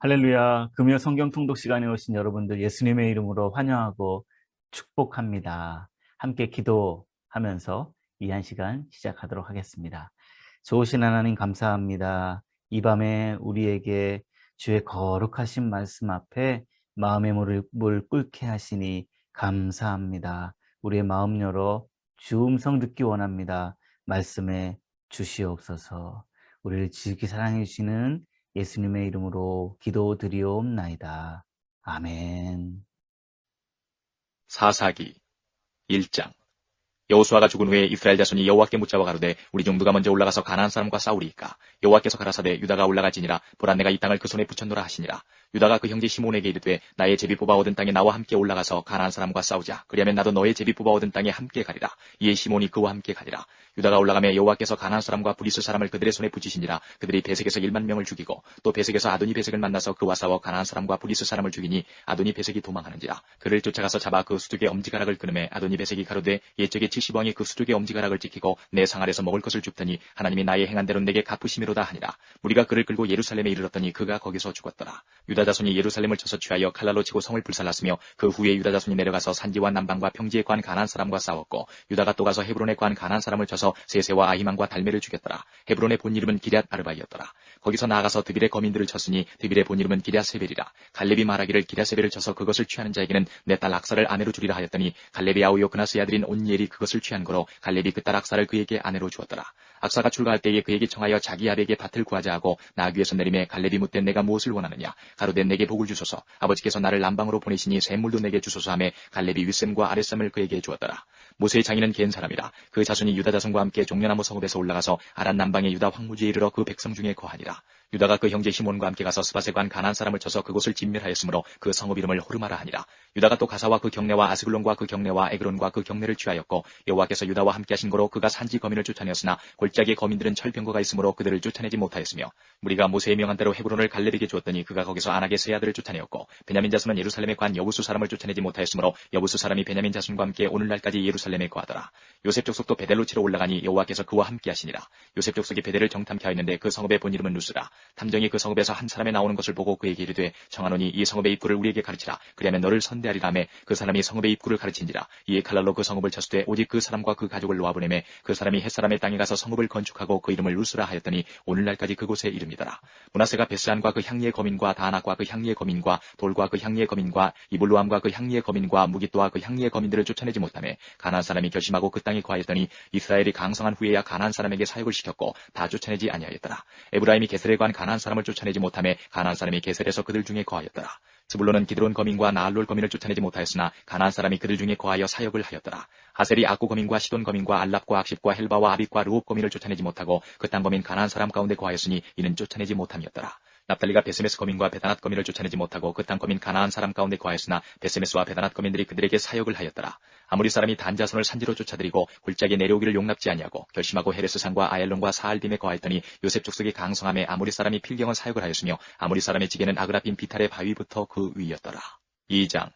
할렐루야. 금요 성경 통독 시간에 오신 여러분들 예수님의 이름으로 환영하고 축복합니다. 함께 기도하면서 이 한 시간 시작하도록 하겠습니다. 좋으신 하나님 감사합니다. 이 밤에 우리에게 주의 거룩하신 말씀 앞에 마음의 문을 꿇게 하시니 감사합니다. 우리의 마음 열어 주 음성 듣기 원합니다. 말씀에 주시옵소서. 우리를 지극히 사랑해 주시는 예수님의 이름으로 기도드리옵나이다. 아멘. 사사기 1장. 여호수아가 죽은 후에 이스라엘 자손이 여호와께 묻자와 가로되 우리 중 누가 먼저 올라가서 가나안 사람과 싸우리이까. 여호와께서 가라사대 유다가 올라갈지니라. 보라 내가 이 땅을 그 손에 붙였노라 하시니라. 유다가 그 형제 시몬에게 이르되 나의 제비 뽑아 얻은 땅에 나와 함께 올라가서 가나안 사람과 싸우자. 그리하면 나도 너의 제비 뽑아 얻은 땅에 함께 가리라. 이에 시몬이 그와 함께 가리라. 유다가 올라가며 여호와께서 가나안 사람과 브리스 사람을 그들의 손에 붙이시니라. 그들이 베색에서 1만 명을 죽이고 또 베색에서 아도니 베색을 만나서 그와 싸워 가나안 사람과 브리스 사람을 죽이니 아도니 베색이 도망하는지라. 그를 쫓아가서 잡아 그 수족의 엄지가락을 끊으매 아도니 베색이 가로되 옛적에 70왕이 그 수족의 엄지가락을 지키고 내 상 아래서 먹을 것을 줍더니 하나님이 나의 행한 대로 내게 갚으심이로다 하니라. 무리가 그를 끌고 예루살렘에 이르렀더니 그가 거기서 죽었더라. 유다 자손이 예루살렘을 쳐서 취하여 칼날로 치고 성을 불살랐으며 그 후에 유다 자손이 내려가서 산지와 남방과 평지에 관 가나안 사람과 싸웠고 유다가 또 가서 헤브론에 관 가나안 사람을 쳐서 세세와 아히만과 달메를 죽였더라. 헤브론의 본 이름은 기럇 아르바이었더라. 거기서 나아가서 드빌의 거민들을 쳤으니 드빌의 본 이름은 기럇세벨이라. 갈렙이 말하기를 기럇세벨을 쳐서 그것을 취하는 자에게는 내 딸 악사를 아내로 주리라 하였더니 갈렙이 아우요 그나스의 아들인 온니엘이 그것을 취한 거로 갈렙이 그 딸 악사를 그에게 아내로 주었더라. 악사가 출가할 때에 그에게 청하여 자기 아비에게 밭을 구하자 하고 나귀 위에서 내림에 갈렙이 묻되 내가 무엇을 원하느냐. 가로되 내게 복을 주소서. 아버지께서 나를 남방으로 보내시니 샘물도 내게 주소서 하매 갈렙이 윗샘과 아랫샘을 그에게 주었더라. 모세의 장인은 겐 사람이라. 그 자손이 유다 자손과 함께 종려나무 성읍에서 올라가서 아란 남방의 유다 황무지에 이르러 그 백성 중에 거하니라. 유다가 그 형제 시몬과 함께 가서 스밧에 관 가나안 사람을 쳐서 그곳을 진멸하였으므로 그 성읍 이름을 호르마라 하니라. 유다가 또 가사와 그 경내와 아스글론과 그 경내와 에그론과 그 경내를 취하였고 여호와께서 유다와 함께 하신 거로 그가 산지 거민을 쫓아내었으나 골짜기의 거민들은 철병거가 있으므로 그들을 쫓아내지 못하였으며 무리가 모세의 명한 대로 헤브론을 갈렙에게 주었더니 그가 거기서 안악의 세 아들을 쫓아내었고 베냐민 자손은 예루살렘에 관 여부수 사람을 쫓아내지 못하였으므로 여부수 사람이 베냐민 자손과 함께 오늘날까지 예루살렘에 거하더라. 요셉 족속도 베델로 치러 올라가니 여호와께서 그와 함께 하시니라. 요셉 족속이 베델을 정탐케 하였는데 그 성읍의 본 이름은 루스라. 탐정이 그 성읍에서 한 사람이 나오는 것을 보고 그에게 이르되 청하노니 이 성읍의 입구를 우리에게 가르치라. 그리하면 너를 선대하리라 하매 그 사람이 성읍의 입구를 가르친지라. 이에 칼날로 그 성읍을 쳤으되 오직 그 사람과 그 가족을 놓아보내매 그 사람이 햇사람의 땅에 가서 성읍을 건축하고 그 이름을 루스라 하였더니 오늘날까지 그곳에 이름이더라. 므낫세가 베스안과 그 향리의 거민과 다낙과 그 향리의 거민과 돌과 그 향리의 거민과 이블로암과 그 향리의 거민과 무깃도와 그 향리의 거민들을 쫓아내지 못하매 가나안 사람이 결심하고 그 땅에 거하였더니 이스라엘이 강성한 후에야 가나안 사람에게 사역을 시켰고 다 쫓아내지 아니하였더라. 에브라임이 게셀에 관 가나안 사람을 쫓아내지 못하매 가나안 사람이 게셀에서 그들 중에 거하였더라. 스불론은 기드론 거민과 나알롤 거민을 쫓아내지 못하였으나 가나안 사람이 그들 중에 거하여 사역을 하였더라. 하셀이 악구 거민과 시돈 거민과 알랍과 악십과 헬바와 아빗과 르홉 거민을 쫓아내지 못하고 그 땅 거민 가나안 사람 가운데 거하였으니 이는 쫓아내지 못함이었더라. 납달리가 베세메스 거민과 베다낫 거민을 쫓아내지 못하고 그 땅 거민 가나안 사람 가운데 거하였으나 베세메스와 베다낫 거민들이 그들에게 사역을 하였더라. 아무리 사람이 단 자손을 산지로 쫓아들이고 골짜기에 내려오기를 용납지 아니하고 결심하고 헤레스산과 아얄론과 사알빔에 거하였더니 요셉 족속이 강성함에 아무리 사람이 필경은 사역을 하였으며 아무리 사람의 지게는 아그라빔 비탈의 바위부터 그 위였더라. 2장.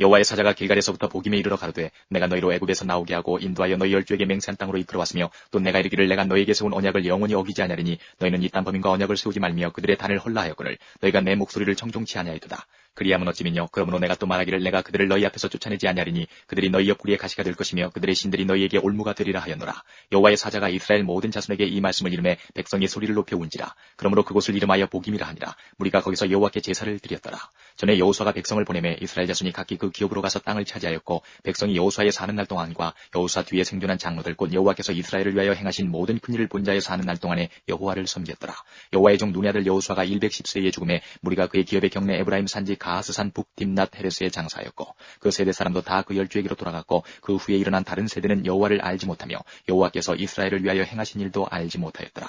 여호와의 사자가 길갈에서부터 보김에 이르러 가로되 내가 너희로 애굽에서 나오게 하고 인도하여 너희 열조에게 맹세한 땅으로 이끌어왔으며 또 내가 이르기를 내가 너희에게 세운 언약을 영원히 어기지 아니하리니 너희는 이 땅 범인과 언약을 세우지 말며 그들의 단을 헐라하였거늘 너희가 내 목소리를 청종치 아니하였도다. 그리하면 어찌미뇨. 그러므로 내가 또 말하기를 내가 그들을 너희 앞에서 쫓아내지 아니하리니 그들이 너희 옆구리에 가시가 될 것이며 그들의 신들이 너희에게 올무가 되리라 하였노라. 여호와의 사자가 이스라엘 모든 자손에게 이 말씀을 이르매 백성이 소리를 높여 운지라. 그러므로 그곳을 이름하여 보김이라 하니라. 무리가 거기서 여호와께 제사를 드렸더라. 전에 여호수아가 백성을 보내매 이스라엘 자손이 각기 그 기업으로 가서 땅을 차지하였고 백성이 여호수아의 사는 날 동안과 여호수아 뒤에 생존한 장로들 곧 여호와께서 이스라엘을 위하여 행하신 모든 큰 일을 본 자의 사는 날 동안에 여호와를 섬겼더라. 여호와의 종 눈의 아들 여호수아가 110세에 죽음에 무리가 그의 기업의 경내 에브라임 산지 가하스산 북 딥낫 헤레스에 장사하였고 그 세대 사람도 다 그 열주에게로 돌아갔고 그 후에 일어난 다른 세대는 여호와를 알지 못하며 여호와께서 이스라엘을 위하여 행하신 일도 알지 못하였더라.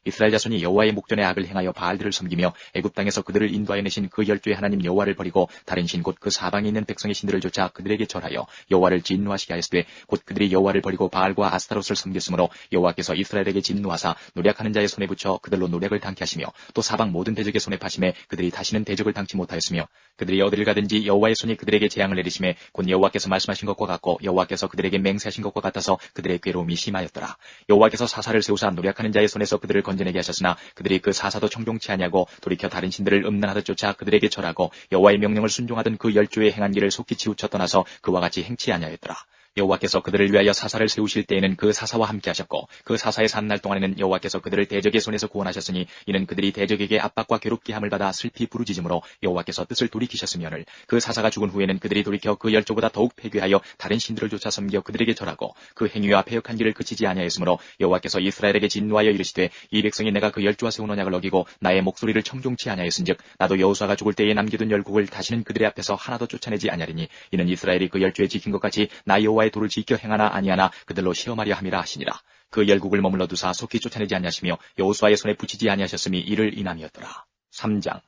이스라엘 자손이 여호와의 목전에 악을 행하여 바알들을 섬기며 애굽 땅에서 그들을 인도하여 내신 그 열조의 하나님 여호와를 버리고 다른 신 곧 그 사방에 있는 백성의 신들을 쫓아 그들에게 절하여 여호와를 진노하시게 하였으되 곧 그들이 여호와를 버리고 바알과 아스타롯을 섬겼으므로 여호와께서 이스라엘에게 진노하사 노략하는 자의 손에 붙여 그들로 노략을 당케 하시며 또 사방 모든 대적의 손에 파심에 그들이 다시는 대적을 당치 못하였으며 그들이 어디를 가든지 여호와의 손이 그들에게 재앙을 내리심에 곧 여호와께서 말씀하신 것과 같고 여호와께서 그들에게 맹세하신 것과 같아서 그들의 괴로움이 심하였더라. 여호와께서 사사를 세우사 노략하는 자의 손에서 그들을 건져내게 하셨으나 그들이 그 사사도 청종치 아니하고 돌이켜 다른 신들을 음란하듯 쫓아 그들에게 절하고 여호와의 명령을 순종하던 그 열조의 행한 길을 속히 치우쳐 떠나서 그와 같이 행치 아니하였더라. 여호와께서 그들을 위하여 사사를 세우실 때에는 그 사사와 함께 하셨고 그 사사의 산 날 동안에는 여호와께서 그들을 대적의 손에서 구원하셨으니 이는 그들이 대적에게 압박과 괴롭게 함을 받아 슬피 부르짖음으로 여호와께서 뜻을 돌이키셨으며를 그 사사가 죽은 후에는 그들이 돌이켜 그 열조보다 더욱 패괴하여 다른 신들을 쫓아 섬겨 그들에게 절하고 그 행위와 패역한 길을 그치지 아니하였으므로 여호와께서 이스라엘에게 진노하여 이르시되 이 백성이 내가 그 열조와 세운 언약을 어기고 나의 목소리를 청종치 아니하였은즉 나도 여호수아가 죽을 때에 남겨둔 열국을 다시는 그들의 앞에서 하나도 쫓아내지 아니하리니 이는 이스라엘이 그 열조에 지킨 것 같이 나 여호와의 도를 지켜 행하나 아니하나 그들로 시험하려 함이라 하시니라. 그 열국을 머물러 두사 속히 쫓아내지 아니하시며 여호수아의 손에 붙이지 아니하셨음이 이를 인함이었더라. 3장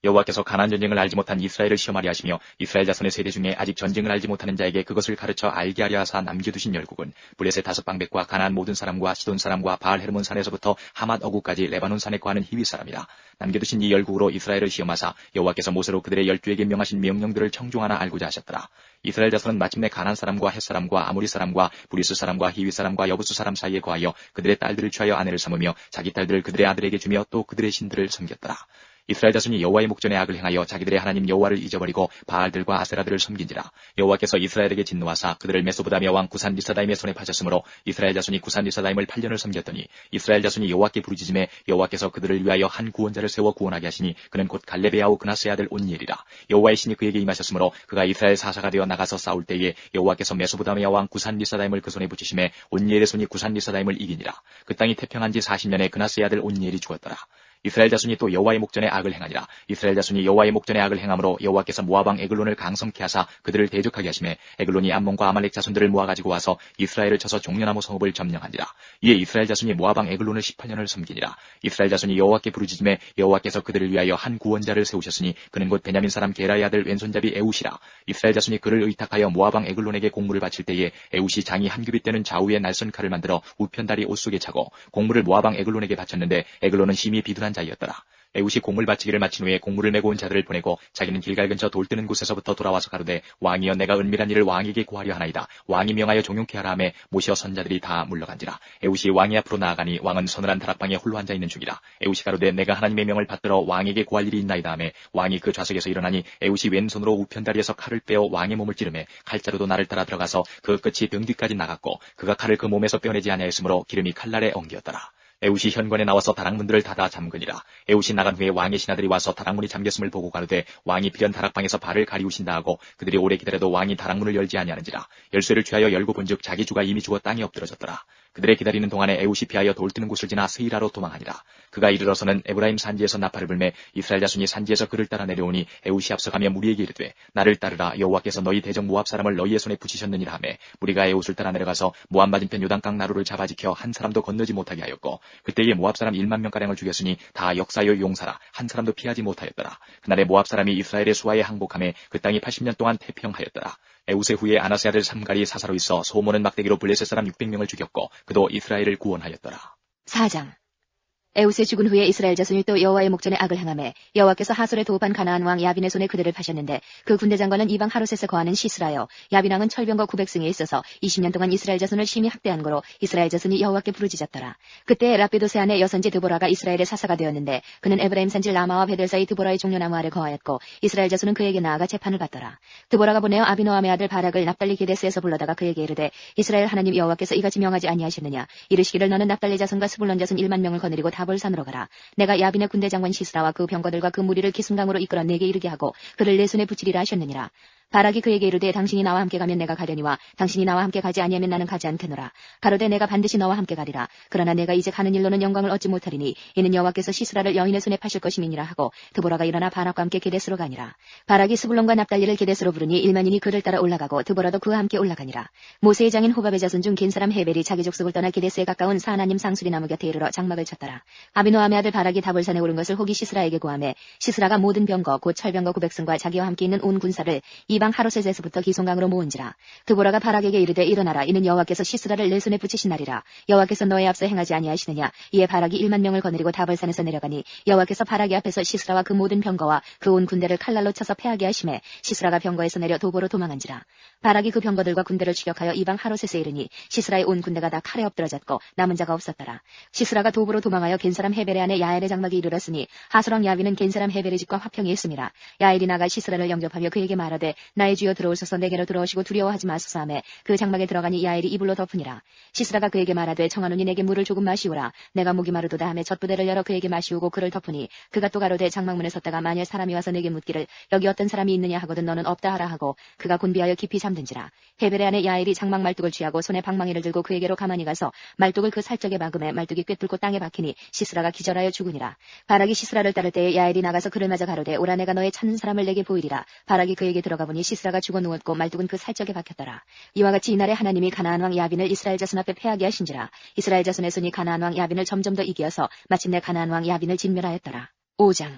여호와께서 가나안 전쟁을 알지 못한 이스라엘을 시험하려 하시며 이스라엘 자손의 세대 중에 아직 전쟁을 알지 못하는 자에게 그것을 가르쳐 알게 하려 하사 남겨두신 열국은 블레셋 5방백과 가나안 모든 사람과 시돈 사람과 바알 헤르몬 산에서부터 하맛 어구까지 레바논 산에 거하는 히위 사람이라. 남겨두신 이 열국으로 이스라엘을 시험하사 여호와께서 모세로 그들의 열조에게 명하신 명령들을 청종하나 알고자 하셨더라. 이스라엘 자손은 마침내 가나안 사람과 헷 사람과 아모리 사람과 브리스 사람과 히위 사람과 여부수 사람 사이에 거하여 그들의 딸들을 취하여 아내를 삼으며 자기 딸들을 그들의 아들에게 주며 또 그들의 신들을 섬겼더라. 이스라엘 자손이 여호와의 목전에 악을 행하여 자기들의 하나님 여호와를 잊어버리고 바알들과 아세라들을 섬긴지라. 여호와께서 이스라엘에게 진노하사 그들을 메소보다미아 왕 구산 리사다임의 손에 파셨으므로 이스라엘 자손이 구산 리사다임을 8년을 섬겼더니 이스라엘 자손이 여호와께 부르짖음에 여호와께서 그들을 위하여 한 구원자를 세워 구원하게 하시니 그는 곧 갈렙의 아우 그나스의 아들 온니엘이라. 여호와의 신이 그에게 임하셨으므로 그가 이스라엘 사사가 되어 나가서 싸울 때에 여호와께서 메소보다미아 왕 구산 리사다임을 그 손에 붙이심에 온니엘의 손이 구산 리사다임을 이기니라. 그 땅이 태평한 지 40년에 그나스의 아들 온니엘이 죽었더라. 이스라엘 자손이 또 여호와의 목전에 악을 행하니라. 이스라엘 자손이 여호와의 목전에 악을 행함으로 여호와께서 모압 왕 에글론을 강성케 하사 그들을 대적하게 하시매 에글론이 암몬과 아말렉 자손들을 모아가지고 와서 이스라엘을 쳐서 종려나무 성읍을 점령하니라. 이에 이스라엘 자손이 모압 왕 에글론을 18년을 섬기니라. 이스라엘 자손이 여호와께 부르짖음에 여호와께서 그들을 위하여 한 구원자를 세우셨으니 그는 곧 베냐민 사람 게라의 아들 왼손잡이 에웃이라. 이스라엘 자손이 그를 의탁하여 모압 왕 에글론에게 공물을 바칠 때에 에웃이 장이 한 규빗 되는 좌우에 날선 칼을 만들어 우편다리 옷 속에 차고 공물을 모압 왕 에글론에게 바쳤는데 에글론은 심히 비둔한 자이었더라. 에웃이 공물 바치기를 마친 후에 공물을 메고 온 자들을 보내고 자기는 길갈 근처 돌 뜨는 곳에서부터 돌아와서 가로되 왕이여 내가 은밀한 일을 왕에게 구하려 하나이다. 왕이 명하여 종용케 하라 하매 모시어 선자들이 다 물러간지라. 에웃이 왕이 앞으로 나아가니 왕은 서늘한 다락방에 홀로 앉아 있는 중이라. 에웃이 가로되 내가 하나님의 명을 받들어 왕에게 구할 일이 있나이다 하매 왕이 그 좌석에서 일어나니 에웃이 왼손으로 우편다리에서 칼을 빼어 왕의 몸을 찌르매 칼자루도 나를 따라 들어가서 그 끝이 등 뒤까지 나갔고 그가 칼을 그 몸에서 빼내지 아니하였으므로 기름이 칼날에 엉기었더라. 에웃이 현관에 나와서 다락문들을 닫아 잠그니라. 에웃이 나간 후에 왕의 신하들이 와서 다락문이 잠겼음을 보고 가로되 왕이 필연 다락방에서 발을 가리우신다 하고 그들이 오래 기다려도 왕이 다락문을 열지 아니하는지라. 열쇠를 취하여 열고 본즉 자기 주가 이미 죽어 땅에 엎드러졌더라. 그들의 기다리는 동안에 에웃이 피하여 돌 뜨는 곳을 지나 스이라로 도망하니라. 그가 이르러서는 에브라임 산지에서 나팔을 불매 이스라엘 자손이 산지에서 그를 따라 내려오니 에웃이 앞서가며 무리에게 이르되 나를 따르라. 여호와께서 너희 대적 모압 사람을 너희의 손에 붙이셨느니라 하매 무리가 에웃을 따라 내려가서 모압 맞은편 요단강 나루를 잡아 지켜 한 사람도 건너지 못하게 하였고 그때에 모압 사람 1만 명가량을 죽였으니 다 역사여 용사라. 한 사람도 피하지 못하였더라. 그날에 모압 사람이 이스라엘의 수하에 항복하매 그 땅이 80년 동안 태평하였더라. 에웃의 후에 아나세 아들 삼갈이 사사로 있어 소모는 막대기로 블레셋 사람 600명을 죽였고 그도 이스라엘을 구원하였더라. 4장 에웃의 죽은 후에 이스라엘 자손이 또 여호와의 목전에 악을 행하매 여호와께서 하솔에 도읍한 가나안 왕 야빈의 손에 그들을 파셨는데 그 군대 장관은 이방 하롯에서 거하는 시스라여 야빈 왕은 철병과 900승에 있어서 20년 동안 이스라엘 자손을 심히 학대한 거로 이스라엘 자손이 여호와께 부르짖었더라. 그때 라피도세 아내 여선지 드보라가 이스라엘의 사사가 되었는데 그는 에브라임 산지 라마와 베델 사이 드보라의 종려나무 아래 거하였고 이스라엘 자손은 그에게 나아가 재판을 받더라. 드보라가 보내어 아비노함의 아들 바락을 납달리 게데스에서 불러다가 그에게 이르되 이스라엘 하나님 여호와께서 이같이 명하지 아니하셨느냐. 이르시기를 너는 납달리 자손과 스불론 자손 1만 명을 거느리고 다볼산으로 가라. 내가 야빈의 군대 장관 시스라와 그 병거들과 그 무리를 기슭강으로 이끌어 내게 이르게 하고 그를 내 손에 붙이리라 하셨느니라. 바락이 그에게 이르되 당신이 나와 함께 가면 내가 가려니와 당신이 나와 함께 가지 아니하면 나는 가지 않겠노라. 가로되 내가 반드시 너와 함께 가리라. 그러나 내가 이제 가는 일로는 영광을 얻지 못하리니 이는 여호와께서 시스라를 여인의 손에 파실 것임이니라 하고 드보라가 일어나 바락과 함께 게데스로 가니라. 바락이 스불론과 납달리를 게데스로 부르니 1만인이 그를 따라 올라가고 드보라도 그와 함께 올라가니라. 모세의 장인 호밥의 자손 중 긴 사람 헤벨이 자기 족속을 떠나 게데스에 가까운 사하나님 상수리 나무 곁에 이르러 장막을 쳤더라. 아비노함의 아들 바락이 다볼산에 오른 것을 혹이 시스라에게 고하매 시스라가 모든 병거 곧 철병거 900승과 자기와 함께 있는 온 군사를 이방 하로셋에서부터 기손강으로 모은지라. 드보라가 바락에게 이르되 일어나라. 이는 여호와께서 시스라를 내 손에 붙이신 날이라. 여호와께서 너의 앞서 행하지 아니하시느냐. 이에 바락이 1만 명을 거느리고 다볼산에서 내려가니 여호와께서 바락의 앞에서 시스라와 그 모든 병거와 그 온 군대를 칼날로 쳐서 패하게 하심에 시스라가 병거에서 내려 도보로 도망한지라. 바락이 그 병거들과 군대를 추격하여 이방 하로셋에 이르니 시스라의 온 군대가 다 칼에 엎드러졌고 남은 자가 없었더라. 시스라가 도보로 도망하여 겐사람 헤벨의 아내 야엘의 장막에 이르렀으니 하스랑 야비는 겐사람 헤벨의 집과 화평이 있음이라. 야엘이 나가 시스라를 영접하며 그에게 말하되 나의 주여 들어오소서. 내게로 들어오시고 두려워하지 마소서 하매 그 장막에 들어가니 야엘이 이불로 덮으니라. 시스라가 그에게 말하되 청하노니 내게 물을 조금 마시오라. 내가 목이 마르도다 하매 젖부대를 열어 그에게 마시우고 그를 덮으니 그가 또 가로되 장막문에 섰다가 만일 사람이 와서 내게 묻기를 여기 어떤 사람이 있느냐 하거든 너는 없다 하라 하고 그가 곤비하여 깊이 잠든지라. 헤벨의 아내 야엘이 장막 말뚝을 취하고 손에 방망이를 들고 그에게로 가만히 가서 말뚝을 그 살적에 막음에 말뚝이 꿰뚫고 땅에 박히니 시스라가 기절하여 죽으니라. 바락이 시스라를 따를 때에 야엘이 나가서 그를 맞아 가로되 오라 내가 너의 찾는 사람을 내게 보이리라. 바락이 그에게 들어가 보니 시스라가 죽어 누웠고 말뚝은 그 살적에 박혔더라. 이와 같이 이날에 하나님이 가나안 왕 야빈을 이스라엘 자손 앞에 패하게 하신지라. 이스라엘 자손의 손이 가나안 왕 야빈을 점점 더 이기어서 마침내 가나안 왕 야빈을 진멸하였더라. 5장.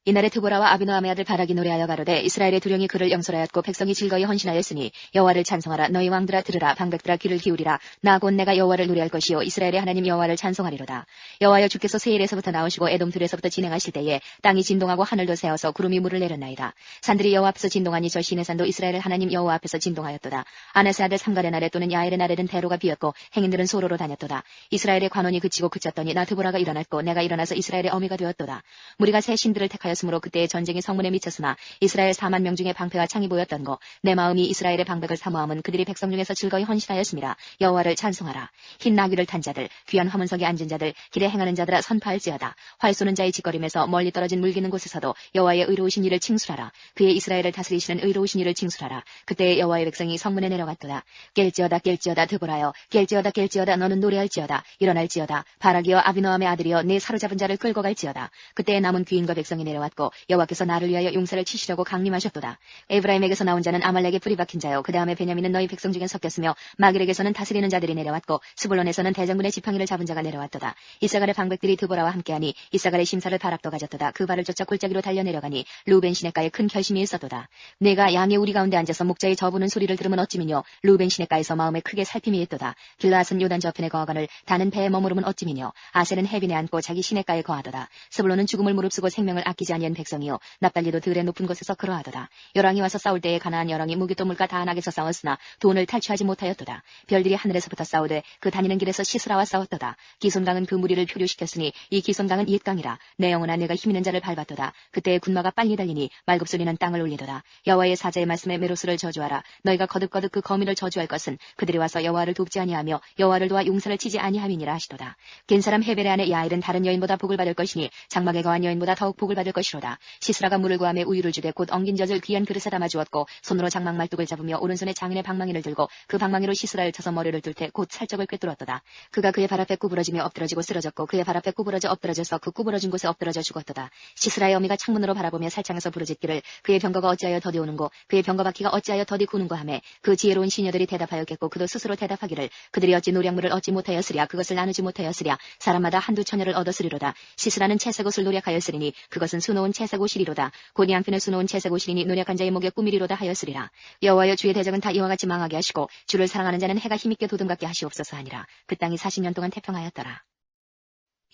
이날에 드보라와 아비노함의 아들 바락이 노래하여 가로되 이스라엘의 두령이 그를 영설하였고 백성이 즐거이 헌신하였으니 여호와를 찬송하라. 너희 왕들아 들으라. 방백들아 귀를 기울이라. 나 곧 내가 여호와를 노래할 것이요 이스라엘의 하나님 여호와를 찬송하리로다. 여호와여 주께서 세일에서부터 나오시고 에돔 들에서부터 진행하실 때에 땅이 진동하고 하늘도 새어서 구름이 물을 내렸나이다. 산들이 여호와 앞에서 진동하니 저 시내 산도 이스라엘의 하나님 여호와 앞에서 진동하였도다. 아나스 아들 삼갈의 날에 또는 야엘의 날에는 대로가 비었고 행인들은 소로로 다녔도다. 이스라엘의 관원이 그치고 그쳤더니 나 드보라가 일어났고 내가 일어나서 이스라엘의 어미가 되었도다. 무리가 새 신들을 택하였으므로 그때의 전쟁이 성문에 미쳤으나 이스라엘 4만 명 중에 방패와 창이 보였던 거 내 마음이 이스라엘의 방백을 사모함은 그들이 백성 중에서 즐거이 헌신하였음이라. 여호와를 찬송하라. 흰 나귀를 탄 자들 귀한 화문석에 앉은 자들 길에 행하는 자들아 선포할지어다. 활 쏘는 자의 짓거림에서 멀리 떨어진 물기는 곳에서도 여호와의 의로우신 이를 칭술하라. 그의 이스라엘을 다스리시는 의로우신 이를 칭술하라. 그때 여호와의 백성이 성문에 내려갔도다. 깰지어다 깰지어다 드보라여 깰지어다 깰지어다 너는 노래할지어다. 일어날지어다. 바락이여 아비노함의 아들이여 내 사로잡은 자를 끌고 갈지어다. 그때 남은 귀인과 백성이 내려왔고 여호와께서 나를 위하여 용사를 치시려고 강림하셨도다. 에브라임에게서 나온 자는 아말렉에 뿌리 박힌 자요 그 다음에 베냐민은 너희 백성 중에 섞였으며 마길에게서는 다스리는 자들이 내려왔고 스불론에서는 대장군의 지팡이를 잡은 자가 내려왔도다. 이사갈의 방백들이 드보라와 함께하니 이사갈의 심사를 바락도 가졌도다. 그 발을 쫓아 골짜기로 달려 내려가니 루벤 시냇가에 큰 결심이 있었도다. 내가 양의 우리 가운데 앉아서 목자의 저부는 소리를 들으면 어찌미뇨. 루벤 시냇가에서 마음에 크게 살핌이 있도다. 길라앗은 요단 저편에 거하거늘 다는 배에 머무르면 어찌미뇨. 아셀은 해빈에 앉고 자기 시냇가에 거하도다. 스불론은 죽음을 무릅쓰고 생명을 아끼지 아니한 백성이요 납달리도 들의 높은 곳에서 그러하도다. 열왕이 와서 싸울 때에 가나안 열왕이 무기도 물가 다한악에서 싸웠으나 돈을 탈취하지 못하였도다. 별들이 하늘에서부터 싸우되 그 다니는 길에서 시스라와 싸웠도다. 기손강은 그 무리를 표류시켰으니 이 기손강은 옛강이라. 내 영혼아 내가 힘있는 자를 밟았도다. 그때의 군마가 빨리 달리니 말굽소리는 땅을 울리도다. 여호와의 사자의 말씀에 메로스를 저주하라. 너희가 거듭거듭 그 거미를 저주할 것은 그들이 와서 여호와를 돕지 아니하며 여호와를 도와 용사를 치지 아니함이니라 하시도다. 겐사람 헤벨의 아내 야엘은 다른 여인보다 복을 받을 것이니 장막에 거한 여인보다 더욱 복을 받을 것이로다. 시스라가 물을 구하며 우유를 주되 곧 엉긴 젖을 귀한 그릇에 담아 주었고 손으로 장막 말뚝을 잡으며 오른손에 장인의 방망이를 들고 그 방망이로 시스라를 쳐서 머리를 뚫 때 곧 살적을 꿰뚫었도다. 그가 그의 발 앞에 구부러지며 엎드러지고 쓰러졌고 그의 발 앞에 구부러져 엎드러져서 그 구부러진 곳에 엎드러져 죽었도다. 시스라의 어미가 창문으로 바라보며 살창에서 부르짖기를 그의 병거가 어찌하여 더디 오는고 그의 병거 바퀴가 어찌하여 더디 구는고 하매 그 지혜로운 시녀들이 대답하였겠고 그도 스스로 대답하기를 그들이 어찌 노량물을 얻지 못하였으랴. 그것을 나누지 못하였으랴. 사람마다 한두 처녀를 얻었으리로다. 시스라는 채색 옷을 노력하였으리니 그것은 수놓은 채색 옷이리로다. 곧 양편을 수놓은 채색 옷이니 노력한 자의 목에 꾸미리로다 하였으리라. 여호와여 주의 대적은 다 이와 같이 망하게 하시고 주를 사랑하는 자는 해가 힘있게 돋음같게 하시옵소서 하니라. 그 땅이 40년 동안 태평하였더라.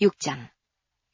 6장.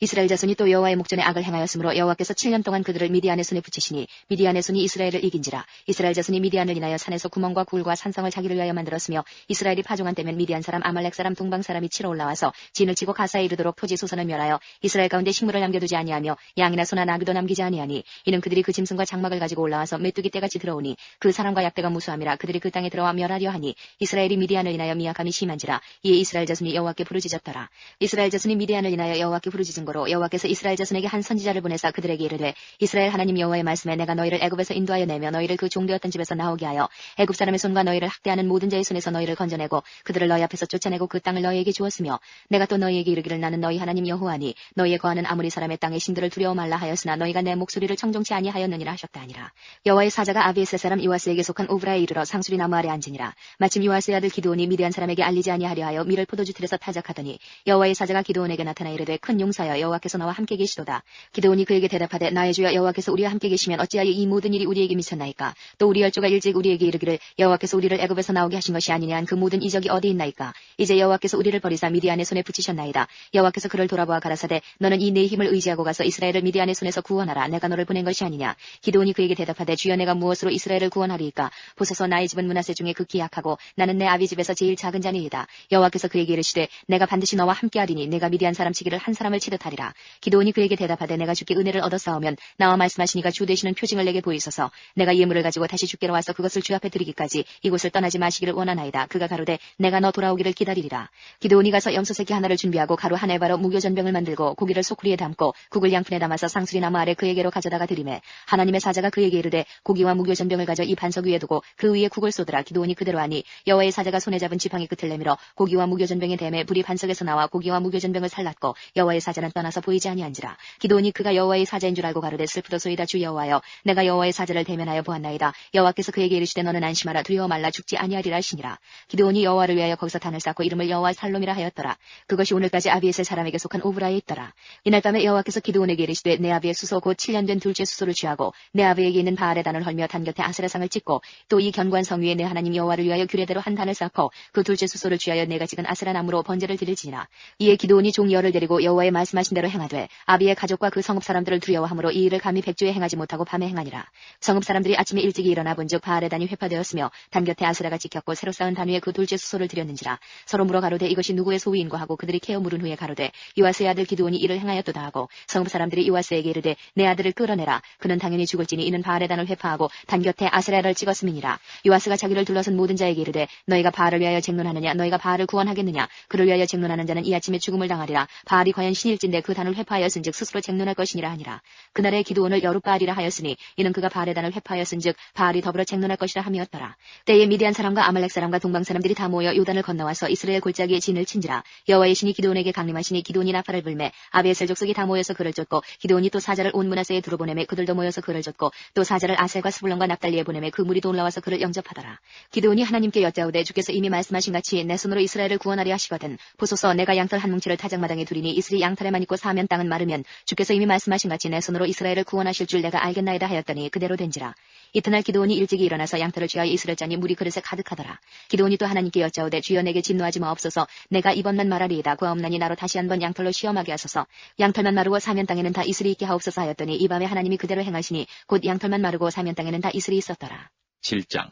이스라엘 자손이 또 여호와의 목전에 악을 행하였으므로 여호와께서 7년 동안 그들을 미디안의 손에 붙이시니 미디안의 손이 이스라엘을 이긴지라. 이스라엘 자손이 미디안을 인하여 산에서 구멍과 굴과 산성을 자기를 위하여 만들었으며 이스라엘이 파종한 때면 미디안 사람 아말렉 사람 동방 사람이 치러 올라와서 진을 치고 가사에 이르도록 토지 소선을 멸하여 이스라엘 가운데 식물을 남겨두지 아니하며 양이나 소나 나귀도 남기지 아니하니 이는 그들이 그 짐승과 장막을 가지고 올라와서 메뚜기 떼같이 들어오니 그 사람과 약대가 무수함이라. 그들이 그 땅에 들어와 멸하려 하니 이스라엘이 미디안을 인하여 미약함이 심한지라. 이에 이스라엘 자손이 여호와께 부르짖었더라. 이스라엘 자손이 미디안을 인하여 여호와께 부르짖은 거로 여호와께서 이스라엘 자손에게 한 선지자를 보내사 그들에게 이르되 이스라엘 하나님 여호와의 말씀에 내가 너희를 애굽에서 인도하여 내며 너희를 그 종되었던 집에서 나오게 하여 애굽 사람의 손과 너희를 학대하는 모든 자의 손에서 너희를 건져내고 그들을 너희 앞에서 쫓아내고 그 땅을 너희에게 주었으며 내가 또 너희에게 이르기를 나는 너희 하나님 여호와니 너희의 거하는 아무리 사람의 땅의 신들을 두려워 말라 하였으나 너희가 내 목소리를 청종치 아니하였느니라 하셨다 하니라. 여호와의 사자가 아비에셀 사람 이와스에게 속한 오브라에 이르러 상수리 나무 아래 앉으니라. 마침 이와스의 아들 기드온이 미디안 사람에게 알리지 아니하려 하여 밀을 포도주 틀에서 타작하더니 여호와의 사자가 기드온에게 나타나 이르되 큰 용사여 여호와께서 나와 함께 계시도다. 기드온이 그에게 대답하되 나의 주여 여호와께서 우리와 함께 계시면 어찌하여 이 모든 일이 우리에게 미쳤나이까? 또 우리 열조가 일찍 우리에게 이르기를 여호와께서 우리를 애굽에서 나오게 하신 것이 아니냐 한 그 모든 이적이 어디 있나이까? 이제 여호와께서 우리를 버리사 미디안의 손에 붙이셨나이다. 여호와께서 그를 돌아보아 가라사대 너는 이 내 힘을 의지하고 가서 이스라엘을 미디안의 손에서 구원하라. 내가 너를 보낸 것이 아니냐? 기드온이 그에게 대답하되 주여 내가 무엇으로 이스라엘을 구원하리이까? 보소서 나의 집은 므낫세 중에 극히 약하고 나는 내 아비 집에서 제일 작은 자니이다. 여호와께서 그에게 이르시되 내가 반드시 너와 함께하리니 내가 미디안 사람 치기를 한 사람을 치듯 하리라. 기드온이 그에게 대답하되 내가 주께 은혜를 얻어 싸우면 나와 말씀하시니가 주 되시는 표징을 내게 보이소서. 내가 예물을 가지고 다시 주께로 와서 그것을 주 앞에 드리기까지 이곳을 떠나지 마시기를 원하나이다. 그가 가로되 내가 너 돌아오기를 기다리리라. 기드온이 가서 염소 새끼 하나를 준비하고 가루 한 에바로 무교전병을 만들고 고기를 소쿠리에 담고 국을 양푼에 담아서 상수리 나무 아래 그에게로 가져다가 드리매 하나님의 사자가 그에게 이르되 고기와 무교전병을 가져 이 반석 위에 두고 그 위에 국을 쏟으라. 기드온이 그대로 하니 여호와의 사자가 손에 잡은 지팡이 끝을 내밀어 고기와 무교전병의 댐에 불이 반석에서 나와 고기와 무교전병을 살랐고 여호와의 사자는 떠나서 보이지 아니한지라. 기드온이 그가 여호와의 사자인 줄 알고 가로되 슬프도소이다. 주 여호와여 내가 여호와의 사자를 대면하여 보았나이다. 여호와께서 그에게 이르시되 너는 안심하라. 두려워 말라. 죽지 아니하리라 하시니라. 기드온이 여호와를 위하여 거기서 단을 쌓고 이름을 여호와 살롬이라 하였더라. 그것이 오늘까지 아비에셀 사람에게 속한 오브라에 있더라. 이날 밤에 여호와께서 기드온에게 이르시되 내 아비의 수소 곧 7년 된 둘째 수소를 취하고 내 아비에게 있는 바알의 단을 헐며 단 곁에 아세라상을 찍고 또 이 견고한 성 위에 내 하나님 여호와를 위하여 규례대로 한 단을 쌓고 그 둘째 수소를 취하여 내가 찍은 아세라 나무로 번제를 드릴지니라. 이에 기드온이 종 열을 데리고 여호와의 말씀하신 대로 행하되 아비의 가족과 그 성읍 사람들을 두려워함으로 이 일을 감히 백주에 행하지 못하고 밤에 행하니라. 성읍 사람들이 아침에 일찍이 일어나 본즉 바알의 단이 회파되었으며 단 곁에 아세라가 찍혔고 새로 쌓은 단 위에 그 둘째 수소를 드렸는지라. 서로 물어 가로되 이것이 누구의 소위인고 하고 그들이 캐어 물은 후에 가로되 요아스의 아들 기드온이 이를 행하였도다 하고 성읍 사람들이 요아스에게 이르되 내 아들을 끌어내라. 그는 당연히 죽을지니 이는 바알의 단을 회파하고 단 곁에 아세라를 찍었음이니라. 요아스가 자기를 둘러선 모든 자에게 이르되 너희가 바알을 위하여 쟁론하느냐? 너희가 바알을 구원하겠느냐? 그를 위하여 쟁론하는 자는 이 아침에 죽음을 당하리라. 바알이 과연 신일진데 그 단을 회파하였은즉 스스로 쟁론할 것이니라 하니라. 그날에 기드온을 여룻바알이라 하였으니 이는 그가 바알의 단을 회파하였은즉 바알이 더불어 쟁론할 것이라 함이었더라. 때에 미디안 사람과 아말렉 사람과 동방 사람들이 다 모여 요단을 건너와서 이스라엘 골짜기에 진을 친지라. 여호와의 신이 기드온에게 강림하시니 기드온이 나팔을 불매 아비에셀 족속이 다 모여서 그를 쫓고 기드온이 또 사자를 온 므낫세에 두루 보내매 그들도 모여서 그를 쫓고 또 사자를 아셀과 스불론과 납달리에 보내매 그 무리도 올라와서 그를 영접하더라. 기드온이 하나님께 여짜오되 주께서 이미 말씀하신 같이 내 손으로 이스라엘을 구원하리 하시거든 보소서 내가 양털 한 뭉치를 타작마당에 두리니 이슬이 양털에만 있고 사면 땅은 마르면 주께서 이미 말씀하신 같이 내 손으로 이스라엘을 구원하실 줄 내가 알겠나이다 하였더니 그대로 된지라. 이튿날 기드온이 일찍이 일어나서 양털을 취하여 이스를 짜니 물이 그릇에 가득하더라. 기드온이 또 하나님께 여짜오되 주여 내게 진노하지 마옵소서. 내가 이번만 말하리이다. 구하옵나니 나로 다시 한번 양털로 시험하게 하소서. 양털만 마르고 사면 땅에는 다 이슬이 있게 하옵소서 하였더니 이 밤에 하나님이 그대로 행하시니 곧 양털만 마르고 사면 땅에는 다 이슬이 있었더라. 7장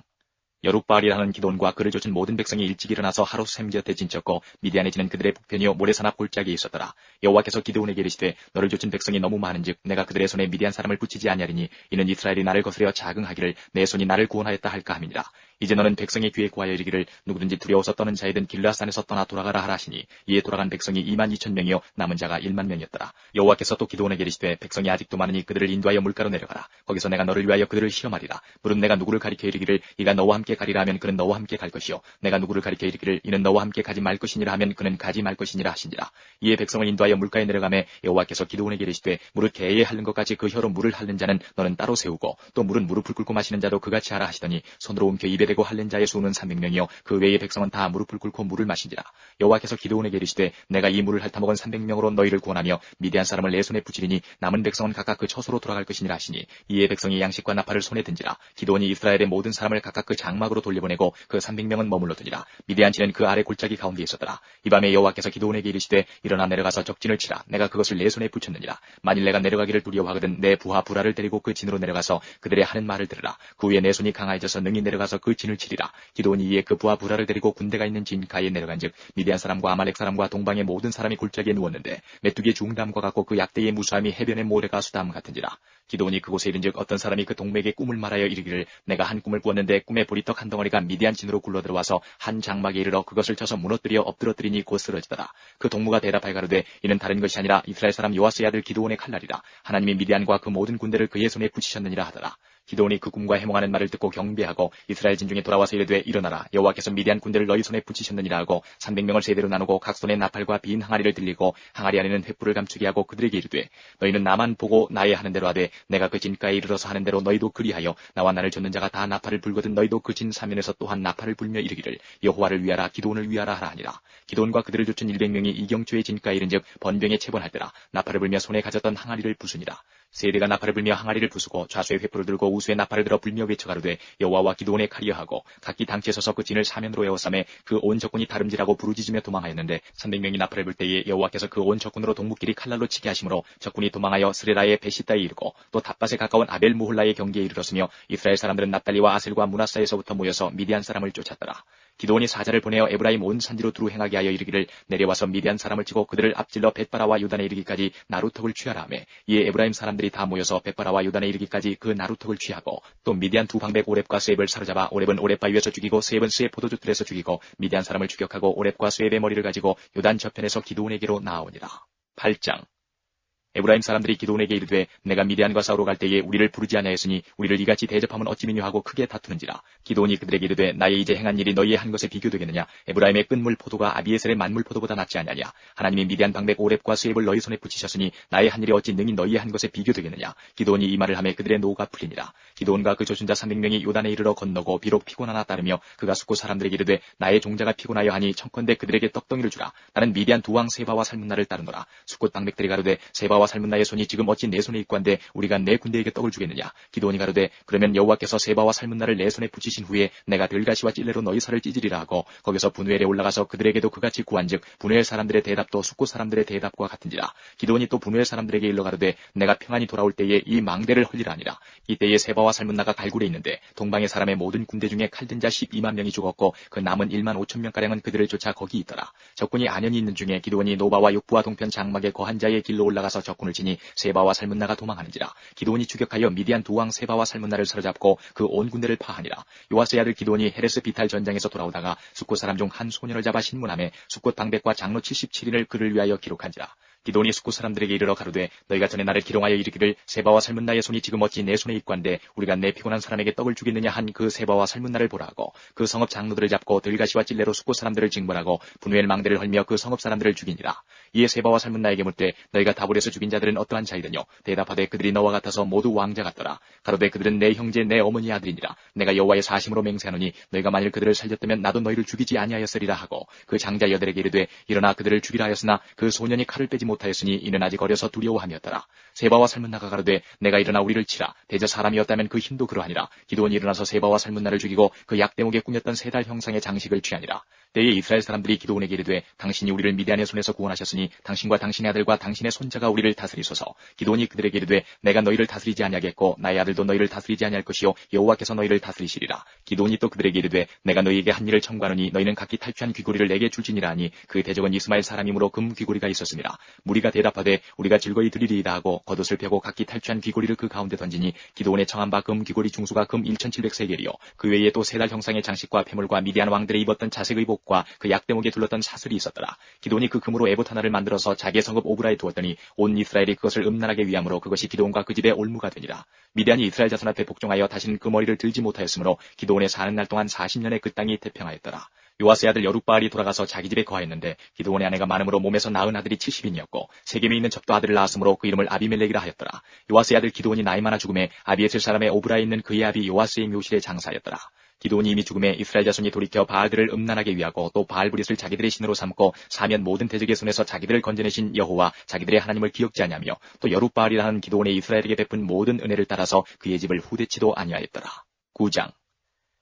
여룻바알이라는 기드온과 그를 쫓은 모든 백성이 일찍 일어나서 하루 샘 곁에 진쳤고 미디안에 지는 그들의 북편이요 모래산 앞 골짜기에 있었더라. 여호와께서 기드온에게 이르시되 너를 쫓은 백성이 너무 많은즉 내가 그들의 손에 미디안 사람을 붙이지 아니하리니 이는 이스라엘이 나를 거스려 자긍하기를 내 손이 나를 구원하였다 할까 함이니라. 이제 너는 백성의 귀에 구하여 이르기를 누구든지 두려워서 떠는 자이든 길르앗산에서 떠나 돌아가라 하라 하시니 이에 돌아간 백성이 22,000명이요 남은 자가 10,000명이었더라. 여호와께서 또 기드온에게 이르시되 백성이 아직도 많으니 그들을 인도하여 물가로 내려가라. 거기서 내가 너를 위하여 그들을 시험하리라. 물은 내가 누구를 가리켜 이르기를 이가 너와 함께 가리라 하면 그는 너와 함께 갈 것이요 내가 누구를 가리켜 이르기를 이는 너와 함께 가지 말 것이니라 하면 그는 가지 말 것이니라 하시니라. 이에 백성을 인도하여 물가에 내려가매 여호와께서 기드온에게 이르시되 무릇 개에 핥는 것 같이 그 혀로 물을 핥는 자는 너는 따로 세우고 또 물은 무릎을 꿇고 마시는 자도 그같이 하라 하시더니 손으로 옮겨 입에 대고 핥는 자의 수는 300명이요 그 외의 백성은 다 무릎을 꿇고 물을 마신지라. 여호와께서 기드온에게 이르시되 내가 이 물을 핥아먹은 300명으로 너희를 구원하며 미디안 사람을 내 손에 붙이리니 남은 백성은 각각 그 처소로 돌아갈 것이니라 하시니 이에 백성이 양식과 나팔을 손에 든지라. 기드온이 이스라엘의 모든 사람을 각각 그 장막으로 돌려보내고 그 300명은 머물러더니라. 미디안 지는 그 아래 골짜기 가운데 있었더라. 이 밤에 여호와께서 기드온에게 이르시되 일어나 내려가서 적진을 치라. 내가 그것을 내 손에 붙였느니라. 만일 내가 내려가기를 두려워하거든 내 부하 부라를 데리고 그 진으로 내려가서 그들의 하는 말을 들으라. 그 후에 내 손이 강하여져서 능히 내려가서 그 진을 치리라. 기드온이 이에 그 부하 부라를 데리고 군대가 있는 진 가에 내려간즉 미디안 사람과 아말렉 사람과 동방의 모든 사람이 골짜기에 누웠는데 메뚜기의 중담과 같고 그 약대의 무수함이 해변의 모래가 수담 같은지라. 기드온이 그곳에 이른즉 어떤 사람이 그 동맥에 꿈을 말하여 이르기를 내가 한 꿈을 꾸었는데 꿈에 보리떡 한 덩어리가 미디안 진으로 굴러들어와서 한 장막에 이르러 그것을 쳐서 무너뜨려 엎드러뜨리니 곧 쓰러지더라. 그 동무가 대답하여 가로되 이는 다른 것이 아니라 이스라엘 사람 요아스의 아들 기드온의 칼날이라. 하나님이 미디안과 그 모든 군대를 그의 손에 붙이셨느니라 하더라. 기드온이 그 꿈과 해몽하는 말을 듣고 경배하고 이스라엘 진중에 돌아와서 이르되 일어나라 여호와께서 미디안 군대를 너희 손에 붙이셨느니라 하고 300명을 세대로 나누고 각 손에 나팔과 빈 항아리를 들리고 항아리 안에는 횃불을 감추게 하고 그들에게 이르되 너희는 나만 보고 나의 하는 대로 하되 내가 그 진가에 이르러서 하는 대로 너희도 그리하여 나와 나를 쫓는 자가 다 나팔을 불거든 너희도 그 진 사면에서 또한 나팔을 불며 이르기를 여호와를 위하라 기드온을 위하라 하라 하니라. 기드온과 그들을 쫓은 100명이 이경초의 진가에 이른즉 번병에 체번할 때라 나팔을 불며 손에 가졌던 항아리를 부수니라. 세대가 나팔을 불며 항아리를 부수고 좌수에 횃불을 들고 우수에 나팔을 들어 불며 외쳐가로되 여호와와 기드온에 가리어하고 각기 당치에 서서 그 진을 사면으로 에워싸매 그 온 적군이 다름질하고 부르짖으며 도망하였는데 300명이 나팔을 불 때에 여호와께서 그 온 적군으로 동북길이 칼날로 치게 하심으로 적군이 도망하여 스레라의 베시다에 이르고 또 닷밭에 가까운 아벨 무홀라의 경계에 이르렀으며 이스라엘 사람들은 납달리와 아셀과 므낫사에서부터 모여서 미디안 사람을 쫓았더라. 기드온이 사자를 보내어 에브라임 온 산지로 두루 행하게 하여 이르기를 내려와서 미디안 사람을 치고 그들을 앞질러 벳바라와 요단에 이르기까지 나루턱을 취하라 하매 이에 에브라임 사람들이 다 모여서 벳바라와 요단에 이르기까지 그 나루턱을 취하고 또 미디안 두 방백 오렙과 스웹을 사로잡아 오렙은 오렙 바위에서 죽이고 스웹은 스웹 포도주틀에서 죽이고 미디안 사람을 추격하고 오렙과 스웹의 머리를 가지고 요단 저편에서 기드온에게로 나아오니라. 8장 에브라임 사람들이 기드온에게 이르되 내가 미디안과 싸우러 갈 때에 우리를 부르지 아니하였으니 우리를 이같이 대접하면 어찌미뇨 하고 크게 다투는지라. 기드온이 그들에게 이르되 나의 이제 행한 일이 너희의 한 것에 비교되겠느냐. 에브라임의 끝물 포도가 아비에셀의 만물 포도보다 낫지 아니하냐. 하나님이 미디안 방백 오렙과 스웹을 너희 손에 붙이셨으니 나의 한 일이 어찌 능히 너희의 한 것에 비교되겠느냐. 기드온이 이 말을 하매 그들의 노가 풀리니라. 기드온과 그 조순자 300명이 요단에 이르러 건너고 비록 피곤하나 따르며 그가 숙고 사람들에게 이르되 나의 종자가 피곤하여 하니 청컨대 그들에게 떡덩이를 주라. 나는 미디안 두 왕 세바와 살문나를 따르노라. 숙곳 방백들이 가로되 세바와 살문나의 손이 지금 어찌 내 손에 있고 한데 우리가 내 군대에게 떡을 주겠느냐. 기드온이 가로되 그러면 여호와께서 세바와 살문나를 내 손에 붙이신 후에 내가 들가시와 찔레로 너희 살을 찢으리라 하고 거기서 분우엘에 올라가서 그들에게도 그같이 구한즉 분우엘 사람들의 대답도 숙곳 사람들의 대답과 같은지라. 기드온이 또 분우엘 사람들에게 일러 가로되 내가 평안히 돌아올 때에 이 망대를 헐리라 하니라. 이때에 세바와 살문나가 갈굴에 있는데 동방의 사람의 모든 군대 중에 칼든 자 12만 명이 죽었고 그 남은 1만 5천 명가량은 그들을 쫓아 거기 있더라. 적군이 안연히 있는 중에 기드온이 노바와 욕부와 동편 장막의 거한 자의 길로 올라가서 적군을 치니 세바와 살문나가 도망하는지라. 기드온이 추격하여 미디안 두 왕 세바와 살문나를 사로잡고 그 온 군대를 파하니라. 요아스의 아들 기드온이 헤레스 비탈 전장에서 돌아오다가 숫곳 사람 중 한 소년을 잡아 신문함에 숫곳 방백과 장로 77인을 그를 위하여 기록한지라. 기드온이 숙곳 사람들에게 이르러 가로되 너희가 전에 나를 기롱하여 이르기를 세바와 살문나의 손이 지금 어찌 내 손에 있고 한데 우리가 내 피곤한 사람에게 떡을 주겠느냐 한 그 세바와 살문나를 보라 하고 그 성읍 장로들을 잡고 들가시와 찔레로 숙곳 사람들을 징벌하고 분우엘 망대를 헐며 그 성읍 사람들을 죽이니라. 이에 세바와 살문나에게 묻되 너희가 다볼에서 죽인 자들은 어떠한 자이더뇨. 대답하되 그들이 너와 같아서 모두 왕자 같더라. 가로되 그들은 내 형제 내 어머니 아들이니라. 내가 여호와의 사심으로 맹세하노니 너희가 만일 그들을 살렸다면 나도 너희를 죽이지 아니하였으리라 하고 그 장자 여들에게 이르되 일어나 그들을 죽이라 하였으나 그 소년이 칼을 빼지 못하였으니 이는 아직 어려서 두려워함이었더라. 세바와 살문나가 가로되 내가 일어나 우리를 치라. 대저 사람이었다면 그 힘도 그러하니라. 기드온이 일어나서 세바와 살문나를 죽이고 그 약대목에 꾸몄던 세 달 형상의 장식을 취하니라. 때에 이스라엘 사람들이 기드온에게 이르되 당신이 우리를 미디안의 손에서 구원하셨으니 당신과 당신의 아들과 당신의 손자가 우리를 다스리소서. 기드온이 그들에게 이르되 내가 너희를 다스리지 아니하겠고 나의 아들도 너희를 다스리지 아니할 것이요 여호와께서 너희를 다스리시리라. 기드온이 또 그들에게 이르되 내가 너희에게 한 일을 청구하노니 너희는 각기 탈취한 귀고리를 내게 줄지니라 하니 그 대적은 이스마엘 사람이므로 금 귀고리가 있었습니다. 무리가 대답하되 우리가 즐거이 드리리이다 하고 겉옷을 펴고 각기 탈취한 귀고리를 그 가운데 던지니 기드온의 청한 바 금 귀고리 중수가 금 1700세겔이요 그 외에 또 세 달 형상의 장식과 패물과 미디안 왕들이 입었던 자색 의복과 그 약대목에 둘렀던 사슬이 있었더라. 기드온이 그 금으로 에봇 하나를 만들어서 자기의 성읍 오브라에 두었더니 온 이스라엘이 그것을 음란하게 위함으로 그것이 기드온과 그 집의 올무가 되니라. 미디안이 이스라엘 자손 앞에 복종하여 다시는 그 머리를 들지 못하였으므로 기드온의 사는 날 동안 40년에 그 땅이 태평하였더라. 요아스의 아들 여룻바알이 돌아가서 자기 집에 거하였는데 기드온의 아내가 많음으로 몸에서 낳은 아들이 70인이었고 세겜에 있는 첩도 아들을 낳았으므로 그 이름을 아비멜렉이라 하였더라. 요아스의 아들 기드온이 나이 많아 죽음에 아비에셀 사람의 오브라에 있는 그의 아비 요아스의 묘실에 장사하였더라. 기드온이 이미 죽음에 이스라엘 자손이 돌이켜 바알들을 음란하게 위하고 또 바알브릿을 자기들의 신으로 삼고 사면 모든 대적의 손에서 자기들을 건져내신 여호와 자기들의 하나님을 기억지 아니하며 또 여룻바알이라는 기드온의 이스라엘에게 베푼 모든 은혜를 따라서 그의 집을 후대치도 아니하였더라. 9장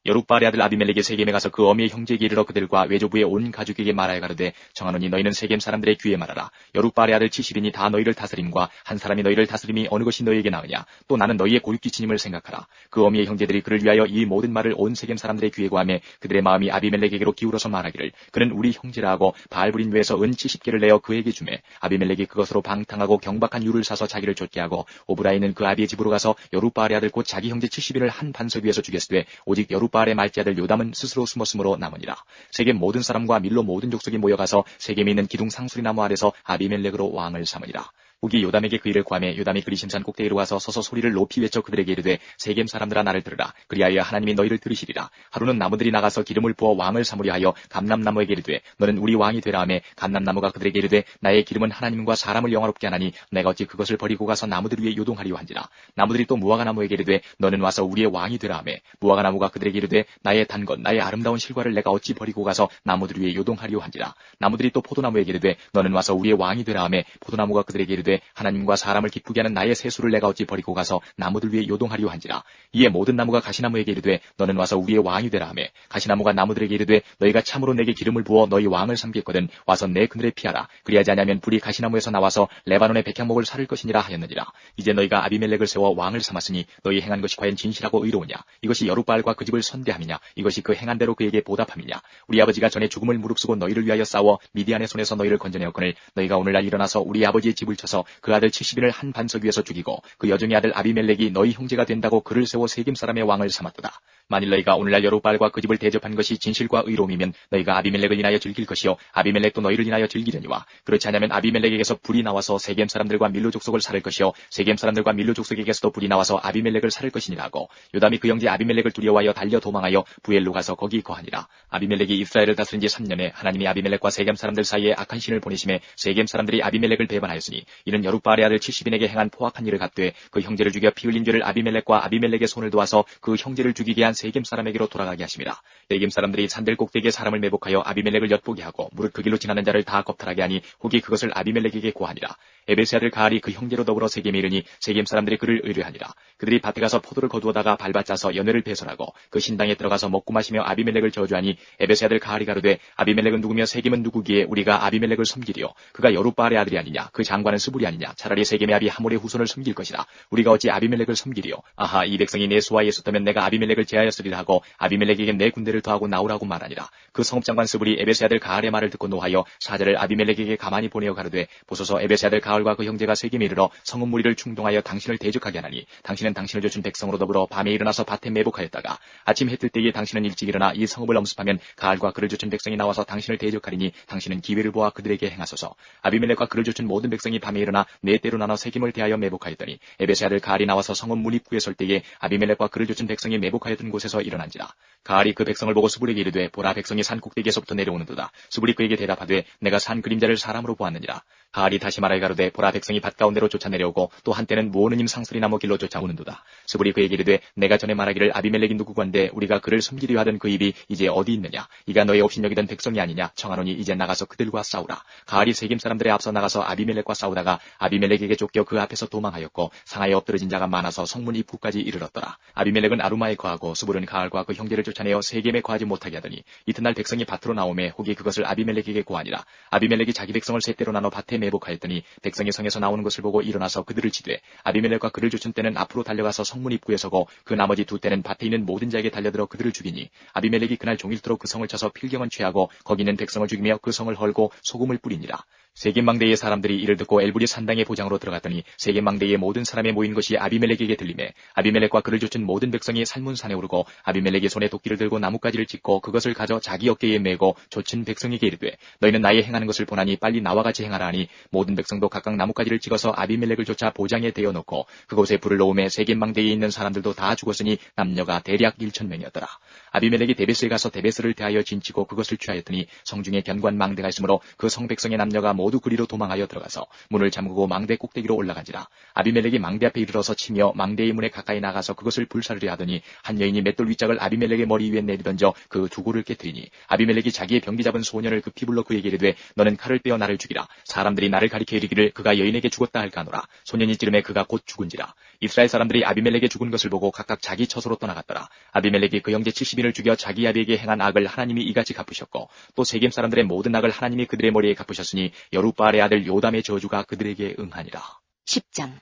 여룻바알의 아들 아비멜렉이 세겜에 가서 그 어미의 형제에게 이르러 그들과 외조부의 온 가족에게 말하여 가로되 정하노니 너희는 세겜 사람들의 귀에 말하라. 여룻바알의 아들 70인이 다 너희를 다스림과 한 사람이 너희를 다스림이 어느 것이 너희에게 나으냐. 또 나는 너희의 고육지친임을 생각하라. 그 어미의 형제들이 그를 위하여 이 모든 말을 온 세겜 사람들의 귀에 고하매 그들의 마음이 아비멜렉에게로 기울어서 말하기를 그는 우리 형제라 하고 바알브린 외에서 은 70개를 내어 그에게 주매 아비멜렉이 그것으로 방탕하고 경박한 유를 사서 자기를 쫓게 하고 오브라에 있는 그 아비의 집으로 가서 여룻바알의 아들 곧 자기 형제 70인을 한 반석 위에서 죽였으되 오직 여룻바알의 말지 아들 요담은 스스로 숨었으므로 남으니라. 세겜 모든 사람과 밀로 모든 족속이 모여가서 세겜에 있는 기둥 상수리 나무 아래서 아비멜렉으로 왕을 삼으니라. 후기 요담에게 그 일을 구하매 요담이 그리심산 꼭대기로 와서 서서 소리를 높이 외쳐 그들에게 이르되 세겜 사람들아 나를 들으라. 그리하여 하나님이 너희를 들으시리라. 하루는 나무들이 나가서 기름을 부어 왕을 삼으려 하여 감람나무에게 이르되 너는 우리 왕이 되라 하매 감람나무가 그들에게 이르되 나의 기름은 하나님과 사람을 영화롭게 하나니 내가 어찌 그것을 버리고 가서 나무들 위에 요동하리요 한지라. 나무들이 또 무화과나무에게 이르되 너는 와서 우리의 왕이 되라 하매 무화과나무가 그들에게 이르되 나의 단 것 나의 아름다운 실과를 내가 어찌 버리고 가서 나무들 위에 요동하리요 한지라. 나무들이 또 포도나무에게 이르되 너는 와서 우리의 왕이 되라 하매 포도나무가 그들에게 이르되 하나님과 사람을 기쁘게 하는 나의 세수를 내가 어찌 버리고 가서 나무들 위에 요동하리요 한지라. 이에 모든 나무가 가시나무에게 이르되 너는 와서 우리의 왕이 되라 하매 가시나무가 나무들에게 이르되 너희가 참으로 내게 기름을 부어 너희 왕을 삼겠거든 와서 내 그늘에 피하라. 그리하지 아니하면 불이 가시나무에서 나와서 레바논의 백향목을 살을 것이니라 하였느니라. 이제 너희가 아비멜렉을 세워 왕을 삼았으니 너희 행한 것이 과연 진실하고 의로우냐. 이것이 여룻바알과 그 집을 선대함이냐. 이것이 그 행한 대로 그에게 보답함이냐. 우리 아버지가 전에 죽음을 무릅쓰고 너희를 위하여 싸워 미디안의 손에서 너희를 건져내었거늘 너희가 오늘날 일어나서 우리 아버지의 집을 쳐서 그 아들 70인을 한 반석 위에서 죽이고 그 여종의 아들 아비멜렉이 너희 형제가 된다고 그를 세워 세겜 사람의 왕을 삼았도다. 만일 너희가 오늘날 여룻바알과 그 집을 대접한 것이 진실과 의로움이면 너희가 아비멜렉을 인하여 즐길 것이요 아비멜렉도 너희를 인하여 즐기려니와 그렇지 않으면 아비멜렉에게서 불이 나와서 세겜 사람들과 밀로 족속을 살을 것이요 세겜 사람들과 밀로 족속에게서도 불이 나와서 아비멜렉을 살을 것이니라 하고 요담이 그 형제 아비멜렉을 두려워하여 달려 도망하여 부엘로 가서 거기 거하니라. 아비멜렉이 이스라엘을 다스린 지 3년에 하나님이 아비멜렉과 세겜 사람들 사이에 악한 신을 보내심에 세겜 사람들이 아비멜렉을 배반하였으니 이는 여룻바알의 아들 70인에게 행한 포악한 일을 갚되 그 형제를 죽여 피 흘린 죄를 아비멜렉과 아비멜렉의 손을 도와서 그 형제를 죽이게 한 세겜 사람에게로 돌아가게 하심이라. 세겜 사람들이 산들 꼭대기에 사람을 매복하여 아비멜렉을 엿보게 하고 무릇 그 길로 지나는 자를 다 겁탈하게 하니 후기 그것을 아비멜렉에게 고하니라. 에베스의 아들 가알이 그 형제로 더불어 세겜에 이르니 세겜 사람들이 그를 의뢰하니라. 그들이 밭에 가서 포도를 거두어다가 밟아짜서 연회를 배설하고 그 신당에 들어가서 먹고 마시며 아비멜렉을 저주하니 에베스의 아들 가알이 가로되 아비멜렉은 누구며 세겜은 누구기에 우리가 아비멜렉을 섬기리요. 그가 여룻바알의 아들이 아니냐. 그 장관은 스불이 아니냐. 차라리 세겜의 아비 하몰의 후손을 섬길 것이라. 우리가 어찌 아비멜렉을 섬기리요. 아하 이 백성이 내 수하에 있었다면 내가 아비멜렉을 제하였으리라 하고 아비멜렉에게 내 군대를 더하고 나오라고 말하니라. 그 성읍장관 스불이 에베스의 아들 가알의 말을 듣고 노하여 사자를 아비멜렉에게 가만히 보내어 가로되 보소서 에베스의 아들 가알과 그 형제가 세겜에 이르러 성읍 무리를 충동하여 당신을 대적하게 하나니 당신은 당신을 쫓은 백성으로 더불어 밤에 일어나서 밭에 매복하였다가 아침 해 뜰 때에 당신은 일찍 일어나 이 성읍을 엄습하면 가알과 그를 쫓은 백성이 나와서 당신을 대적하리니 당신은 기회를 보아 그들에게 행하소서. 아비멜렉과 그를 쫓은 모든 백성이 밤에 일어나 네 때로 나눠 세겜을 대하여 매복하였더니 에베스의 아들 가알이 나와서 성읍 문 입구에 설 때에 아비멜렉과 그를 쫓은 백성이 매복하였던 곳에서 일어난지라. 가알이 그 백성을 보고 스불에게 이르되 보라 백성이 산 꼭대기에서부터 내려오는도다. 스불이 그에게 대답하되 내가 산 그림자를 사람으로 보았느니라. 가알이 다시 말하여 가로되 보라 백성이 밭 가운데로 쫓아 내려오고 또 한때는 무오느님 상수리 나무 길로 쫓아오는도다. 스불이 그에게 이르되 내가 전에 말하기를 아비멜렉이 누구건데 우리가 그를 섬기려 하던 그 입이 이제 어디 있느냐. 이가 너의 업신여기던 백성이 아니냐. 청하노니 이제 나가서 그들과 싸우라. 가알이 세겜 사람들의 앞서 나가서 아비멜렉과 싸우다가 아비멜렉에게 쫓겨 그 앞에서 도망하였고 상하에 엎드러진 자가 많아서 성문 입구까지 이르렀더라. 아비멜렉은 아루마에 거하고 스불은 가알과 그 형제를 쫓아내어 세겜에 거하지 못하게 하더니 이튿날 백성이 밭으로 나오매 혹이 그것을 아비멜렉에게 고하니라. 아비멜렉이 자기 백성을 세 때로 나눠 밭에 매복하였더니 백성이 성에서 나오는 것을 보고 일어나서 그들을 치되 아비멜렉과 그를 쫓은 때는 앞으로 달려가서 성문 입구에 서고 그 나머지 두 때는 밭에 있는 모든 자에게 달려들어 그들을 죽이니 아비멜렉이 그날 종일토록 그 성을 쳐서 필경은 취하고 거기 있는 백성을 죽이며 그 성을 헐고 소금을 뿌리니라. 세겜 망대의 사람들이 이를 듣고 엘불이 산당의 보장으로 들어갔더니 세겜 망대의 모든 사람이 모인 것이 아비멜렉에게 들리매 아비멜렉과 그를 쫓은 모든 백성이 살문산에 오르고 아비멜렉이 손에 도끼를 들고 나뭇가지를 찢고 그것을 가져 자기 어깨에 메고 쫓은 백성에게 이르되 너희는 나의 행하는 것을 보나니 빨리 나와 같이 행하라 하니 모든 백성도 각각 나뭇가지를 찍어서 아비멜렉을 쫓아 보장에 대어놓고 그곳에 불을 놓음에 세겜 망대에 있는 사람들도 다 죽었으니 남녀가 대략 1,000명이었더라. 아비멜렉이 데베스에 가서 데베스를 대하여 진치고 그것을 취하였더니 성중에 견고한 망대가 있으므로 그 성 백성의 남녀가 모두 그리로 도망하여 들어가서 문을 잠그고 망대 꼭대기로 올라간지라. 아비멜렉이 망대 앞에 이르러서 치며 망대의 문에 가까이 나가서 그것을 불사르려 하더니 한 여인이 맷돌 윗짝을 아비멜렉의 머리 위에 내리던져 그 두고를 깨뜨리니 아비멜렉이 자기의 병기 잡은 소년을 급히 불러 그에게 이르되 너는 칼을 빼어 나를 죽이라. 사람들이 나를 가리켜 이르기를 그가 여인에게 죽었다 할까노라. 소년이 찌르매 그가 곧 죽은지라. 이스라엘 사람들이 아비멜렉의 죽은 것을 보고 각각 자기 처소로 떠나갔더라. 아비멜렉이 그 형제 70인을 죽여 자기 아비에게 행한 악을 하나님이 이같이 갚으셨고 또 세겜 사람들의 모든 악을 하나님이 그들의 머리에 갚으셨으니 여룻바알의 아들 요담의 저주가 그들에게 응하니라. 10장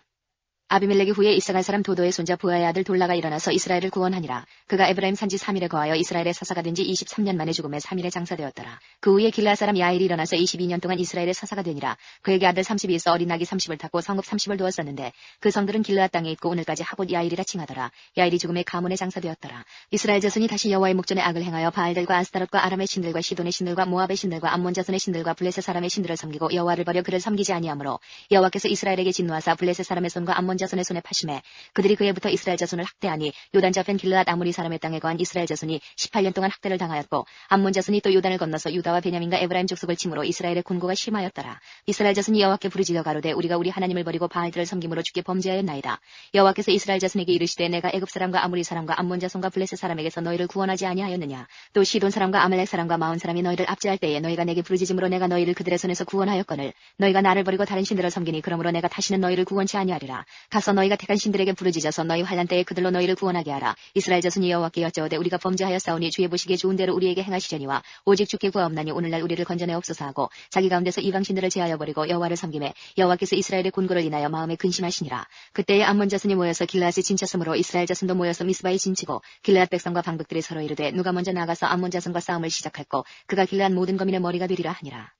아비멜렉이 후에 이삭한 사람 도도의 손자 부하의 아들 돌라가 일어나서 이스라엘을 구원하니라. 그가 에브라임 산지 3일에 거하여 이스라엘의 사사가 된 지 23년 만에 죽음에 3일에 장사되었더라. 그 후에 길르앗 사람 야일이 일어나서 22년 동안 이스라엘의 사사가 되니라. 그에게 아들 30이 있어 어린 낙이 30을 탔고 성읍 30을 두었었는데 그 성들은 길르앗 땅에 있고 오늘까지 하봇 야일이라 칭하더라. 야일이 죽음에 가문에 장사되었더라. 이스라엘 자손이 다시 여호와의 목전에 악을 행하여 바알들과 아스타롯과 아람의 신들과 시돈의 신들과 모압의 신들과 암몬 자손의 신들과 블레셋 사람의 신들을 섬기고 여호와를 버려 그를 섬기지 아니하므로 여호와께서 이스라엘에게 진노하사 블레셋 사람의 손과 암몬 자손의 손에 파심해 그들이 그에부터 이스라엘 자손을 학대하니 요단 저편 길르앗 아모리 사람의 땅에 거한 이스라엘 자손이 18년 동안 학대를 당하였고 암몬 자손이 또 요단을 건너서 유다와 베냐민과 에브라임 족속을 침으로 이스라엘의 군고가 심하였더라. 이스라엘 자손이 여호와께 부르짖어 가로되 우리가 우리 하나님을 버리고 바알들을 섬김으로 주께 범죄하였나이다. 여호와께서 이스라엘 자손에게 이르시되 내가 애굽 사람과 아모리 사람과 암몬 자손과 블레셋 사람에게서 너희를 구원하지 아니하였느냐. 또 시돈 사람과 아말렉 사람과 마온 사람이 너희를 압제할 때에 너희가 내게 부르짖음으로 내가 너희를 그들의 손에서 구원하였거늘 너희가 나를 버리고 다른 신들을 섬기니 그러므로 내가 다시는 너희를 구원치 아니하리라. 가서 너희가 택한 신들에게 부르짖어서 너희 환난 때에 그들로 너희를 구원하게 하라. 이스라엘 자손이 여호와께 여짜오되 우리가 범죄하였사오니 주의 보시기에 좋은 대로 우리에게 행하시려니와 오직 주께 구하옵나니 오늘날 우리를 건져내옵소서 하고 자기 가운데서 이방 신들을 제하여 버리고 여호와를 섬김에 여호와께서 이스라엘의 군고를 인하여 마음에 근심하시니라. 그때에 암몬 자손이 모여서 길르앗에 진쳤으므로 이스라엘 자손도 모여서 미스바에 진치고 길르앗 백성과 방백들이 서로 이르되 누가 먼저 나가서 암몬 자손과 싸움을 시작할꼬 그가 길르앗 모든 거민의 머리가 되리라 하니라.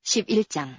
11장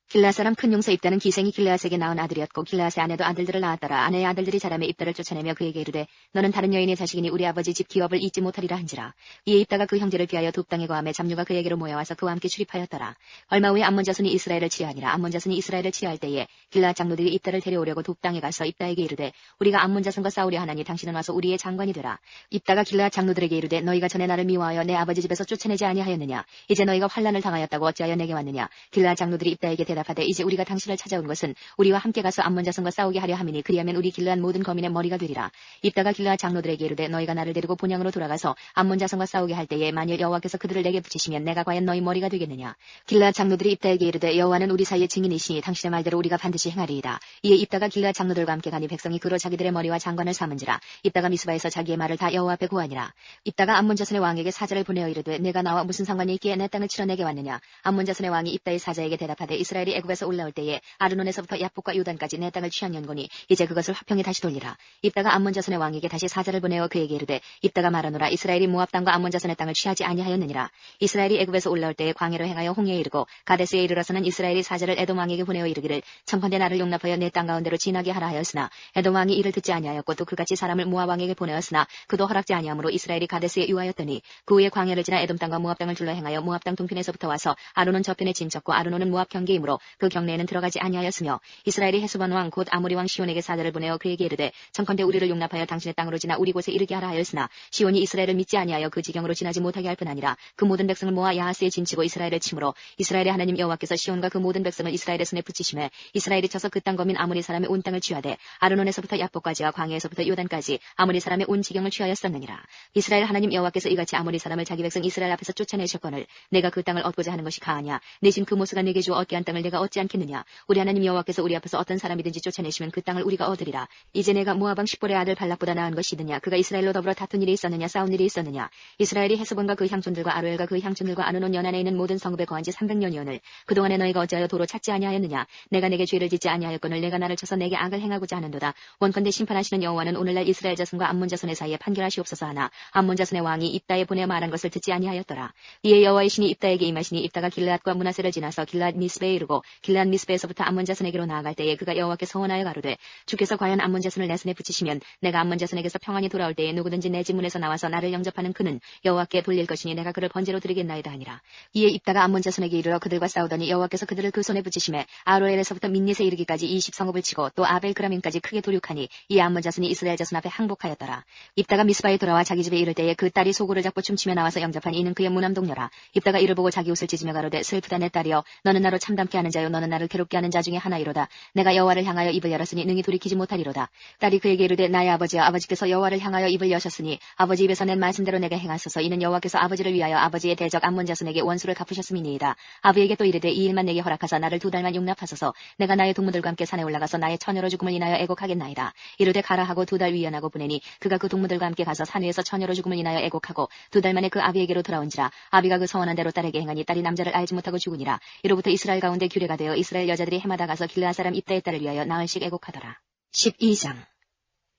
길르앗 사람 큰 용사 입다는 기생이 길르앗에게 낳은 아들이었고 길르앗의 아내도 아들들을 낳았더라. 아내의 아들들이 자라매 입다를 쫓아내며 그에게 이르되 너는 다른 여인의 자식이니 우리 아버지 집 기업을 잊지 못하리라 한지라. 이에 입다가 그 형제를 피하여 둣 땅에 거하매 잡류가 그에게로 모여와서 그와 함께 출입하였더라. 얼마 후에 암몬 자손이 이스라엘을 치하니라. 암몬 자손이 이스라엘을 치할 때에 길르앗 장로들이 입다를 데려오려고 둣 땅에 가서 입다에게 이르되 우리가 암몬 자손과 싸우려 하나니 당신은 와서 우리의 장관이 되라. 입다가 길르앗 장로들에게 이르되 너희가 전에 나를 미워하여 내 아버지 집에서 쫓아내지 아니하였느냐. 이제 너희가 환난을 당하였다고 어찌하여 내게 왔느냐. 길르앗 장로들이 입다에게 대답하되 이제 우리가 당신을 찾아온 것은 우리와 함께 가서 암몬 자손과 싸우게 하려 함이니 그리하면 우리 길르앗 모든 거민의 머리가 되리라. 입다가 길르앗 장로들에게 이르되 너희가 나를 데리고 본향으로 돌아가서 암몬 자손과 싸우게 할 때에 만일 여호와께서 그들을 내게 붙이시면 내가 과연 너희 머리가 되겠느냐. 길르앗 장로들이 입다에게 이르되 여호와는 우리 사이의 증인이시니 당신의 말대로 우리가 반드시 행하리이다. 이에 입다가 길르앗 장로들과 함께 가니 백성이 그로 자기들의 머리와 장관을 삼은지라. 입다가 미스바에서 자기의 말을 다 여호와 앞에 고하니라. 입다가 암몬 자손의 왕에게 사자를 보내어 이르되 내가 나와 무슨 상관이 있기에 내 땅을 치러 내게 왔느냐. 암몬 자손의 왕이 입다의 사자에게 대답하되 이스라엘이 애굽에서 올라올 때에 아르논에서부터 야복과 요단까지 내 땅을 취한 연고니 이제 그것을 화평에 다시 돌리라. 입다가 암몬 자손의 왕에게 다시 사자를 보내어 그에게 이르되 입다가 말하노라 이스라엘이 모압 땅과 암몬 자손의 땅을 취하지 아니하였느니라. 이스라엘이 애굽에서 올라올 때에 광야로 행하여 홍해에 이르고 가데스에 이르러서는 이스라엘이 사자를 에돔 왕에게 보내어 이르기를 청컨대 나를 용납하여 내 땅 가운데로 지나게 하라 하였으나 에돔 왕이 이를 듣지 아니하였고 또 그같이 사람을 모압 왕에게 보내었으나 그도 허락지 아니하므로 이스라엘이 가데스에 유하였더니 그 후에 광야를 지나 에돔 땅과 모압 땅을 둘러 행하여 모압 땅 동편에서부터 와서 아르논 저편에 진쳤고 아르논은 모압 경계이므로 그 경내에는 들어가지 아니하였으며 이스라엘이 헤스본 왕 곧 아모리 왕 시온에게 사자를 보내어 그에게 이르되 청컨대 우리를 용납하여 당신의 땅으로 지나 우리 곳에 이르게 하라 하였으나 시온이 이스라엘을 믿지 아니하여 그 지경으로 지나지 못하게 할 뿐 아니라 그 모든 백성을 모아 야하스에 진치고 이스라엘을 치므로 이스라엘의 하나님 여호와께서 시온과 그 모든 백성을 이스라엘의 손에 붙이심에 이스라엘이 쳐서 그 땅 거민 아모리 사람의 온 땅을 취하되 아르논에서부터 야복까지와 광야에서부터 요단까지 아모리 사람의 온 지경을 취하였었느니라. 이스라엘 하나님 여호와께서 이같이 아모리 사람을 자기 백성 이스라엘 앞에서 쫓아내셨거늘 내가 그 땅을 얻고자 하는 것이 가하냐. 내신 그 모스가 내게 주어 얻게 한 땅을 내가 얻지 않겠느냐. 우리 하나님 여호와께서 우리 앞에서 어떤 사람이든지 쫓아내시면 그 땅을 우리가 얻으리라. 이제 내가 모압 왕 십볼의 아들 발락보다 나은 것이느냐. 그가 이스라엘로 더불어 다툰 일이 있었느냐. 싸운 일이 있었느냐. 이스라엘이 헤스본과 그 향촌들과 아로엘과 그 향촌들과 아르논 연안에 있는 모든 성읍에 거한 지 300년이오늘 그동안에 너희가 어찌하여 도로 찾지 아니하였느냐. 내가 내게 죄를 짓지 아니하였거늘 내가 나를 쳐서 내게 악을 행하고자 하는도다. 원컨대 심판하시는 여호와는 오늘날 이스라엘 자손과 암몬 자손의 사이에 판결하시옵소서 하나 암몬 자손의 왕이 입다에 보내 말한 것을 듣지 아니하였더라. 이에 여호와의 신이 입다에게 임하시니 입다가 길르앗과 므낫세를 지나서 길르앗 미스베에 이르고 길르앗 미스베에서부터 암몬 자손에게로 나아갈 때에 그가 여호와께 서원하여 가로되 주께서 과연 암몬 자손을 내 손에 붙이시면 내가 암몬 자손에게서 평안히 돌아올 때에 누구든지 내 지문에서 나와서 나를 영접하는 그는 여호와께 돌릴 것이니 내가 그를 번제로 드리겠나이다 하니라. 이에 입다가 암몬 자손에게 이르러 그들과 싸우더니 여호와께서 그들을 그 손에 붙이심에 아로엘에서부터 민닛에 이르기까지 20성읍을 치고 또 아벨그라민까지 크게 도륙하니 이 암몬 자손이 이스라엘 자손 앞에 항복하였더라. 입다가 미스바에 돌아와 자기 집에 이를 때에 그 딸이 소고를 잡고 춤추며 나와서 영접한 이는 그의 무남동녀라. 입다가 이를 보고 자기 옷을 찢으며 가로되 슬프다 내 딸이여 너는 나로 참담케 하는 자요 너는 나를 괴롭게 하는 자 중에 하나이로다. 내가 여호와를 향하여 입을 열었으니 능히 돌이키지 못하리로다. 딸이 그에게 이르되 나의 아버지여 아버지께서 여호와를 향하여 입을 여셨으니 아버지 입에서 낸 말씀대로 내게 행하소서. 이는 여호와께서 아버지를 위하여 아버지의 대적 암몬 자손에게 원수를 갚으셨음이니이다. 아비에게 또 이르되 이 일만 내게 허락하사 나를 2달만 용납하소서. 내가 나의 동무들과 함께 산에 올라가서 나의 처녀로 죽음을 인하여 애곡하겠나이다. 이르되 가라 하고 2달 위안하고 보내니 그가 그 동무들과 함께 가서 산 위에서 처녀로 죽음을 인하여 애곡하고 2달 만에 그 아비에게로 돌아온지라. 아비가 그 서원한 대로 딸에게 행하니 딸이 남자를 알지 못하고 죽으니라. 이로부터 이스라엘 가운데 규례가 되어 이스라엘 여자들이 해마다 가서 길르앗 사람 입다의 딸을 위하여 나흘씩 애곡하더라. 12장.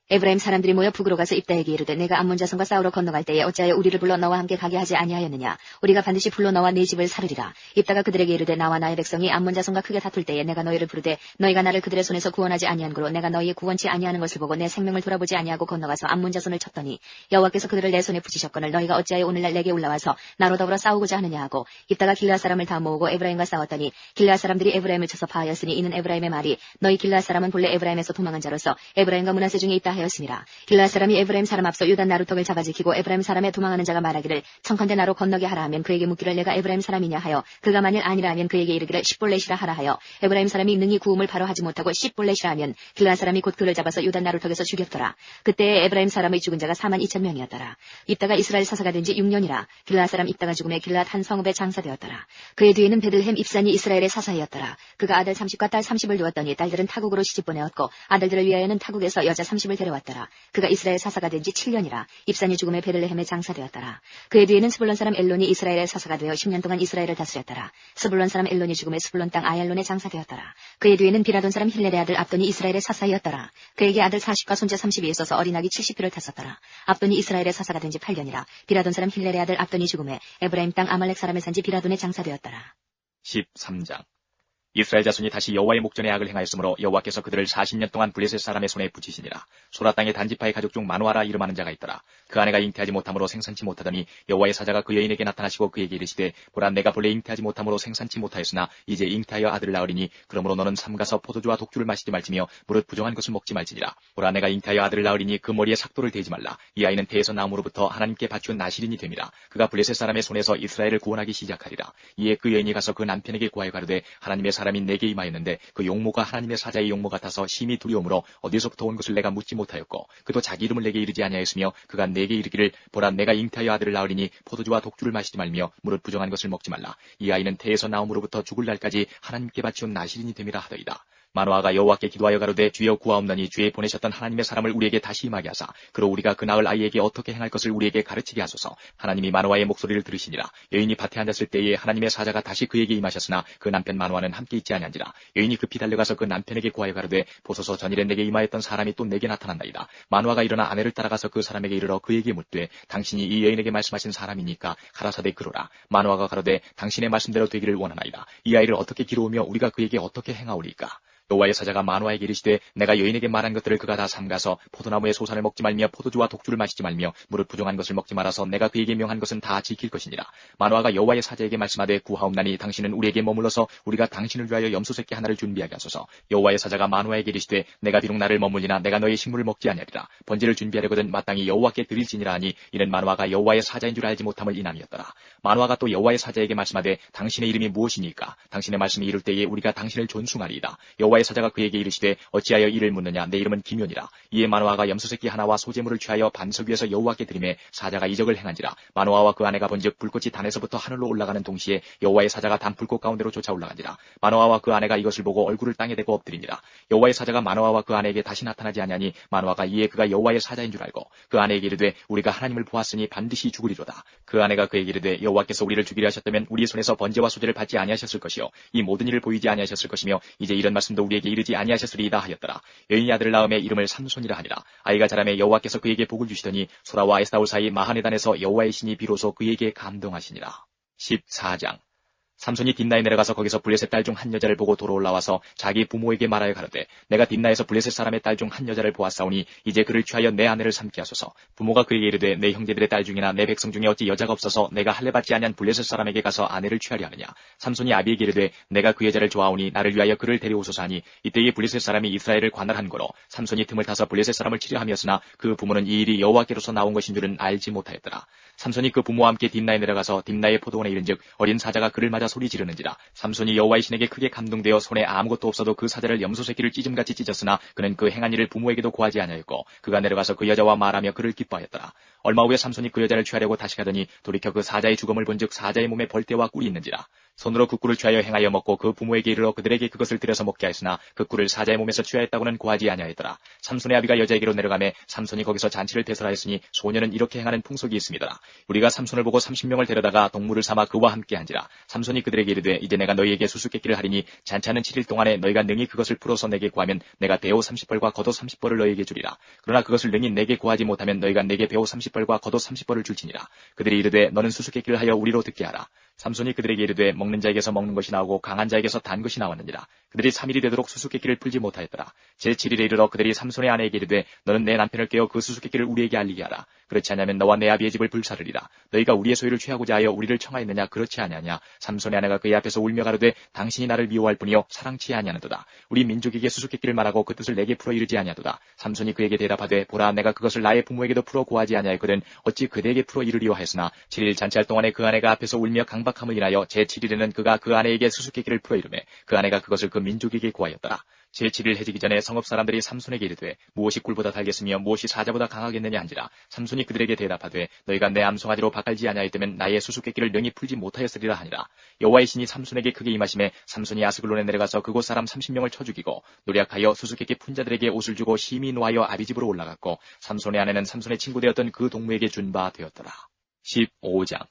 에브라임 사람들이 모여 북으로 가서 입다에게 이르되 내가 암몬 자손과 싸우러 건너갈 때에 어찌하여 우리를 불러 너와 함께 가게 하지 아니하였느냐. 우리가 반드시 불러 너와 네 집을 사르리라. 입다가 그들에게 이르되 나와 나의 백성이 암몬 자손과 크게 다툴 때에 내가 너희를 부르되 너희가 나를 그들의 손에서 구원하지 아니한 고로 내가 너희의 구원치 아니하는 것을 보고 내 생명을 돌아보지 아니하고 건너가서 암몬 자손을 쳤더니 여호와께서 그들을 내 손에 붙이셨거늘 너희가 어찌하여 오늘날 내게 올라와서 나로 더불어 싸우고자 하느냐 하고 입다가 길르앗 사람을 다 모으고 에브라임과 싸웠더니 길르앗 사람들이 에브라임을 쳐서 파하였으니 이는 에브라임의 말이 너희 길르앗 사람은 본래 에브라임에서 도망한 자로서 에브라임과 므낫세 중에 있다 하였음이라. 길르앗 사람이 에브라임 사람 앞서 유다 나루턱을 잡아 지키고 에브라임 사람의 도망하는 자가 말하기를 청컨대 나로 건너게 하라 하면 그에게 묻기를 내가 에브라임 사람이냐 하여 그가 만일 아니라 하면 그에게 이르기를 십볼렛이라 하라 하여 에브라임 사람이 능히 구음을 바로 하지 못하고 십볼렛이라 하면 길르앗 사람이 곧 그를 잡아서 유다 나루턱에서 죽였더라. 그때에 에브라임 사람의 죽은 자가 42,000명이었더라. 입다가 이스라엘 사사가 된 지 6년이라. 길르앗 사람 입다가 죽음에 길르앗 한 성읍에 장사되었더라. 그의 뒤에는 베들레헴 입산이 이스라엘의 사사였더라. 그가 아들 30과 딸 30을 두었더니 딸들은 타국으로 시집 보내었고 아들들을 위하여는 타국에서 여자 30을 데려왔더라. 그가 이스라엘 사사가 된 지 7년이라. 입산이 죽음에 베들레헴에 장사되었더라. 그의 뒤에는 스불론 사람 엘론이 이스라엘의 사사가 되어 10년 동안 이스라엘을 다스렸더라. 스불론 사람 엘론이 죽음에 스불론 땅 아얄론에 장사되었더라. 그의 뒤에는 비라돈 사람 힐렐의 아들 압돈이 이스라엘의 사사였더라. 그에게 아들 40과 손자 30이 있어서 어린 아기 70표를 탔었더라. 압돈이 이스라엘의 사사가 된 지 8년이라. 비라돈 사람 힐렐의 아들 압돈이 죽음에 에브라임 땅 아말렉 사람의 산지 비라돈에 장사되었더라. 13장. 이스라엘 자손이 다시 여호와의 목전에 악을 행하였으므로 여호와께서 그들을 40년 동안 블레셋 사람의 손에 붙이시니라. 소라 땅의 단지파의 가족 중 마누아라 이름하는 자가 있더라. 그 아내가 잉태하지 못함으로 생산치 못하더니 여호와의 사자가 그 여인에게 나타나시고 그에게 이르시되 보라 내가 본래 잉태하지 못함으로 생산치 못하였으나 이제 잉태하여 아들을 낳으리니 그러므로 너는 삼가서 포도주와 독주를 마시지 말지며 무릇 부정한 것을 먹지 말지니라. 보라 내가 잉태하여 아들을 낳으리니 그 머리에 삭도를 대지 말라. 이 아이는 태에서 나옴으로부터 하나님께 바치운 나실인이 됨이라. 그가 블레셋 사람의 손에서 이스라엘을 구원하기 시작하리라. 이에 그 여인이 가서 그 남편에게 구하여 가로되 하나님의 사람이 내게 임하였는데 그 용모가 하나님의 사자의 용모 같아서 심히 두려움으로 어디서부터 온 것을 내가 묻지 못하였고 그도 자기 이름을 내게 이르지 아니하였으며 그가 내게 이르기를 보라 내가 잉태하여 아들을 낳으리니 포도주와 독주를 마시지 말며 무릇 부정한 것을 먹지 말라. 이 아이는 태에서 나옴으로부터 죽을 날까지 하나님께 바치온 나실인이 됨이라 하더이다. 마노아가 여호와께 기도하여 가로되 주여 구하옵나니 주의 보내셨던 하나님의 사람을 우리에게 다시 임하게 하사 그로 우리가 그 낳을 아이에게 어떻게 행할 것을 우리에게 가르치게 하소서. 하나님이 마노아의 목소리를 들으시니라. 여인이 밭에 앉았을 때에 하나님의 사자가 다시 그에게 임하셨으나 그 남편 마노아는 함께 있지 아니한지라. 여인이 급히 달려가서 그 남편에게 구하여 가로되 보소서 전일에 내게 임하였던 사람이 또 내게 나타난다이다. 마노아가 일어나 아내를 따라가서 그 사람에게 이르러 그에게 묻되 당신이 이 여인에게 말씀하신 사람이니까 가라사대 그러라. 마노아가 가로되 당신의 말씀대로 되기를 원하나이다. 이 아이를 어떻게 기르우며 우리가 그에게 어떻게 행하오리까. 여호와의 사자가 마노아에게 이르시되 내가 여인에게 말한 것들을 그가 다 삼가서 포도나무의 소산을 먹지 말며 포도주와 독주를 마시지 말며 무릇 부정한 것을 먹지 말아서 내가 그에게 명한 것은 다 지킬 것이니라. 마노아가 여호와의 사자에게 말씀하되 구하옵나니 당신은 우리에게 머물러서 우리가 당신을 위하여 염소새끼 하나를 준비하게 하소서. 여호와의 사자가 마노아에게 이르시되 내가 비록 나를 머물리나 내가 너의 식물을 먹지 아니하리라. 번제를 준비하려거든 마땅히 여호와께 드릴지니라 하니 이는 마노아가 여호와의 사자인 줄 알지 못함을 인함이었더라. 마노아가 또 여호와의 사자에게 말씀하되 당신의 이름이 무엇이니까 당신의 말씀이 이룰 때에 우리가 당신을 존숭하리이다. 여호와의 사자가 그에게 이르시되 어찌하여 이를 묻느냐 내 이름은 기묘니라. 이에 마노아가 염소새끼 하나와 소재물을 취하여 반석 위에서 여호와께 드리매 사자가 이적을 행한지라. 마노아와 그 아내가 본즉 불꽃이 단에서부터 하늘로 올라가는 동시에 여호와의 사자가 단 불꽃 가운데로 쫓아 올라간지라. 마노아와 그 아내가 이것을 보고 얼굴을 땅에 대고 엎드리니라. 여호와의 사자가 마노아와 그 아내에게 다시 나타나지 아니하니 마노아가 이에 그가 여호와의 사자인 줄 알고 그 아내에게 이르되 우리가 하나님을 보았으니 반드시 죽으리로다. 그 아내가 그에게 이르되 여호와께서 우리를 죽이려 하셨다면 우리의 손에서 번제와 소제를 받지 아니하셨을 것이요 이 모든 일을 보이지 아니하셨을 것이며 이제 이런 말씀도 우리에게 이르지 아니하셨으리이다 하였더라. 여인이 아들을 낳음에 이름을 삼손이라 하니라. 아이가 자라매 여호와께서 그에게 복을 주시더니 소라와 에스다올 사이 마하네단에서 여호와의 신이 비로소 그에게 감동하시니라. 14장. 삼손이 딥나에 내려가서 거기서 블레셋 딸 중 한 여자를 보고 도로 올라와서 자기 부모에게 말하여 가로되 내가 딥나에서 블레셋 사람의 딸 중 한 여자를 보았사오니 이제 그를 취하여 내 아내를 삼게 하소서. 부모가 그에게 이르되 내 형제들의 딸 중이나 내 백성 중에 어찌 여자가 없어서 내가 할례받지 아니한 블레셋 사람에게 가서 아내를 취하려 하느냐. 삼손이 아비에게 이르되 내가 그 여자를 좋아하오니 나를 위하여 그를 데려오소서 하니 이때에 블레셋 사람이 이스라엘을 관할한 거로 삼손이 틈을 타서 블레셋 사람을 치려 함이었으나 그 부모는 이 일이 여호와께로서 나온 것인 줄은 알지 못하였더라. 삼손이 그 부모와 함께 딥나에 내려가서 딥나의 포도원에 이른즉 어린 사자가 그를 맞아 소리 지르는지라. 삼손이 여호와의 신에게 크게 감동되어 손에 아무것도 없어도 그 사자를 염소새끼를 찢음같이 찢었으나 그는 그 행한 일을 부모에게도 고하지 아니하였고 그가 내려가서 그 여자와 말하며 그를 기뻐하였더라. 얼마 후에 삼손이 그 여자를 취하려고 다시 가더니 돌이켜 그 사자의 죽음을 본즉 사자의 몸에 벌떼와 꿀이 있는지라. 손으로 그 꿀을 취하여 행하여 먹고 그 부모에게 이르러 그들에게 그것을 들여서 먹게 하였으나 그 꿀을 사자의 몸에서 취하였다고는 고하지 아니하였더라. 삼손의 아비가 여자에게로 내려가매 삼손이 거기서 잔치를 배설하였으니 소녀는 이렇게 행하는 풍속이 있습니다. 우리가 삼손을 보고 30명을 데려다가 동물을 삼아 그와 함께 한지라. 삼손이 그들에게 이르되 이제 내가 너희에게 수수께끼를 하리니 잔치하는 7일 동안에 너희가 능히 그것을 풀어서 내게 구하면 내가 배옷 30벌과 겉옷 30벌을 너희에게 주리라. 그러나 그것을 능히 내게 구하지 못하면 너희가 내게 배옷 30벌과 겉옷 30벌을 줄지니라. 그들이 이르되 너는 수수께끼를 하여 우리로 듣게 하라. 삼손이 그들에게 이르되 먹는 자에게서 먹는 것이 나오고 강한 자에게서 단 것이 나왔느니라. 그들이 3일이 되도록 수수께끼를 풀지 못하였더라. 제7일에 이르러 그들이 삼손의 아내에게 이르되 너는 내 남편을 깨어 그 수수께끼를 우리에게 알리게 하라. 그렇지 않으면 너와 내 아비의 집을 불사르리라. 너희가 우리의 소유를 취하고자 하여 우리를 청하였느냐 그렇지 아니하냐. 삼손의 아내가 그의 앞에서 울며 가로되 당신이 나를 미워할 뿐이요 사랑치 아니하는도다. 우리 민족에게 수수께끼를 말하고 그 뜻을 내게 풀어 이르지 아니하도다. 삼손이 그에게 대답하되 보라 내가 그것을 나의 부모에게도 풀어 고하지 아니하였거든 어찌 그대에게 풀어 이르리오 하였으나 7일 잔치할 동안에 그 아내가 앞에서 울며 강박함을 인하여 제7일에는 그가 그 아내에게 수수께끼를 풀어 이르매 그 아내가 그것을 그 민족에게 고하였더라. 제7일 해지기 전에 성읍 사람들이 삼손에게 이르되 무엇이 꿀보다 달겠으며 무엇이 사자보다 강하겠느냐 한지라. 삼손이 그들에게 대답하되 너희가 내 암송아지로 바깔지 아니하였다면 나의 수수께끼를 능히 풀지 못하였으리라 하니라. 여호와의 신이 삼손에게 크게 임하심에 삼손이 아스글론에 내려가서 그곳 사람 30명을 쳐 죽이고 노력하여 수수께끼 푼 자들에게 옷을 주고 심히 노하여 아비 집으로 올라갔고 삼손의 아내는 삼손의 친구 되었던 그 동무에게 준 바 되었더라. 15장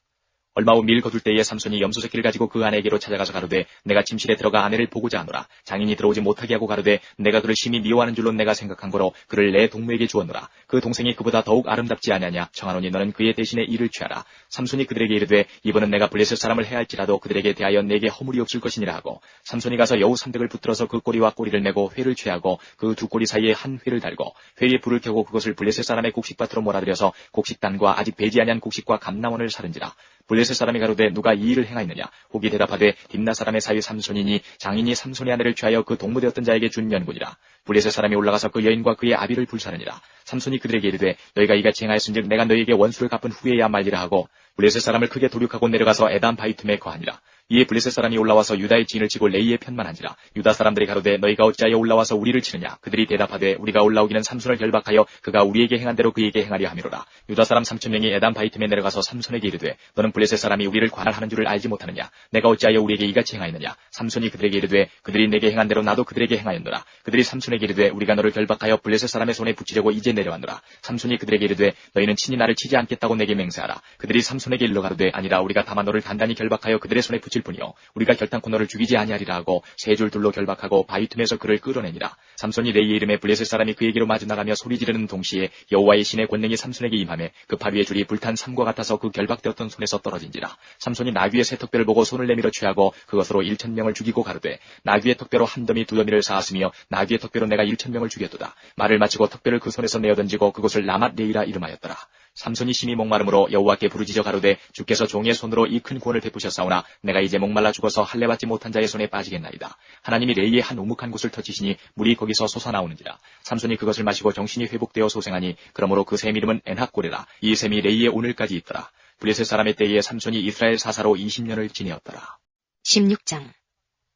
얼마 후 밀 거둘 때에 삼손이 염소 새끼를 가지고 그 아내에게로 찾아가서 가로되 내가 침실에 들어가 아내를 보고자 하노라. 장인이 들어오지 못하게 하고 가로되 내가 그를 심히 미워하는 줄로 내가 생각한 거로 그를 내 동무에게 주었노라. 그 동생이 그보다 더욱 아름답지 아니하냐. 청하노니 너는 그의 대신에 이를 취하라. 삼손이 그들에게 이르되 이번은 내가 블레셋 사람을 해할지라도 그들에게 대하여 내게 허물이 없을 것이니라 하고 삼손이 가서 여우 3덕을 붙들어서 그 꼬리와 꼬리를 메고 회를 취하고 그 두 꼬리 사이에 한 회를 달고 회에 불을 켜고 그것을 블레셋 사람의 곡식밭으로 몰아들여서 곡식단과 아직 배지 아니한 곡식과 감나원을 사른지라. 블레셋 사람이 가로되 누가 이 일을 행하였느냐. 혹이 대답하되 딥나 사람의 사위 삼손이니 장인이 삼손의 아내를 취하여 그 동무되었던 자에게 준 연고니라. 블레셋 사람이 올라가서 그 여인과 그의 아비를 불사르니라. 삼손이 그들에게 이르되 너희가 이같이 행하였은즉 내가 너희에게 원수를 갚은 후에야 말리라 하고 블레셋 사람을 크게 도륙하고 내려가서 에담 바이툼에 거하니라. 이에 블레셋 사람이 올라와서 유다의 진을 치고 레이의 편만 한지라. 유다 사람들이 가로되 너희가 어찌하여 올라와서 우리를 치느냐. 그들이 대답하되 우리가 올라오기는 삼손을 결박하여 그가 우리에게 행한 대로 그에게 행하려 함이로라. 유다 사람 3,000명이 에담 바이툼에 내려가서 삼손에게 이르되 너는 블레셋 사람이 우리를 관할하는 줄을 알지 못하느냐. 내가 어찌하여 우리에게 이같이 행하였느냐. 삼손이 그들에게 이르되 그들이 내게 행한 대로 나도 그들에게 행하였노라. 그들이 삼손에게 이르되 우리가 너를 결박하여 블레셋 사람의 손에 붙이려고 이제 내려왔노라. 삼손이 그들에게 이르되 너희는 친히 나를 치지 않겠다고 내게 맹세하라. 그들이 삼손에게 일러 가로되 아니라 우리가 다만 너를 단단히 결박하여 그들의 손에 붙일 뿐이요 우리가 결단코 너를 죽이지 아니하리라 하고 세 줄 둘로 결박하고 바위틈에서 그를 끌어내니라. 삼손이 레이의 이름에 블레셋 사람이 그에게로 마주 나가며 소리 지르는 동시에 여호와의 신의 권능이 삼손에게 임하매 그 팔 위의 줄이 불탄 삼과 같아서 그 결박되었던 손에서 떨어진지라. 삼손이 나귀의 새 턱뼈를 보고 손을 내밀어 취하고 그것으로 1,000명을 죽이고 가로되 나귀의 턱뼈로 한 더미 두 더미를 쌓았으며 나귀의 턱뼈로 내가 1,000명을 죽였도다. 말을 마치고 턱뼈를 그 손에서 내어 던지고 그것을 라맛 레이라 이름하였더라. 삼손이 심히 목마름으로 여호와께 부르짖어 가로되 주께서 종의 손으로 이 큰 구원을 베푸셨사오나 내가 이제 목말라 죽어서 할례 받지 못한 자의 손에 빠지겠나이다. 하나님이 레이의 한 우묵한 곳을 터치시니 물이 거기서 솟아나오는지라. 삼손이 그것을 마시고 정신이 회복되어 소생하니 그러므로 그 샘 이름은 엔학고레라. 이 샘이 레이의 오늘까지 있더라. 블레셋 사람의 때에 삼손이 이스라엘 사사로 20년을 지내었더라. 16장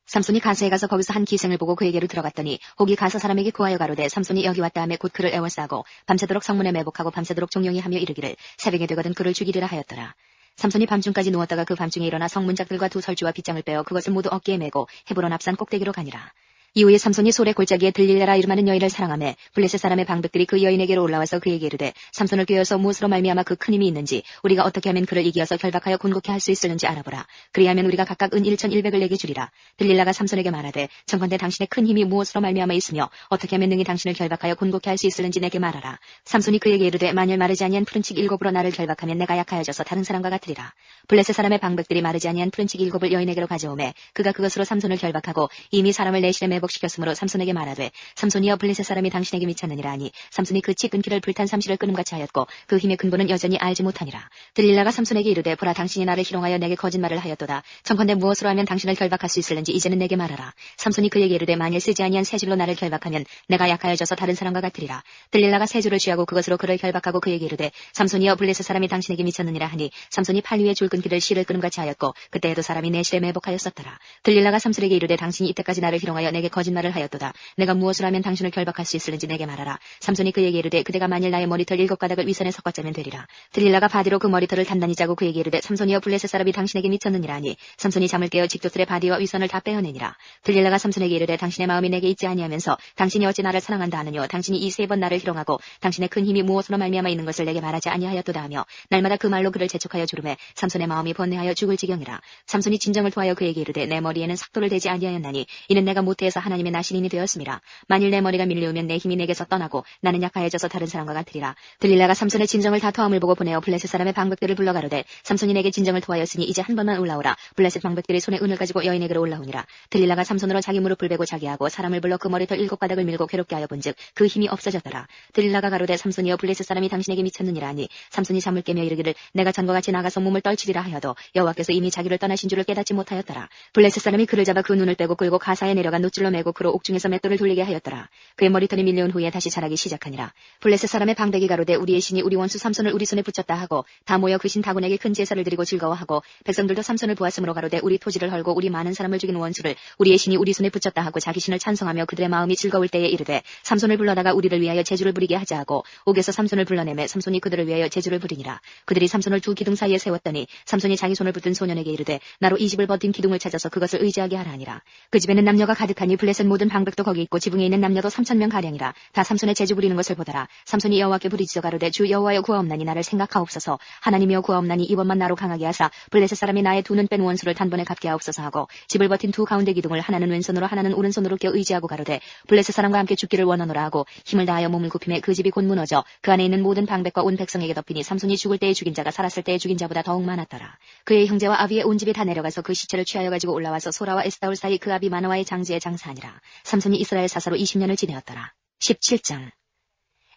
삼손이 가스에 가서 거기서 한 기생을 보고 그에게로 들어갔더니 혹이 가스 사람에게 구하여 가로되 삼손이 여기 왔다 하며 곧 그를 애워싸고 밤새도록 성문에 매복하고 밤새도록 종용이 하며 이르기를 새벽에 되거든 그를 죽이리라 하였더라. 삼손이 밤중까지 누웠다가 그 밤중에 일어나 성문짝들과 두 설주와 빗장을 빼어 그것을 모두 어깨에 메고 헤브론 앞산 꼭대기로 가니라. 이후에 삼손이 솔의 골짜기에 들릴레라 이름하는 여인을 사랑하매 블레셋 사람의 방백들이 그 여인에게로 올라와서 그에게 이르되 삼손을 꾀어서 무엇으로 말미암아 그 큰 힘이 있는지 우리가 어떻게 하면 그를 이기어서 결박하여 곤고케 할 수 있을는지 알아보라. 그리하면 우리가 각각 은 1,100을 내게 주리라. 들릴라가 삼손에게 말하되 청컨대 당신의 큰 힘이 무엇으로 말미암아 있으며 어떻게 하면 능히 당신을 결박하여 곤고케 할 수 있을는지 내게 말하라. 삼손이 그에게 이르되 만일 마르지 아니한 푸른 칙 7으로 나를 결박하면 내가 약하여져서 다른 사람과 같으리라. 블레셋 사람의 방백들이 마르지 아니한 푸른 칙 7을 여인에게로 가져오매 그가 그것으로 삼손을 결박하고 이미 사람을 내실에 매복시켰으므로 삼손에게 말하되 삼손이여 블레셋 사람이 당신에게 미쳤느니라 하니 삼손이 그 치 끊기를 불탄 삼실을 끊음같이 하였고 그 힘의 근본은 여전히 알지 못하니라. 들릴라가 삼손에게 이르되 보라 당신이 나를 희롱하여 내게 거짓말을 하였도다. 청컨대 무엇으로 하면 당신을 결박할 수 있을는지 이제는 내게 말하라. 삼손이 그에게 이르되 만일 쓰지 아니한 세 줄로 나를 결박하면 내가 약하여져서 다른 사람과 같으리라. 들릴라가 세 줄을 취하고 그것으로 그를 결박하고 그에게 이르되 삼손이여 블레셋 사람이 당신에게 미쳤느니라 하니 삼손이 팔 위에 줄 끊기를 실을 끊음같이 하였고 그때에도 사람이 내 실에 매복하였었더라. 들릴라가 삼손에게 이르되 당신이 이때까지 나를 희롱하여 내게 거짓말을 하였도다. 내가 무엇을 하면 당신을 결박할 수 있을는지 내게 말하라. 삼손이 그에게 이르되 그대가 만일 나의 머리털 7가닥을 위선에 섞어 짜면 되리라. 들릴라가 바디로 그 머리털을 단단히 짜고 그에게 이르되 삼손이여 블레셋 사람이 당신에게 미쳤느니라 하니 삼손이 잠을 깨어 직도틀의 바디와 위선을 다 빼어내니라. 들릴라가 삼손에게 이르되 당신의 마음이 내게 있지 아니하면서 당신이 어찌 나를 사랑한다 하느뇨. 당신이 이 3번 나를 희롱하고 당신의 큰 힘이 무엇으로 말미암아 있는 것을 내게 말하지 아니하였도다 하며 날마다 그 말로 그를 재촉하여 주름에 삼손의 마음이 번뇌하여 죽을 지경이라. 삼손이 진정을 토하여 그에게 이르되 내 머리에는 삭도를 대지 아니하였나니 이는 내가 모태에서 하나님의 나신인이 되었음이라. 만일 내 머리가 밀려오면 내 힘이 내게서 떠나고 나는 약하여져서 다른 사람과 같으리라. 들릴라가 삼손의 진정을 다 토함을 보고 보내어 블레셋 사람의 방백들을 불러 가로되 삼손이 내게 진정을 토하였으니 이제 한 번만 올라오라. 블레셋 방백들이 손에 은을 가지고 여인에게로 올라오니라. 들릴라가 삼손으로 자기 무릎을 베고 자기하고 사람을 불러 그 머리털 7가닥을 밀고 괴롭게 하여 본즉 그 힘이 없어졌더라. 들릴라가 가로되 삼손이여 블레셋 사람이 당신에게 미쳤느니라 하니 삼손이 잠을 깨며 이르기를 내가 전과 같이 나가서 몸을 떨치리라 하여도 여호와께서 이미 자기를 떠나신 줄을 깨닫지 못하였더라. 블레셋 사람이 그를 잡아 그 눈을 빼고 끌고 가사에 내려가 노줄로 매고 그로 옥중에서 맷돌을 돌리게 하였더라. 그의 머리털이 밀려온 후에 다시 자라기 시작하니라. 블레셋 사람의 방백이 가로되 우리의 신이 우리 원수 삼손을 우리 손에 붙였다 하고 다 모여 그 신 다곤에게 큰 제사를 드리고 즐거워하고 백성들도 삼손을 보았으므로 가로되 우리 토지를 헐고 우리 많은 사람을 죽인 원수를 우리의 신이 우리 손에 붙였다 하고 자기 신을 찬송하며 그들의 마음이 즐거울 때에 이르되 삼손을 불러다가 우리를 위하여 제주를 부리게 하자 하고 옥에서 삼손을 불러내매 삼손이 그들을 위하여 제주를 부리니라. 그들이 삼손을 두 기둥 사이에 세웠더니 삼손이 자기 손을 붙든 소년에게 이르되 나로 이 집을 버틴 기둥을 찾아서 그것을 의지하게 하라 하니라. 그 집에는 남녀가 가득하니 블레셋 모든 방백도 거기 있고 지붕에 있는 남녀도 3,000명 가량이라. 다 삼손의 제주 부리는 것을 보더라. 삼손이 여호와께 부르짖어 가로되 주 여호와여 구하옵나니 나를 생각하옵소서. 하나님이여 구하옵나니 이번만 나로 강하게 하사 블레셋 사람이 나의 두 눈 뺀 원수를 단번에 갚게 하옵소서 하고 집을 버틴 두 가운데 기둥을 하나는 왼손으로 하나는 오른손으로 껴 의지하고 가로되 블레셋 사람과 함께 죽기를 원하노라 하고 힘을 다하여 몸을 굽히매 그 집이 곧 무너져 그 안에 있는 모든 방백과 온 백성에게 덮이니 삼손이 죽을 때에 죽인 자가 살았을 때에 죽인 자보다 더욱 많았더라. 그의 형제와 아비의 온 집이 다 내려가서 그 시체를 취하여 가지고 올라와서 소라와 에스다올 사이 그 아비 마노아의 장지에 장사하니라. 삼손이 이스라엘 사사로 20년을 지내었더라. 17장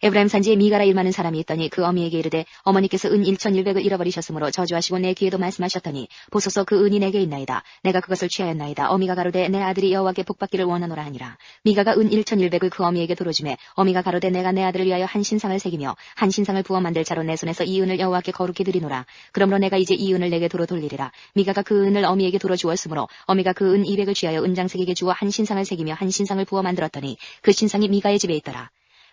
에브라임 산지에 미가라 일많은 사람이 있더니 그 어미에게 이르되 어머니께서 은 1,100을 잃어버리셨으므로 저주하시고 내 귀에도 말씀하셨더니 보소서 그 은이 내게 있나이다. 내가 그것을 취하였나이다. 어미가 가로되 내 아들이 여호와께 복받기를 원하노라 하니라. 미가가 은 1,100을 그 어미에게 도로주매 어미가 가로되 내가 내 아들을 위하여 한 신상을 새기며 한 신상을 부어 만들 자로 내 손에서 이 은을 여호와께 거룩히 드리노라. 그러므로 내가 이제 이 은을 내게 도로 돌리리라. 미가가 그 은을 어미에게 도로 주었으므로 어미가 그 은 200을 취하여 은장색에게 주어 한 신상을 새기며 한 신상을 부어 만들었더니 그 신상이 미가의 집에 있더라.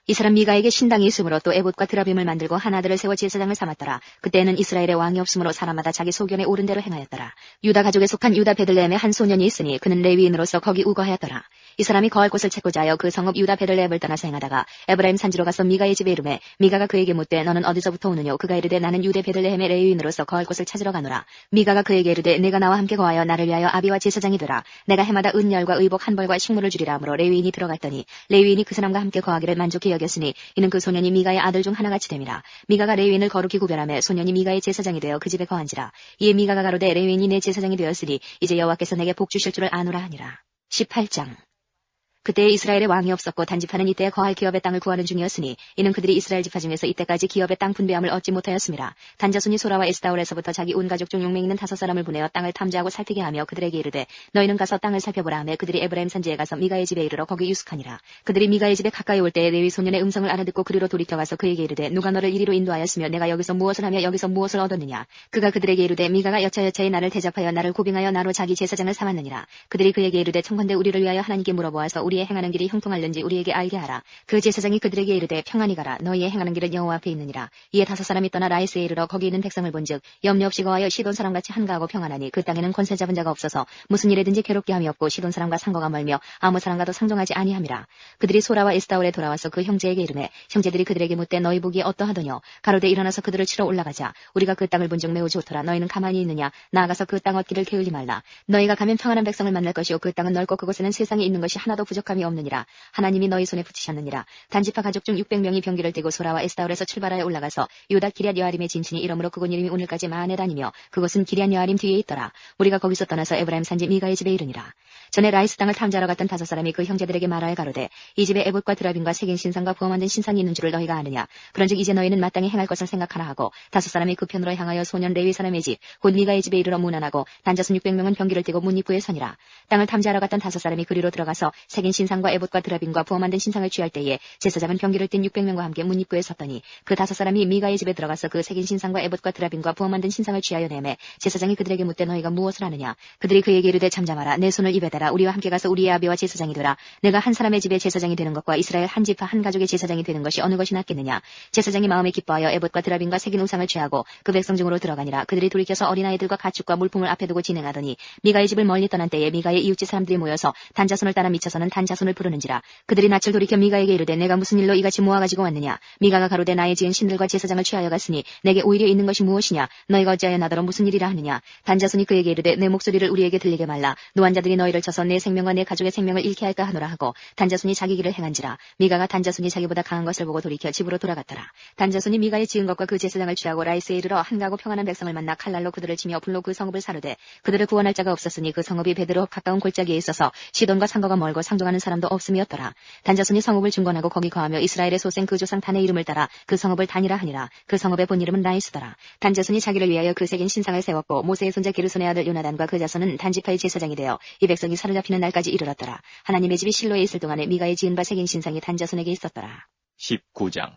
이 사람 미가에게 신당이 있으므로 또 에봇과 드라빔을 만들고 한 아들을 세워 제사장을 삼았더라. 그때는 이스라엘의 왕이 없으므로 사람마다 자기 소견에 옳은 대로 행하였더라. 유다 가족에 속한 유다 베들레헴에 한 소년이 있으니 그는 레위인으로서 거기 우거하였더라. 이 사람이 거할 곳을 찾고자 하여 그 성읍 유다 베들레헴을 떠나서 행하다가 에브라임 산지로 가서 미가의 집에 이르매 미가가 그에게 묻되 너는 어디서부터 오느뇨? 그가 이르되 나는 유대 베들레헴의 레위인으로서 거할 곳을 찾으러 가노라. 미가가 그에게 이르되 내가 나와 함께 거하여 나를 위하여 아비와 제사장이 되라. 내가 해마다 은열과 의복 한 벌과 식물을 주리라 하므로 레위인이 들어갔더니 레위인이 그 사람과 함께 거하기를 만족히 여겼으니 이는 그 소년이 미가의 아들 중 하나같이 됨이라. 미가가 레위인을 거룩히 구별하며 소년이 미가의 제사장이 되어 그 집에 거한지라. 이에 미가가 가로되 레위인이 내 제사장이 되었으니 이제 여호와께서 내게 복 주실 줄을 아노라 하니라. 18장 그때에 이스라엘의 왕이 없었고 단지파는 이때에 거할 기업의 땅을 구하는 중이었으니 이는 그들이 이스라엘 지파 중에서 이때까지 기업의 땅 분배함을 얻지 못하였음이라. 단자손이 소라와 에스다올에서부터 자기 온 가족 중 6명 있는 5사람을 보내어 땅을 탐지하고 살피게 하며 그들에게 이르되 너희는 가서 땅을 살펴보라 하며 그들이 에브라임 산지에 가서 미가의 집에 이르러 거기 유숙하니라. 그들이 미가의 집에 가까이 올 때에 레위 소년의 음성을 알아듣고 그리로 돌이켜가서 그에게 이르되 누가 너를 이리로 인도하였으며 내가 여기서 무엇을 하며 여기서 무엇을 얻었느냐. 그가 그들에게 이르되 미가가 여차여차히 나를 대접하여 나를 고빙하여 나로 자기 제사장을 삼았느니라. 그들이 그에게 이르되 청컨대 우리를 위하여 하나님께 물어보아서 우리의 행하는 길이 형통할는지 우리에게 알게 하라. 그 제사장이 그들에게 이르되 평안히 가라. 너희의 행하는 길은 여호와 앞에 있느니라. 이에 5사람이 떠나 라이스에 이르러 거기 있는 백성을 본즉 염려 없이 거하여 시돈 사람같이 한가하고 평안하니 그 땅에는 권세 잡은 자가 없어서 무슨 일에든지 괴롭게 함이 없고 시돈 사람과 상거가 멀며 아무 사람과도 상종하지 아니함이라. 그들이 소라와 에스다올에 돌아와서 그 형제에게 이르매 형제들이 그들에게 묻되 너희 보기에 어떠하더뇨? 가로되 일어나서 그들을 치러 올라가자. 우리가 그 땅을 본즉 매우 좋더라. 너희는 가만히 있느냐? 나아가서 그 땅 얻기를 게을리 말라. 너희가 가면 평안한 백성을 만날 것이요 그 땅은 넓고 그곳에는 세상에 있는 것이 하나도 부족함이 없느니라. 하나님이 너희 손에 붙이셨느니라. 단지파 가족 중 600명이 병기를 띠고 소라와 에스다올에서 출발하여 올라가서 유다 기럇 여아림의 진친이 이러므로 그곳 이름이 오늘까지 마한에 다니며 그곳은 기럇 여아림 뒤에 있더라. 우리가 거기서 떠나서 에브라임 산지 미가의 집에 이르니라. 전에 라이스 땅을 탐지하러 갔던 5사람이 그 형제들에게 말하여 가로되 이 집에 에봇과 드라빔과 색인 신상과 부어 만든 신상이 있는 줄을 너희가 아느냐. 그런즉 이제 너희는 마땅히 행할 것을 생각하라 하고 5사람이 그 편으로 향하여 소년 레위 사람의 집 곧 미가의 집에 이르러 문안하고 단자손 600명은 병기를 띠고 문 입구에 서니라. 땅을 탐지하러 갔던 5사람이 그리로 들어가서 색인 색인 신상과 에봇과 드라빔과 부어 만든 신상을 취할 때에 제사장은 병기를 띤 600명과 함께 문입구에 섰더니 그 5사람이 미가의 집에 들어가서 그 색인 신상과 에봇과 드라빔과 부어 만든 신상을 취하여 내매 제사장이 그들에게 묻되 너희가 무엇을 하느냐. 그들이 그에게 이르되 잠잠하라. 내 손을 입에 대라. 우리와 함께 가서 우리의 아비와 제사장이 되라. 내가 한 사람의 집에 제사장이 되는 것과 이스라엘 한 지파 한 가족의 제사장이 되는 것이 어느 것이 낫겠느냐. 제사장이 마음에 기뻐하여 에봇과 드라빔과 색인 우상을 취하고 그 백성 중으로 들어가니라. 그들이 돌이켜서 어린아이들과 가축과 물품을 앞에 두고 진행하더니 미가의 집을 멀리 떠난 때에 미가의 이웃집 사람들이 모여서 단자손을 따라 미쳐서는 단자손을 부르는지라. 그들이 낯을 돌이켜 미가에게 이르되 내가 무슨 일로 이같이 모아가지고 왔느냐. 미가가 가로되 나의 지은 신들과 제사장을 취하여 갔으니 내게 오히려 있는 것이 무엇이냐. 너희가 어찌하여 나더러 무슨 일이라 하느냐. 단자손이 그에게 이르되 내 목소리를 우리에게 들리게 말라. 노환자들이 너희를 쳐서 내 생명과 내 가족의 생명을 잃게 할까 하노라 하고 단자손이 자기 길을 행한지라. 미가가 단자손이 자기보다 강한 것을 보고 돌이켜 집으로 돌아갔더라. 단자손이 미가의 지은 것과 그 제사장을 취하고 라이스에 이르러 한가고 평안한 백성을 만나 칼날로 그들을 치며 불로 그 성읍을 사르되 그들을 구원할 자가 없었으니 그 성읍이 베드로 가까운 골짜기에 있어서 시돈과 상거가 멀고 상종하는 사람도 없음이었더라. 단자손이 성읍을 중건하고 거기 거하며 이스라엘의 소생 그 조상 단의 이름을 따라 그 성읍을 단이라 하니라. 그 성읍의 본 이름은 라이스더라. 단자손이 자기를 위하여 그 색인 신상을 세웠고 모세의 손자 게르손의 아들 요나단과 그 자손은 단지파의 제사장이 되어 이 백성이 사로잡히는 날까지 이르렀더라. 하나님의 집이 실로에 있을 동안에 미가의 지은 바 색인 신상이 단자손에게 있었더라. 19장.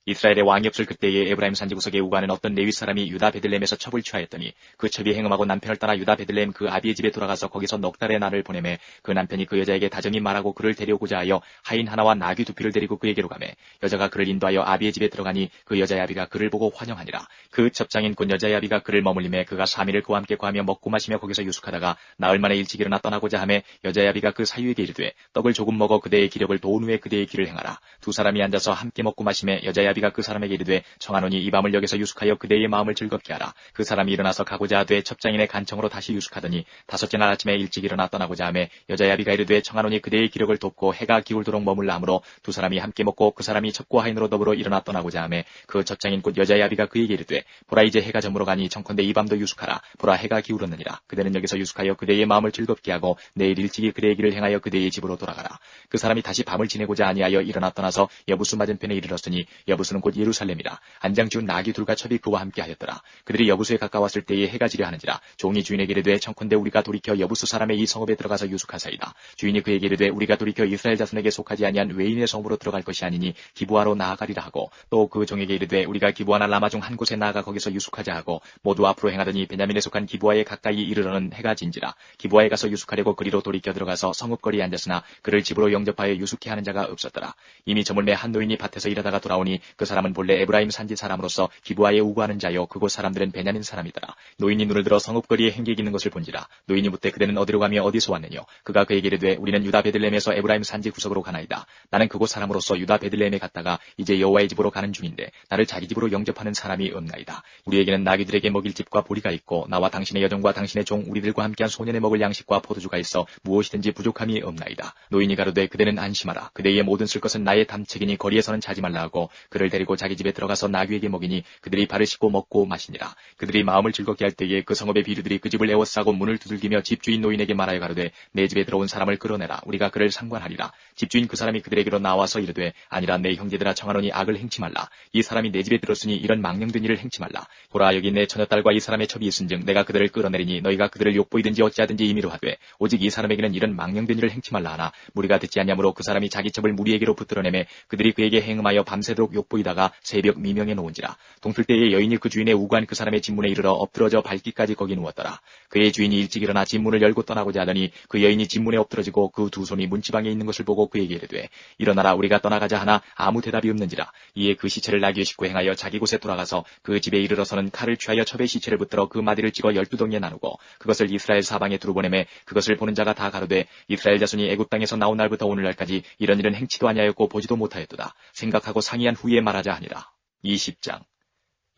이스라엘의 왕이 없을 그때에 에브라임 산지 구석에 우가는 어떤 레위 사람이 유다 베들레헴에서 첩을 취하였더니 그 첩이 행음하고 남편을 따라 유다 베들레헴 그 아비의 집에 돌아가서 거기서 넉 달의 날을 보내매 그 남편이 그 여자에게 다정히 말하고 그를 데려오고자 하여 하인 하나와 나귀 2匹를 데리고 그에게로 가매 여자가 그를 인도하여 아비의 집에 들어가니 그 여자의 아비가 그를 보고 환영하니라. 그 첩장인 곧 여자의 아비가 그를 머물림에 그가 3일을 그와 함께 거하며 먹고 마시며 거기서 유숙하다가 나흘 만에 일찍 일어나 떠나고자 하매 여자의 아비가 그 사유에게 이르되 떡을 조금 먹어 그대의 기력을 도운 후에 그대의 길을 행하라. 두 사람이 앉아서 함께 먹고 마시매 여자의 아비가 그 사람에게 이르되 청하노니 이 밤을 여기서 유숙하여 그대의 마음을 즐겁게 하라. 그 사람이 일어나서 가고자 하되 첩장인의 간청으로 다시 유숙하더니 5째 날 아침에 일찍 일어나 떠나고자 하매 여자의 아비가 이르되 청하노니 그대의 기력을 돕고 해가 기울도록 머물라 하므로 두 사람이 함께 먹고 그 사람이 첩과 하인으로 더불어 일어나 떠나고자 하매 그 첩장인 곧 여자의 아비가 그에게 이르되 보라 이제 해가 저물어 가니 청컨대 이 밤도 유숙하라. 보라 해가 기울었느니라. 그대는 여기서 유숙하여 그대의 마음을 즐겁게 하고 내일 일찍이 그대의 길을 행하여 그대의 집으로 돌아가라. 그 사람이 다시 밤을 지내고자 아니하여 일어나 떠나서 여부수 맞은편에 이르렀으니 여부수는 곧 예루살렘이라. 안장 지운 나귀 둘과 첩이 그와 함께 하였더라. 그들이 여부수에 가까웠을 때에 해가 지려 하는지라. 종이 주인에게 이르되 청컨대 우리가 돌이켜 여부수 사람의 이 성읍에 들어가서 유숙하사이다. 주인이 그에게 이르되 우리가 돌이켜 이스라엘 자손에게 속하지 아니한 외인의 성읍으로 들어갈 것이 아니니 기브아로 나아가리라 하고 또 그 종에게 이르되 우리가 기브아나 라마 중 한 곳에 나아가 거기서 유숙하자 하고 모두 앞으로 행하더니 베냐민에 속한 기브아에 가까이 이르러는 해가 진지라. 기브아에 가서 유숙하려고 그리로 돌이켜 들어가서 성읍거리에 앉았으나 그를 집으로 영접하여 유숙케 하는 자가 없었더라. 이미 저물매 한 노인이 밭에서 일하다가 돌아오니 그 사람은 본래 에브라임 산지 사람으로서 기브아에 우거하는 자요 그곳 사람들은 베냐민 사람이더라. 노인이 눈을 들어 성읍거리에 행객 있는 것을 본지라. 노인이 묻되 그대는 어디로 가며 어디서 왔느뇨. 그가 그에게 이르되 우리는 유다 베들레헴에서 에브라임 산지 구석으로 가나이다. 나는 그곳 사람으로서 유다 베들레헴에 갔다가 이제 여호와의 집으로 가는 중인데 나를 자기 집으로 영접하는 사람이 없나이다. 우리에게는 나귀들에게 먹일 집과 보리가 있고 나와 당신의 여종과 당신의 종 우리들과 함께한 소년의 먹을 양식과 포도주가 있어 무엇이든지 부족함이 없나이다. 노인이 가로되 그대는 안심하라. 그대의 모든 쓸 것은 나의 담책이니 거리에서는 자지 말라 하고 그를 데리고 자기 집에 들어가서 나귀에게 먹이니 그들이 발을 씻고 먹고 마시니라. 그들이 마음을 즐겁게 할 때에 그 성읍의 비류들이 그 집을 에워싸고 문을 두들기며 집주인 노인에게 말하여 가로되 내 집에 들어온 사람을 끌어내라. 우리가 그를 상관하리라. 집주인 그 사람이 그들에게로 나와서 이르되 아니라 내 형제들아 청하노니 악을 행치 말라. 이 사람이 내 집에 들었으니 이런 망령된 일을 행치 말라. 보라 여기 내 처녀딸과 이 사람의 첩이 있은즉 내가 그들을 끌어내리니 너희가 그들을 욕보이든지 어찌하든지 임의로 하되 오직 이 사람에게는 이런 망령된 일을 행치 말라 하나 무리가 듣지 않냐므로 그 사람이 자기 첩을 무리에게로 붙들어내매 그들이 그에게 행음하여 밤새도록 욕보이다가 새벽 미명에 놓은지라. 동틀 때에 여인이 그 주인의 우고한 그 사람의 집문에 이르러 엎드러져 발기까지 거기 누웠더라. 그의 주인이 일찍 일어나 집문을 열고 떠나고자 하더니 그 여인이 집문에 엎드러지고 그 두 손이 문지방에 있는 것을 보고 그에게 이르되 일어나라 우리가 떠나가자 하나 아무 대답이 없는지라. 이에 그 시체를 나귀에 싣고 행하여 자기 곳에 돌아가서 그 집에 이르러서는 칼을 취하여 첩의 시체를 붙들어 그 마디를 찍어 12덩이에 나누고 그것을 이스라엘 사방에 두루 보내매 그것을 보는 자가 다 가로되 이스라엘 자손이 애굽 땅에서 나온 날부터 오늘날까지 이런 일은 행치도 아니하였고 보지도 못하였도다. 생각하고 상의한 후에 말하자 하니라. 20장.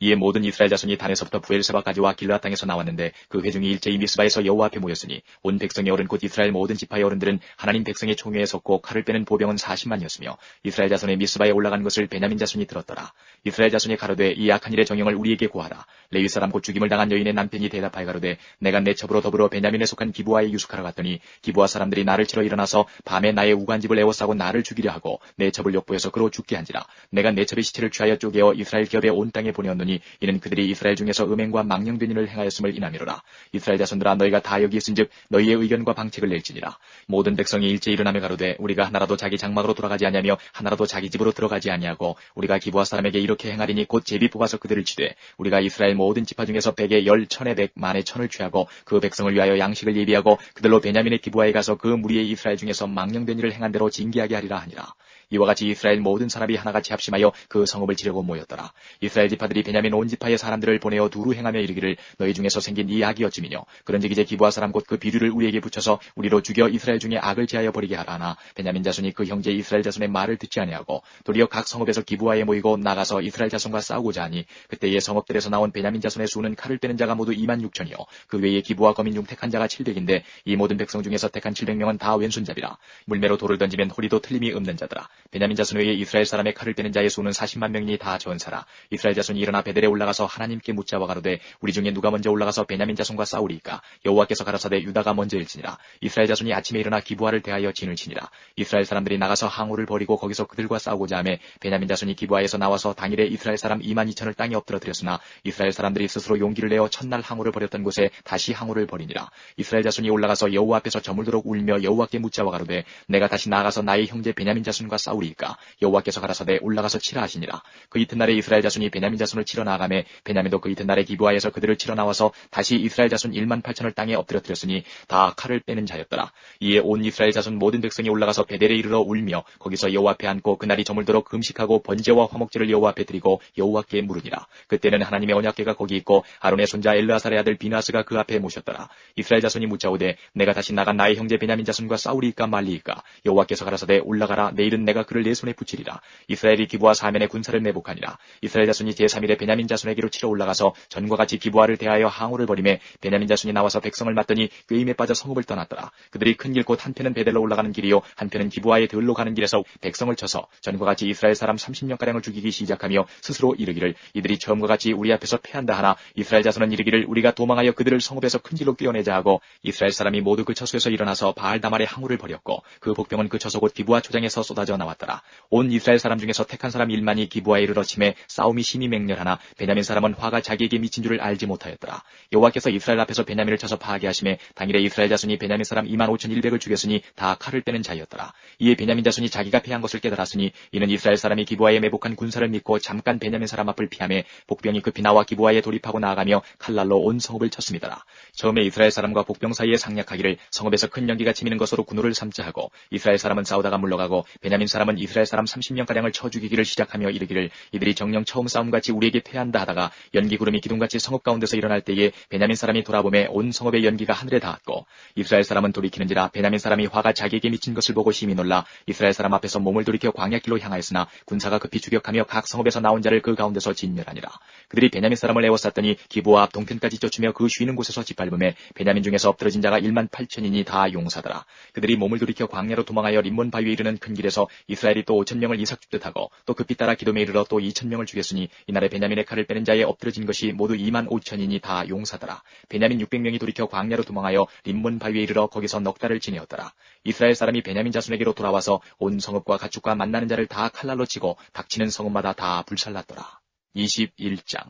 이에 모든 이스라엘 자손이 단에서부터 부엘세바까지 와 길르앗 땅에서 나왔는데 그 회중이 일제히 미스바에서 여호와 앞에 모였으니 온 백성의 어른 곧 이스라엘 모든 지파의 어른들은 하나님 백성의 총회에 섰고 칼을 빼는 보병은 40만이었으며 이스라엘 자손의 미스바에 올라간 것을 베냐민 자손이 들었더라. 이스라엘 자손이 가로되 이 악한 일의 정형을 우리에게 고하라. 레위 사람 곧 죽임을 당한 여인의 남편이 대답하여 가로되 내가 내 첩으로 더불어 베냐민에 속한 기브아에 유숙하러 갔더니 기브아 사람들이 나를 치러 일어나서 밤에 나의 우간집을 에워싸고 나를 죽이려 하고 내 첩을 욕보여서 그로 죽게 한지라. 내가 내 첩의 시체를 취하여 쪼개어 이스라엘 기업의 온 땅에 보내었노니 하노니 이는 그들이 이스라엘 중에서 음행과 망령된 일을 행하였음을 인하미로라. 이스라엘 자손들아 너희가 다 여기 있은즉 너희의 의견과 방책을 낼지니라. 모든 백성이 일제 일어나며 가로되 우리가 하나라도 자기 장막으로 돌아가지 아니하며 하나라도 자기 집으로 들어가지 아니하고 우리가 기브아 사람에게 이렇게 행하리니 곧 제비 뽑아서 그들을 치되 우리가 이스라엘 모든 지파 중에서 100에 10, 1000에 100, 만에 1000을 취하고 그 백성을 위하여 양식을 예비하고 그들로 베냐민의 기브아에 가서 그 무리의 이스라엘 중에서 망령된 일을 행한 대로 징계하게 하리라 하니라. 이와 같이 이스라엘 모든 사람이 하나같이 합심하여 그 성읍을 치려고 모였더라. 이스라엘 지파들이 베냐민 온 지파의 사람들을 보내어 두루 행하며 이르기를 너희 중에서 생긴 이 악이 어찌미뇨. 그런즉 이제 기브아 사람 곧 그 비류를 우리에게 붙여서 우리로 죽여 이스라엘 중에 악을 제하여 버리게 하라 하나 베냐민 자손이 그 형제 이스라엘 자손의 말을 듣지 아니하고 도리어 각 성읍에서 기브아에 모이고 나가서 이스라엘 자손과 싸우고자 하니 그때의 성읍들에서 나온 베냐민 자손의 수는 칼을 빼는 자가 모두 26,000이요 그 외에 기브아 거민 중 택한 자가 700인데 이 모든 백성 중에서 택한 700명은 다 왼손잡이라. 물매로 돌을 던지면 호리도 틀림이 없는 자더라. 베냐민 자손 외에 이스라엘 사람의 칼을 빼는 자의 수는 40만 명이니 다 전사라. 이스라엘 자손이 일어나 베델에 올라가서 하나님께 묻자와 가로되 우리 중에 누가 먼저 올라가서 베냐민 자손과 싸우리이까. 여호와께서 가라사대 유다가 먼저일지니라. 이스라엘 자손이 아침에 일어나 기브아를 대하여 진을 치니라. 이스라엘 사람들이 나가서 항우를 버리고 거기서 그들과 싸우고자 하매 베냐민 자손이 기브아에서 나와서 당일에 이스라엘 사람 22,000을 땅에 엎드러뜨렸으나 이스라엘 사람들이 스스로 용기를 내어 첫날 항우를 버렸던 곳에 다시 항우를 버리니라. 이스라엘 자손이 올라가서 여호와 앞에서 저물도록 울며 여호와께 묻자와 가로되 내가 다시 나아가서 나의 형제 베냐민 자손과 싸우리이까. 여호와께서 가라사대 올라가서 치라 하시니라. 그 이튿날에 이스라엘 자손이 베냐민 자손을 치러 나아가매 베냐민도 그 이튿날에 기브아에서 그들을 치러 나와서 다시 이스라엘 자손 18,000을 땅에 엎드러뜨렸으니 다 칼을 빼는 자였더라. 이에 온 이스라엘 자손 모든 백성이 올라가서 베델에 이르러 울며 거기서 여호와 앞에 앉고 그날이 저물도록 금식하고 번제와 화목제를 여호와 앞에 드리고 여호와께 물으니라. 그때는 하나님의 언약궤가 거기 있고 아론의 손자 엘르아살의 아들 비나스가 그 앞에 모셨더라. 이스라엘 자손이 묻자오되 내가 다시 나간 나의 형제 베냐민 자손과 싸우리이까 말리이까. 여호와께서 가라사대 올라가라. 내일은 내가 그를 내 손에 붙이리라. 이스라엘이 기브아 사면에 군사를 매복하니라. 이스라엘 자손이 제3일에 베냐민 자손에게로 치러 올라가서 전과 같이 기브아를 대하여 항우를 벌이매 베냐민 자손이 나와서 백성을 맞더니 꾀임에 빠져 성읍을 떠났더라. 그들이 큰 길 곧 한편은 베델로 올라가는 길이요 한편은 기브아의 들로 가는 길에서 백성을 쳐서 전과 같이 이스라엘 사람 30명가량을 죽이기 시작하며 스스로 이르기를 이들이 처음과 같이 우리 앞에서 패한다 하나 이스라엘 자손은 이르기를 우리가 도망하여 그들을 성읍에서 큰 길로 뛰어내자 하고 이스라엘 사람이 모두 그 처소에서 일어나서 바알다말의 항우를 벌였고 그 복병은 그 처소 곧 기브아 초장에서 쏟아져 나왔더라. 온 이스라엘 사람 중에서 택한 사람 1만이 기브아에 이르러 침에 싸움이 심히 맹렬하나 베냐민 사람은 화가 자기에게 미친 줄을 알지 못하였더라. 여호와께서 이스라엘 앞에서 베냐민을 쳐서 파하게 하심에 당일에 이스라엘 자손이 베냐민 사람 25,100을 죽였으니 다 칼을 빼는 자였더라. 이에 베냐민 자손이 자기가 패한 것을 깨달았으니 이는 이스라엘 사람이 기브아에 매복한 군사를 믿고 잠깐 베냐민 사람 앞을 피하며 복병이 급히 나와 기브아에 돌입하고 나아가며 칼날로 온 성읍을 쳤습니다. 처음에 이스라엘 사람과 복병 사이에 상략하기를 성읍에서 큰 연기가 치미는 것으로 군호를 삼자 하고 이스라엘 사람은 싸우다가 물러가고 베냐민 사람은 이스라엘 사람 30명가량을 쳐 죽이기를 시작하며 이르기를 이들이 정녕 처음 싸움같이 우리에게 패한다 하다가 연기 구름이 기둥같이 성읍 가운데서 일어날 때에 베냐민 사람이 돌아보매 온 성읍의 연기가 하늘에 닿았고 이스라엘 사람은 돌이키는지라 베냐민 사람이 화가 자기에게 미친 것을 보고 심히 놀라 이스라엘 사람 앞에서 몸을 돌이켜 광야길로 향하였으나 군사가 급히 추격하며 각 성읍에서 나온 자를 그 가운데서 진멸하니라. 그들이 베냐민 사람을 에워쌌더니 기브아 앞 동편까지 쫓으며 그 쉬는 곳에서 짓밟음에 베냐민 중에서 엎드러진 자가 18,000이니 다 용사더라. 그들이 몸을 돌이켜 광야로 도망하여 림몬 바위에 이르는 큰 길에서 이스라엘이 또 5,000명을 이삭 죽듯 하고 또 급히 따라 기돔에 이르러 또 2,000명을 죽였으니 이날에 베냐민의 칼을 빼는 자에 엎드러진 것이 모두 25,000이니 다 용사더라. 베냐민 600명이 돌이켜 광야로 도망하여 림몬 바위에 이르러 거기서 넉 달을 지내었더라. 이스라엘 사람이 베냐민 자손에게로 돌아와서 온 성읍과 가축과 만나는 자를 다 칼날로 치고 닥치는 성읍마다 다 불살랐더라. 21장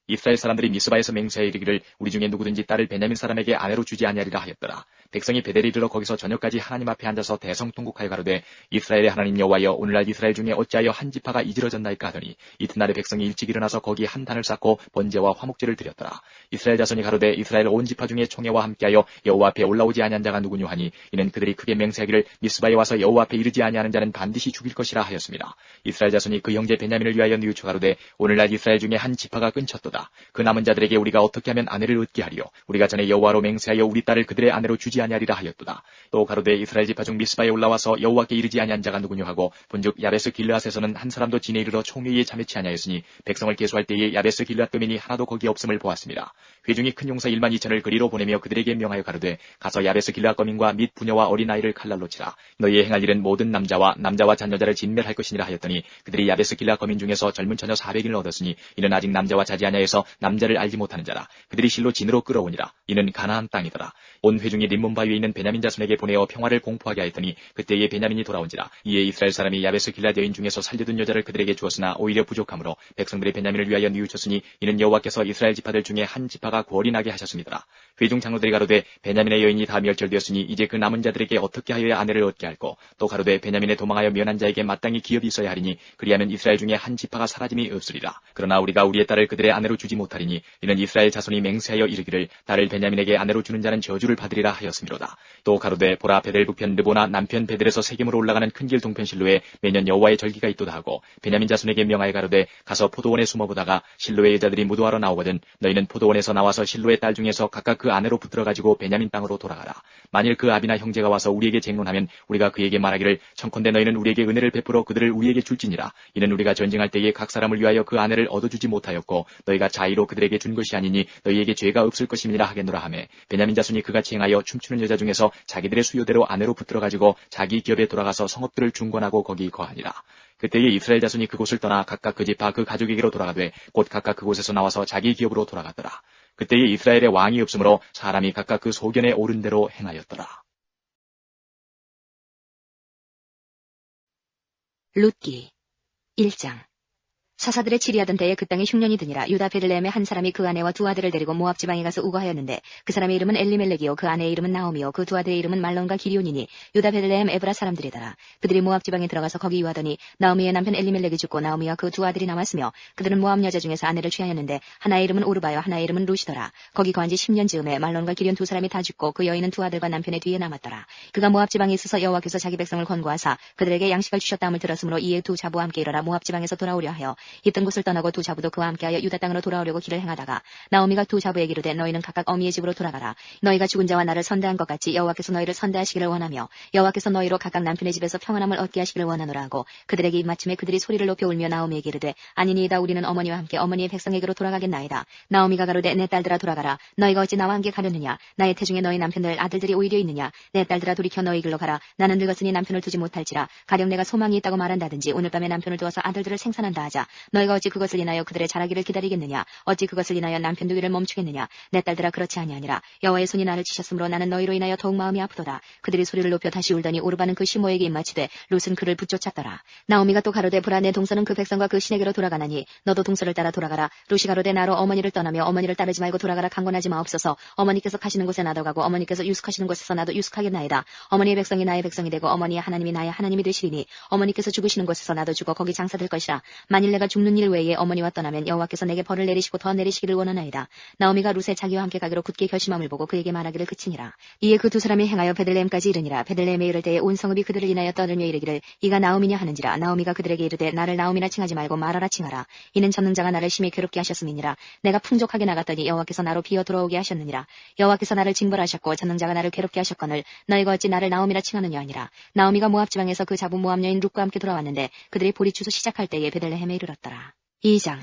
이스라엘 사람들이 미스바에서 맹세하여 이르기를 우리 중에 누구든지 딸을 베냐민 사람에게 아내로 주지 아니하리라 하였더라. 백성이 베델에 이르러 거기서 저녁까지 하나님 앞에 앉아서 대성통곡하여 가로되 이스라엘의 하나님 여호와여 오늘날 이스라엘 중에 어찌하여 한 지파가 이지러졌나이까 하더니 이튿날에 백성이 일찍 일어나서 거기 한 단을 쌓고 번제와 화목제를 드렸더라. 이스라엘 자손이 가로되 이스라엘 온 지파 중에 총회와 함께하여 여호와 앞에 올라오지 아니한 자가 누구뇨 하니 이는 그들이 크게 맹세하기를 미스바에 와서 여호와 앞에 이르지 아니하는 자는 반드시 죽일 것이라 하였습니다. 이스라엘 자손이 그 형제 베냐민을 위하여 뉘우쳐 가로되 오늘날 이스라엘 중에 한 지파가 끊쳤도다. 그 남은 자들에게 우리가 어떻게 하면 아내를 얻게 하리요. 우리가 전에 여호와로 맹세하여 우리 딸을 그들의 아내로 주지 아니하리라 하였도다. 또 가로되 이스라엘 지파 중 미스바에 올라와서 여호와께 이르지 아니한 자가 누구뇨 하고 본즉 야베스 길르앗에서는 한 사람도 진에 이르러 총회에 참여치 아니하였으니 백성을 계수할 때에 야베스 길르앗 거민이 하나도 거기 없음을 보았습니다. 회중이 큰 용사 12,000을 그리로 보내며 그들에게 명하여 가로되 가서 야베스 길르앗 거민과 및 부녀와 어린아이를 칼날로 치라. 너희의 행할 일은 모든 남자와 자녀자를 진멸할 것이니라 하였더니 그들이 야베스 길르앗 거민 중에서 젊은 처녀 400인을 얻었으니 이는 아직 남자와 자지 아니하여서 남자를 알지 못하는 자라. 그들이 실로 진으로 끌어오니라. 이는 가나안 땅이더라. 온 회중이 림몬 가려운 바위에 있는 베냐민 자손에게 보내어 평화를 공포하게 하였더니 그때에 베냐민이 돌아온지라. 이에 이스라엘 사람이 야베스 길앗 여인 중에서 살려둔 여자를 그들에게 주었으나 오히려 부족하므로 백성들이 베냐민을 위하여 뉘우쳤으니 이는 여호와께서 이스라엘 지파들 중에 한 지파가 구월이 나게 하셨습니다. 회중 장로들이 가로되 베냐민의 여인이 다 멸절되었으니 이제 그 남은 자들에게 어떻게 하여야 아내를 얻게 할꼬. 또 가로되 베냐민에 도망하여 면한 자에게 마땅히 기업이 있어야 하리니 그리하면 이스라엘 중에 한 지파가 사라짐이 없으리라. 그러나 우리가 우리의 딸을 그들의 아내로 주지 못하리니 이는 이스라엘 자손이 맹세하여 이르기를 딸을 베냐민에게 아내로 주는 자는 저주를 받으리라 하였음이로다. 또 가로되 보라 베델 북편 르보나 남편 베델에서 세겜으로 올라가는 큰 길 동편 실로에 매년 여호와의 절기가 있도다 하고 베냐민 자손에게 명하여 가로되 가서 포도원에 숨어보다가 실로의 여자들이 무도하러 나오거든 너희는 포도원에서 나와서 실로의 딸 중에서 각각 그 아내로 붙들어 가지고 베냐민 땅으로 돌아가라. 만일 그 아비나 형제가 와서 우리에게 쟁론하면 우리가 그에게 말하기를 청컨대 너희는 우리에게 은혜를 베풀어 그들을 우리에게 줄지니라. 이는 우리가 전쟁할 때에 각 사람을 위하여 그 아내를 얻어주지 못하였고 너희가 자의로 그들에게 준 것이 아니니 너희에게 죄가 없을 것임이라 하겠노라 하매 베냐민 자손이 그같이 행하여 춤추는 여자 중에서 자기들의 수요대로 아내로 붙들어 가지고 자기 기업에 돌아가서 성읍들을 중건하고 거기 거하니라. 그때에 이스라엘 자손이 그곳을 떠나 각각 그 지파 그 가족에게로 돌아가되 곧 각각 그곳에서 나와서 자기 기업으로 돌아갔더라. 그때에 이스라엘에 왕이 없으므로 사람이 각각 그 소견에 오른 대로 행하였더라. 룻기 1장. 사사들의 치리하던 때에 그 땅에 흉년이 드니라. 유다 베들레헴의 한 사람이 그 아내와 두 아들을 데리고 모압 지방에 가서 우거하였는데 그 사람의 이름은 엘리멜렉이요 그 아내의 이름은 나오미요 그 두 아들의 이름은 말론과 기리온이니 유다 베들레헴 에브라 사람들이더라. 그들이 모압 지방에 들어가서 거기 유하더니 나오미의 남편 엘리멜렉이 죽고 나오미와 그 두 아들이 남았으며 그들은 모압 여자 중에서 아내를 취하였는데 하나의 이름은 오르바요 하나의 이름은 루시더라. 거기 거한 지 10년 즈음에 말론과 기리온 두 사람이 다 죽고 그 여인은 두 아들과 남편의 뒤에 남았더라. 그가 모압 지방에 있어서 여호와께서 자기 백성을 권고하사 그들에게 양식을 주셨다함을 들었으므로 이에 두 자부와 함께 일어나 모압 지방에서 돌아오려 하여 있던 곳을 떠나고 두 자부도 그와 함께하여 유다 땅으로 돌아오려고 길을 행하다가 나오미가 두 자부에게 이르되 너희는 각각 어미의 집으로 돌아가라. 너희가 죽은 자와 나를 선대한 것 같이 여호와께서 너희를 선대하시기를 원하며 여호와께서 너희로 각각 남편의 집에서 평안함을 얻게 하시기를 원하노라 하고 그들에게 입맞춤에 그들이 소리를 높여 울며 나오미에게 이르되 아니니이다 우리는 어머니와 함께 어머니의 백성에게로 돌아가겠나이다. 나오미가 가로되 내 딸들아 돌아가라. 너희가 어찌 나와 함께 가려느냐. 나의 태중에 너희 남편들 아들들이 오히려 있느냐. 내 딸들아 돌이켜 너희 길로 가라. 나는 늙었으니 남편을 두지 못할지라. 가령 내가 소망이 있다고 말한다든지 오늘 밤에 남편을 두어서 아들들을 생산한다 하자. 너희가 어찌 그것을 인하여 그들의 자라기를 기다리겠느냐. 어찌 그것을 인하여 남편 두기를 멈추겠느냐. 내 딸들아 그렇지 아니하니라. 여호와의 손이 나를 치셨으므로 나는 너희로 인하여 더욱 마음이 아프도다. 그들이 소리를 높여 다시 울더니 오르바는 그 시모에게 입맞추되 룻은 그를 붙쫓았더라. 나오미가 또 가로되 보라 내 동서는 그 백성과 그 신에게로 돌아가나니 너도 동서를 따라 돌아가라. 룻이 가로되 나로 어머니를 떠나며 어머니를 따르지 말고 돌아가라. 강권하지 마옵소서. 어머니께서 가시는 곳에 나도 가고 어머니께서 유숙하시는 곳에서 나도 유숙하겠나이다. 어머니의 백성이 나의 백성이 되고 어머니의 하나님이 나의 하나님이 되시리니 어머니께서 죽으시는 곳에서 나도 죽어 거기 장사될 것이라. 만일 내가 죽는 일 외에 어머니와 떠나면 여호와께서 내게 벌을 내리시고 더 내리시기를 원하나이다. 나오미가 룻의 자기와 함께 가기로 굳게 결심함을 보고 그에게 말하기를 그치니라. 이에 그 두 사람이 행하여 베들레헴까지 이르니라. 베들레헴에 이를 때에 온 성읍이 그들을 인하여 떠들며 이르기를 이가 나오미냐 하는지라. 나오미가 그들에게 이르되 나를 나오미라 칭하지 말고 마라라 칭하라. 이는 전능자가 나를 심히 괴롭게 하셨음이니라. 내가 풍족하게 나갔더니 여호와께서 나로 비어 돌아오게 하셨느니라. 여호와께서 나를 징벌하셨고 전능자가 나를 괴롭게 하셨거늘 너희가 어찌 나를 나오미라 칭하느냐 하니라. 나오미가 모압 지방에서 그 자부 모압 여인 룻과 함께 돌아왔는데 그들이 보리 추수 시작할 때에 베들레헴에 이르렀더라. 2장.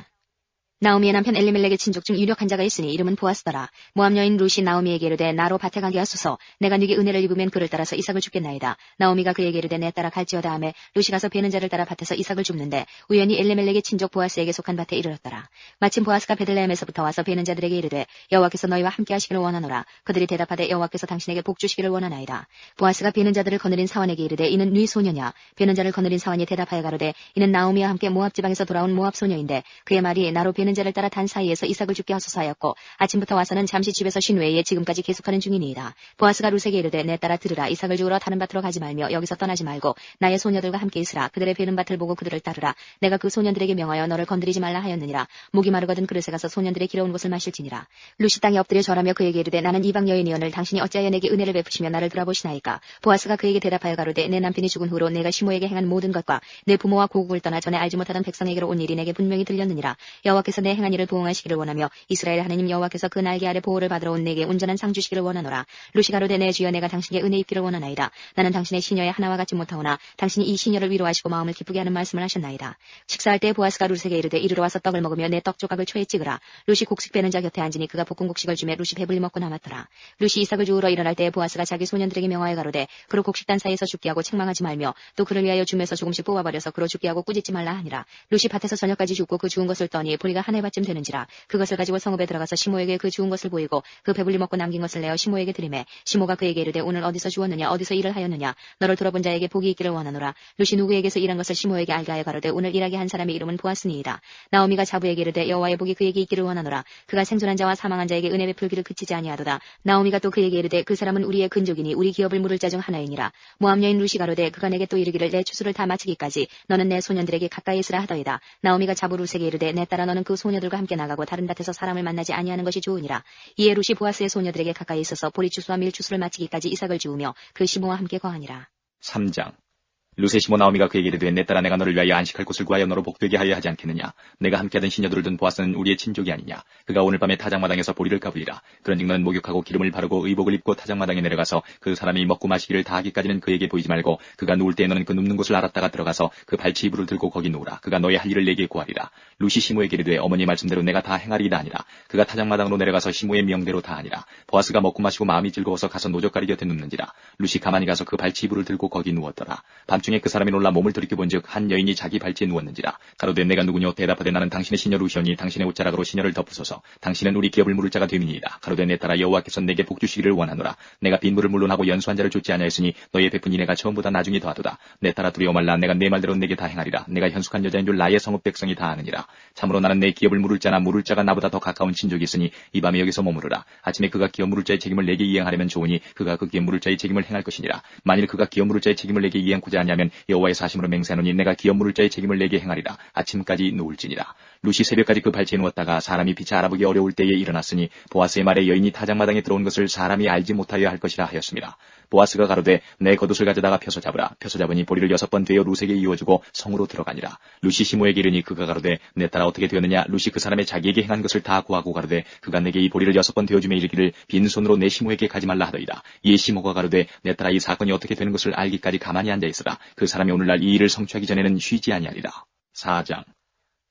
나오미의 남편 엘리멜렉의 친족 중 유력한 자가 있으니 이름은 보아스더라. 모압 여인 룻이 나오미에게 이르되 나로 밭에 가게 하소서. 내가 네게 은혜를 입으면 그를 따라서 이삭을 줍겠나이다. 나오미가 그에게 이르되 내 따라 갈지어다 하매 룻이 가서 베는 자를 따라 밭에서 이삭을 줍는데 우연히 엘리멜렉의 친족 보아스에게 속한 밭에 이르렀더라. 마침 보아스가 베들레헴에서부터 와서 베는 자들에게 이르되 여호와께서 너희와 함께 하시기를 원하노라. 그들이 대답하되 여호와께서 당신에게 복 주시기를 원하나이다. 보아스가 베는 자들을 거느린 사원에게 이르되 이는 네 소녀냐. 베는 자를 거느린 사원이 대답하여 가로되 이는 나오미와 함께 모압 지방에서 돌아온 모압 소녀인데 그의 말이 나로 베는 자를 따라 단 사이에서 이삭을 줍게 하소서 하였고 아침부터 와서는 잠시 집에서 쉰 외에 지금까지 계속하는 중이니이다. 보아스가 룻에게 이르되 내 따라 들으라. 이삭을 주우러 다른 밭으로 가지 말며 여기서 떠나지 말고 나의 소녀들과 함께 있으라. 그들의 베는 밭을 보고 그들을 따르라. 내가 그 소년들에게 명하여 너를 건드리지 말라 하였느니라. 목이 마르거든 그릇에 가서 소년들의 길어온 것을 마실지니라. 룻이 땅에 엎드려 절하며 그에게 이르되 나는 이방 여인이오늘 당신이 어찌하여 내게 은혜를 베푸시며 나를 돌아보시나이까. 보아스가 그에게 대답하여 가로되 내 남편이 죽은 후로 내가 시모에게 행한 모든 것과 내 부모와 고국을 떠나 전에 알지 못하던 백성에게로 온 일이 내게 분명히 들렸느니라. 여호와께서 내 행한 일을 보응하시기를 원하며 이스라엘 하나님 여호와께서 그 날개 아래 보호를 받으러 온 내게 온전한 상 주시기를 원하노라. 룻이 가로되 내 주여 내가 당신께 은혜 입기를 원하나이다. 나는 당신의 시녀의 하나와 같지 못하오나 당신이 이 시녀를 위로하시고 마음을 기쁘게 하는 말씀을 하셨나이다. 식사할 때 보아스가 룻에게 이르되 이리로 와서 떡을 먹으며 내 떡 조각을 초에 찍으라. 룻이 곡식 빼는 자 곁에 앉으니 그가 볶은 곡식을 주매 룻이 배불리 먹고 남았더라. 룻이 이삭을 주우러 일어날 때 보아스가 자기 소년들에게 명하여 가로되 그로 곡식단 사이에서 죽게 하고 책망하지 말며 또 그를 위하여 줌에서 조금씩 뽑아버려서 그로 죽게 하고 꾸짖지 말라 하니라. 룻이 밭에서 저녁까지 죽고 그 주운 것을 떠니 보리가 한 해반쯤 되는지라 그것을 가지고 성읍에 들어가서 시모에게 그 주운 것을 보이고 그 배불리 먹고 남긴 것을 내어 시모에게 드리매 시모가 그에게 이르되 오늘 어디서 주었느냐 어디서 일을 하였느냐 너를 들어본 자에게 복이 있기를 원하노라. 룻이 누구에게서 일한 것을 시모에게 알게 하여 가로되 오늘 일하게 한 사람의 이름은 보아스니이다. 나오미가 자부에게 이르되 여호와의 복이 그에게 있기를 원하노라. 그가 생존한 자와 사망한 자에게 은혜 베풀기를 그치지 아니하도다. 나오미가 또 그에게 이르되 그 사람은 우리의 근족이니 우리 기업을 물을 자 중 하나이니라. 모압 여인 룻이 가로되 그가 내게 또 이르기를 내 추수를 다 마치기까지 너는 내 소년들에게 가까이 있으라 하더이다. 나오미가 자부 룻에게 이르되 내 딸아 너는 그 소녀들과 함께 나가고 다른 밭에서 사람을 만나지 아니하는 것이 좋으니라. 이에 룻이 보아스의 소녀들에게 가까이 있어서 보리 추수와 밀 추수를 마치기까지 이삭을 주우며 그 시모와 함께 거하니라. 3장. 룻의 시모 나오미가 그에게 이르되 내 딸아 내가 너를 위하여 안식할 곳을 구하여 너로 복되게 하여 하지 않겠느냐. 내가 함께하던 시녀들을 둔 보아스는 우리의 친족이 아니냐. 그가 오늘 밤에 타작마당에서 보리를 까불리라. 그런즉 너는 목욕하고 기름을 바르고 의복을 입고 타작마당에 내려가서 그 사람이 먹고 마시기를 다 하기까지는 그에게 보이지 말고 그가 누울 때에 너는 그 눕는 곳을 알았다가 들어가서 그 발치 이불을 들고 거기 누우라. 그가 너의 할 일을 내게 구하리라. 룻이 시모에게 이르되 어머니 말씀대로 내가 다 행하리이다 아니라. 그가 타작마당으로 내려가서 시모의 명대로 다 하니라. 보아스가 먹고 마시고 마음이 즐거워서 가서 노적가리 곁에 눕는지라. 룻이 가만히 가서 그 발치 이불을 들고 거기 누웠더라. 밤중에 그 사람이 놀라 몸을 돌이켜본즉 한 여인이 자기 발치에 누웠는지라. 가로되 내가 누구뇨 대답하되 나는 당신의 시녀 룻이오니 당신의 옷자락으로 시녀를 덮으소서. 당신은 우리 기업을 물을 자가 됨이니이다. 가로되 내 딸아 여호와께서 내게 복 주시기를 원하노라. 내가 빈물을 물론하고 연수한 자를 쫓지 아니하였으니 너의 베푼 이내가 처음보다 나중이 더하도다. 내 딸아 두려워 말라. 내가 내 말대로 내게 다 행하리라. 내가 현숙한 여자인 줄 나의 성읍 백성이 다 아느니라. 참으로 나는 내 기업을 물을 자나 물을 자가 나보다 더 가까운 친족이 있으니 이 밤에 여기서 머무르라. 아침에 그가 기업 물을 자의 책임을 내게 이행하려면 좋으니 그가 그 기업 물을 자의 책임을 행할 것이니라. 만일 그가 기업 물을 자의 책임을 내게 이행하고자 하냐면 여호와의 사심으로 맹세하노니 내가 기업 물을 자의 책임을 내게 행하리라. 아침까지 누울지니라. 룻이 새벽까지 그 발치에 누웠다가 사람이 빛이 알아보기 어려울 때에 일어났으니 보아스의 말에 여인이 타작마당에 들어온 것을 사람이 알지 못하여 할 것이라 하였습니다. 보아스가 가로되 내 겉옷을 가져다가 펴서 잡으라. 펴서 잡으니 보리를 6번 되어 룻에게 이어주고 성으로 들어가니라. 룻이 시모에게 이르니 그가 가로되 내 딸아 어떻게 되었느냐. 룻이 그 사람의 자기에게 행한 것을 다 구하고 가로되 그가 내게 이 보리를 6번 되어주며 이르기를 빈손으로 내 시모에게 가지 말라 하더이다. 이에 시모가 가로되 내 딸아 이 사건이 어떻게 되는 것을 알기까지 가만히 앉아있으라. 그 사람이 오늘날 이 일을 성취하기 전에는 쉬지 아니하리라. 4장.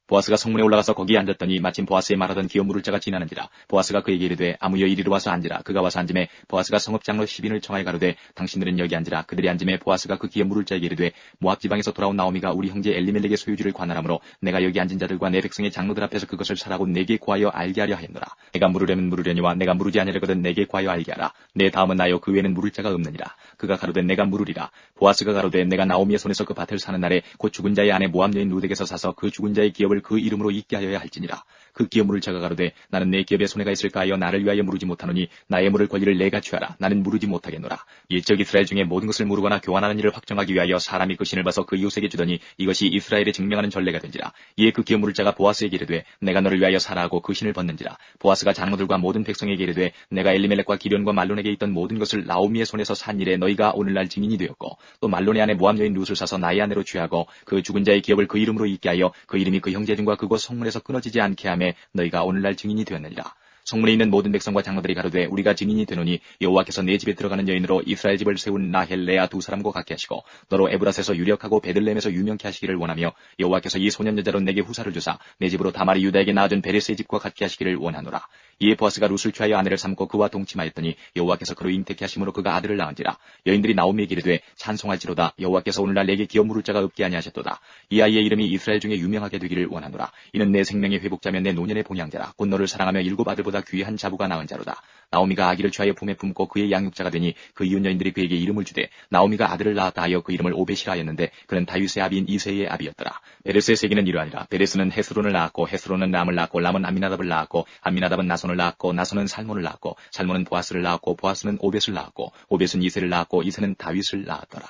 보아스가 성문에 올라가서 거기에 앉았더니 마침 보아스의 말하던 기업 물을 자가 지나는지라. 보아스가 그에게 이르되 아무여 이리로 와서 앉으라. 그가 와서 앉음에 보아스가 성읍 장로 10인을 청하여 가로되 당신들은 여기 앉으라. 그들이 앉음에 보아스가 그 기업 물을 자에게 이르되 모압 지방에서 돌아온 나오미가 우리 형제 엘리멜렉의 소유주를 관할하므로 내가 여기 앉은 자들과 내 백성의 장로들 앞에서 그것을 사라고 내게 구하여 알게 하려 하였노라. 내가 물으려면 물으려니와 내가 물으지 아니하려거든 내게 구하여 알게 하라. 내 다음은 나요 그 외에는 물을 자가 없느니라. 그가 가로되 내가 물으리라. 보아스가 가로되 내가 나오미의 손에서 그 밭을 사는 날에 곧 죽은 자의 아내 모압 여인 룻에게서 사서 그 죽은 자의 기업을 그 이름으로 있게 하여야 할지니라. 그 기업 물을 자가 가로되 나는 내 기업에 손해가 있을까 하여 나를 위하여 물으지 못하노니 나의 물을 권리를 내가 취하라. 나는 물으지 못하겠노라. 일적 이스라엘 중에 모든 것을 물으거나 교환하는 일을 확정하기 위하여 사람이 그 신을 봐서 그 이웃에게 주더니 이것이 이스라엘에 증명하는 전례가 된지라. 이에 그 기업 물을 자가 보아스에게 이르되 내가 너를 위하여 사라 하고 그 신을 벗는지라. 보아스가 장로들과 모든 백성에게 이르되 내가 엘리멜렉과 기련과 말론에게 있던 모든 것을 나오미의 손에서 산 일에 너희가 오늘날 증인이 되었고 또 말론의 아내 모압 여인 룻을 사서 나의 아내로 취하고 그 죽은 자의 기업을 그 이름으로 있게 하여 그 이름이 그 형제 중과 그곳 성문에서 끊어지지 않게 하매 너희가 오늘날 증인이 되었느니라. 성문에 있는 모든 백성과 장로들이 가로되 우리가 증인이 되노니 여호와께서 내 집에 들어가는 여인으로 이스라엘 집을 세운 라헬 레아 두 사람과 같게 하시고 너로 에브라스에서 유력하고 베들레헴에서 유명케 하시기를 원하며 여호와께서 이 소년 여자로 내게 후사를 주사 내 집으로 다말이 유다에게 낳아준 베레스의 집과 같게 하시기를 원하노라. 이에 보아스가 룻을 취하여 아내를 삼고 그와 동침하였더니 여호와께서 그로 잉태케 하심으로 그가 아들을 낳은지라. 여인들이 나오미에게 이르되 찬송할지로다. 여호와께서 오늘날 내게 기업 물을 자가 없게 아니하셨도다. 이 아이의 이름이 이스라엘 중에 유명하게 되기를 원하노라. 이는 내 생명의 회복자며 내 노년의 봉양자라. 곧 너를 사랑하며 7 아들보다 귀한 자부가 낳은 자로다. 나오미가 아기를 취하여 품에 품고 그의 양육자가 되니 그 이웃 여인들이 그에게 이름을 주되 나오미가 아들을 낳았다 하여 그 이름을 오벳이라 하였는데 그는 다윗의 아비인 이새의 아비였더라. 베레스의 세기는 이러하니라. 베레스는 헤스론을 낳았고 헤스론은 람을 낳았고 람은 암미나답을 낳았고 암미나답은 나손을 낳았고 나손은 살몬을 낳았고 살몬은 보아스를 낳았고 보아스는 오벳을 낳았고 오벳은 이새를 낳았고 이새는 다윗을 낳았더라.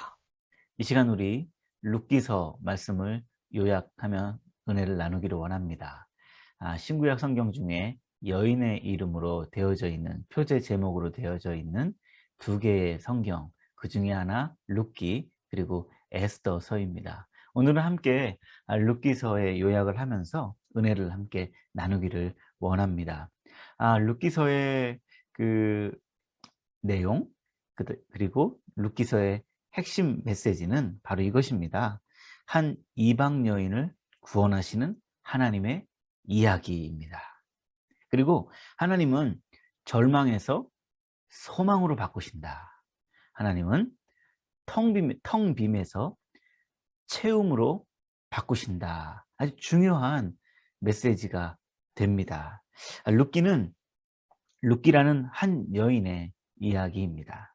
이 시간 우리 룻기서 말씀을 요약하며 은혜를 나누기를 원합니다. 신구약 성경 중에 여인의 이름으로 되어져 있는 표제 제목으로 되어져 있는 2개의 성경, 그 중에 하나 룻기 그리고 에스더서입니다. 오늘은 함께 룻기서의 요약을 하면서 은혜를 함께 나누기를 원합니다. 룻기서의 그 내용 그리고 룻기서의 핵심 메시지는 바로 이것입니다. 한 이방 여인을 구원하시는 하나님의 이야기입니다. 그리고 하나님은 절망에서 소망으로 바꾸신다. 하나님은 텅 빔에서 채움으로 바꾸신다. 아주 중요한 메시지가 됩니다. 룻기라는 한 여인의 이야기입니다.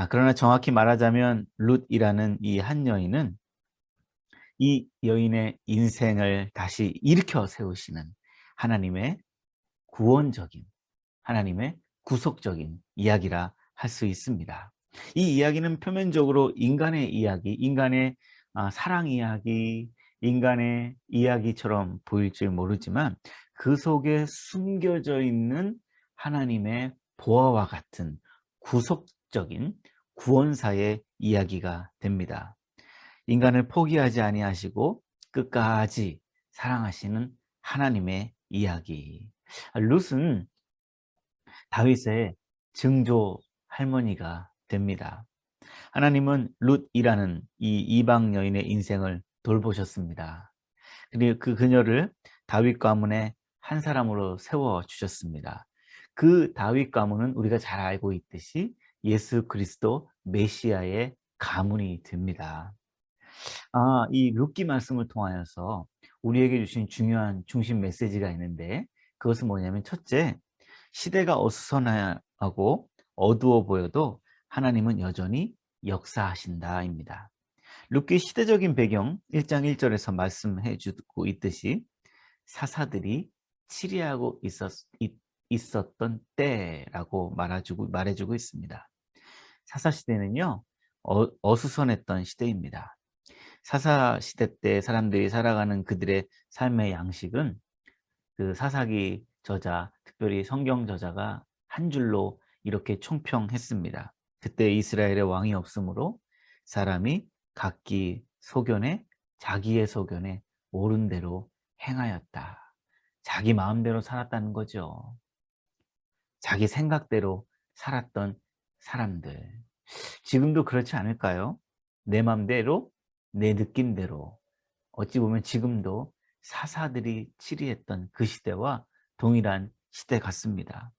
그러나 정확히 말하자면 룻이라는 이 한 여인은 이 여인의 인생을 다시 일으켜 세우시는 하나님의 구원적인, 하나님의 구속적인 이야기라 할 수 있습니다. 이 이야기는 표면적으로 인간의 이야기, 인간의 사랑 이야기, 인간의 이야기처럼 보일지 모르지만 그 속에 숨겨져 있는 하나님의 보화와 같은 구속적인 구원사의 이야기가 됩니다. 인간을 포기하지 아니하시고 끝까지 사랑하시는 하나님의 이야기. 룻은 다윗의 증조 할머니가 됩니다. 하나님은 룻이라는 이 이방 여인의 인생을 돌보셨습니다. 그리고 그 그녀를 다윗 가문의 한 사람으로 세워주셨습니다. 그 다윗 가문은 우리가 잘 알고 있듯이 예수 그리스도 메시아의 가문이 됩니다. 이 룻기 말씀을 통하여서 우리에게 주신 중요한 중심 메시지가 있는데 그것은 뭐냐면 첫째, 시대가 어수선하고 어두워 보여도 하나님은 여전히 역사하신다입니다. 룻기 시대적인 배경 1장 1절에서 말씀해 주고 있듯이 사사들이 치리하고 있었던 때라고 말해주고 있습니다. 사사시대는요, 어수선했던 시대입니다. 사사시대 때 사람들이 살아가는 그들의 삶의 양식은 그 사사기 저자, 특별히 성경 저자가 한 줄로 이렇게 총평했습니다. 그때 이스라엘의 왕이 없으므로 사람이 각기 자기의 소견에 옳은 대로 행하였다. 자기 마음대로 살았다는 거죠. 자기 생각대로 살았던 사람들. 지금도 그렇지 않을까요? 내 마음대로, 내 느낌대로. 어찌 보면 지금도 사사들이 치리했던 그 시대와 동일한 시대 같습니다.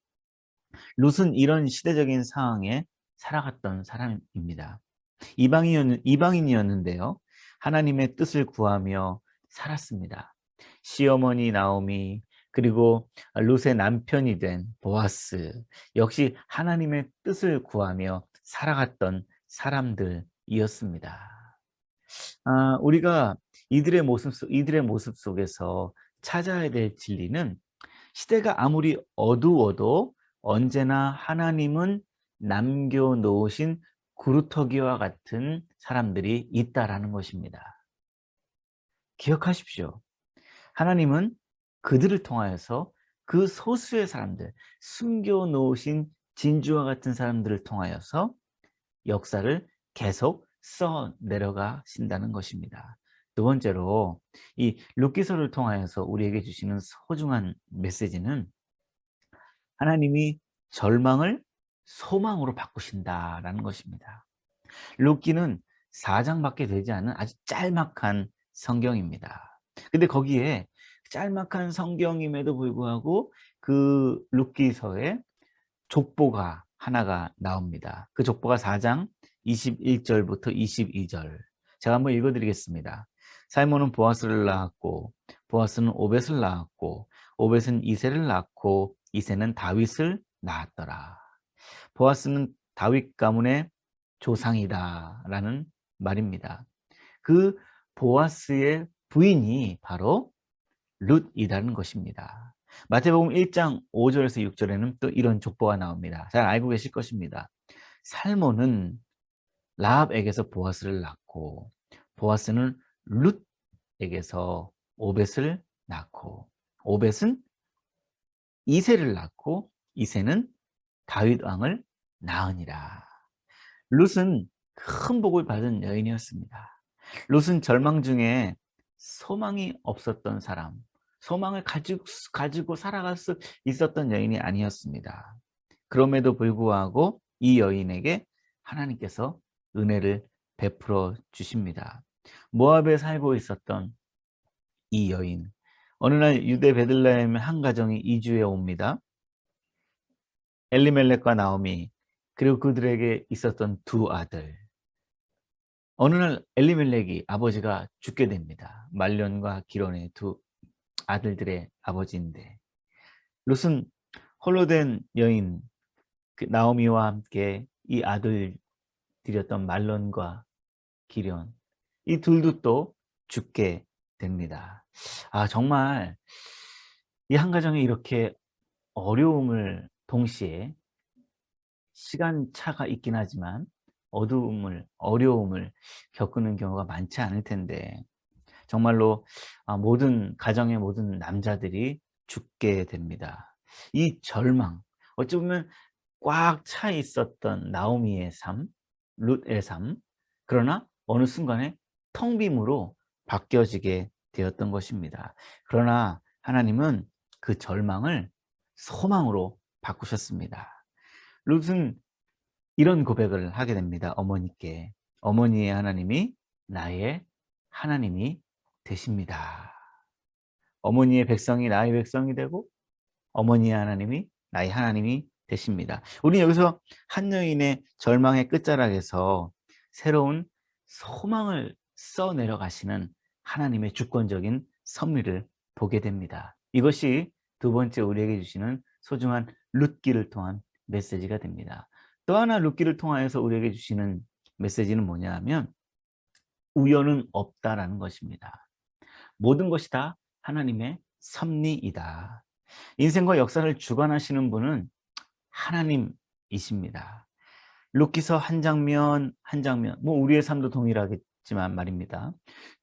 룻은 이런 시대적인 상황에 살아갔던 사람입니다. 이방인이었는데요. 하나님의 뜻을 구하며 살았습니다. 시어머니 나오미, 그리고 룻의 남편이 된 보아스, 역시 하나님의 뜻을 구하며 살아갔던 사람들이었습니다. 우리가 이들의 모습 속에서 찾아야 될 진리는 시대가 아무리 어두워도 언제나 하나님은 남겨놓으신 구루터기와 같은 사람들이 있다라는 것입니다. 기억하십시오. 하나님은 그들을 통하여서 그 소수의 사람들, 숨겨놓으신 진주와 같은 사람들을 통하여서 역사를 계속 써 내려가신다는 것입니다. 두 번째로 이 룻기서를 통하여서 우리에게 주시는 소중한 메시지는 하나님이 절망을 소망으로 바꾸신다라는 것입니다. 룻기는 4장밖에 되지 않은 아주 짤막한 성경입니다. 근데 거기에 짤막한 성경임에도 불구하고 그 룻기서에 족보가 하나가 나옵니다. 그 족보가 4장 21절부터 22절. 제가 한번 읽어드리겠습니다. 살몬은 보아스를 낳았고 보아스는 오벳을 낳았고 오벳은 이새를 낳고 이새는 다윗을 낳았더라. 보아스는 다윗 가문의 조상이다 라는 말입니다. 그 보아스의 부인이 바로 룻이라는 것입니다. 마태복음 1장 5절에서 6절에는 또 이런 족보가 나옵니다. 잘 알고 계실 것입니다. 살몬은 라합에게서 보아스를 낳고 보아스는 룻에게서 오벳을 낳고 오벳은 이새를 낳고 이새는 다윗 왕을 낳으니라. 룻은 큰 복을 받은 여인이었습니다. 룻은 절망 중에 소망이 없었던 사람, 소망을 가지고 살아갈 수 있었던 여인이 아니었습니다. 그럼에도 불구하고 이 여인에게 하나님께서 은혜를 베풀어 주십니다. 모압에 살고 있었던 이 여인, 어느 날 유대 베들레헴 한 가정이 이주해 옵니다. 엘리멜렉과 나오미, 그리고 그들에게 있었던 두 아들. 어느 날 엘리멜렉이 아버지가 죽게 됩니다. 말론과 기론의 두 아들들의 아버지인데 룻은 홀로 된 여인 나오미와 함께 이 아들 들였던 말론과 기련, 이 둘도 또 죽게 됩니다. 정말 이 한 가정에 이렇게 어려움을 동시에 시간차가 있긴 하지만 어려움을 겪는 경우가 많지 않을 텐데 정말로 모든 가정의 모든 남자들이 죽게 됩니다. 이 절망, 어찌 보면 꽉 차 있었던 나오미의 삶, 룻의 삶, 그러나 어느 순간에 텅 빔으로 바뀌어지게 되었던 것입니다. 그러나 하나님은 그 절망을 소망으로 바꾸셨습니다. 룻은 이런 고백을 하게 됩니다. 어머니께. 어머니의 하나님이 나의 하나님이 되십니다. 어머니의 백성이 나의 백성이 되고 어머니의 하나님이 나의 하나님이 되십니다. 우리는 여기서 한 여인의 절망의 끝자락에서 새로운 소망을 써내려가시는 하나님의 주권적인 섭리를 보게 됩니다. 이것이 두 번째 우리에게 주시는 소중한 룻기를 통한 메시지가 됩니다. 또 하나 룻기를 통하여서 우리에게 주시는 메시지는 뭐냐 하면 우연은 없다라는 것입니다. 모든 것이 다 하나님의 섭리이다. 인생과 역사를 주관하시는 분은 하나님이십니다. 룻기서 한 장면 한 장면, 우리의 삶도 동일하겠지만 말입니다.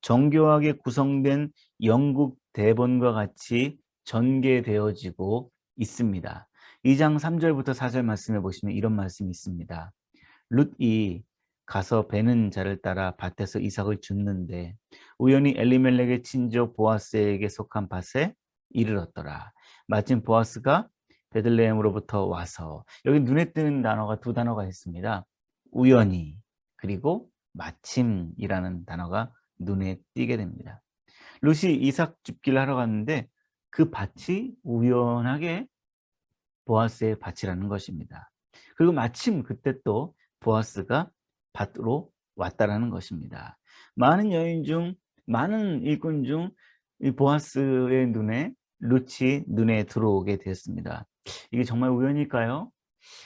정교하게 구성된 영국 대본과 같이 전개되어지고 있습니다. 2장 3절부터 4절 말씀에 보시면 이런 말씀이 있습니다. 룻이 가서 베는 자를 따라 밭에서 이삭을 줍는데 우연히 엘리멜렉의 친족 보아스에게 속한 밭에 이르렀더라. 마침 보아스가 베들레헴으로부터 와서, 여기 눈에 띄는 단어가 두 단어가 있습니다. 우연히 그리고 마침이라는 단어가 눈에 띄게 됩니다. 룻이 이삭 줍기를 하러 갔는데 그 밭이 우연하게 보아스의 밭이라는 것입니다. 그리고 마침 그때 또 보아스가 밭으로 왔다라는 것입니다. 많은 여인 중, 많은 일꾼 중 이 보아스의 눈에 룻이 눈에 들어오게 되었습니다. 이게 정말 우연일까요?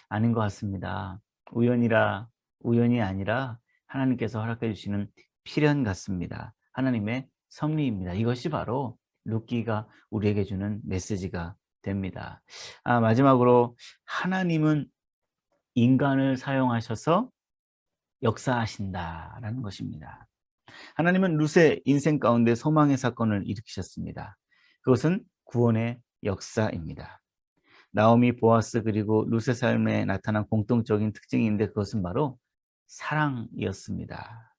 아닌 것 같습니다. 우연이 아니라 하나님께서 허락해 주시는 필연 같습니다. 하나님의 섭리입니다. 이것이 바로 룻기가 우리에게 주는 메시지가 됩니다. 마지막으로 하나님은 인간을 사용하셔서 역사하신다라는 것입니다. 하나님은 룻의 인생 가운데 소망의 사건을 일으키셨습니다. 그것은 구원의 역사입니다. 나오미, 보아스 그리고 룻의 삶에 나타난 공통적인 특징인데 그것은 바로 사랑이었습니다.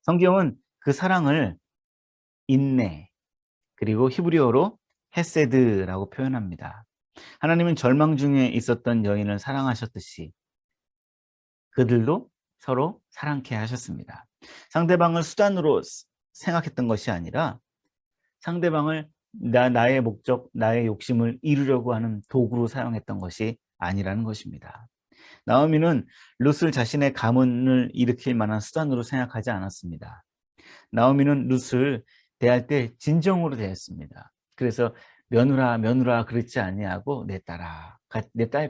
성경은 그 사랑을 인내 그리고 히브리어로 헤세드라고 표현합니다. 하나님은 절망 중에 있었던 여인을 사랑하셨듯이 그들도 서로 사랑케 하셨습니다. 상대방을 수단으로 생각했던 것이 아니라 상대방을 나의 목적, 나의 욕심을 이루려고 하는 도구로 사용했던 것이 아니라는 것입니다. 나오미는 룻을 자신의 가문을 일으킬 만한 수단으로 생각하지 않았습니다. 나오미는 룻을 대할 때 진정으로 대했습니다. 그래서 며느라 그렇지 아니하고 내 딸과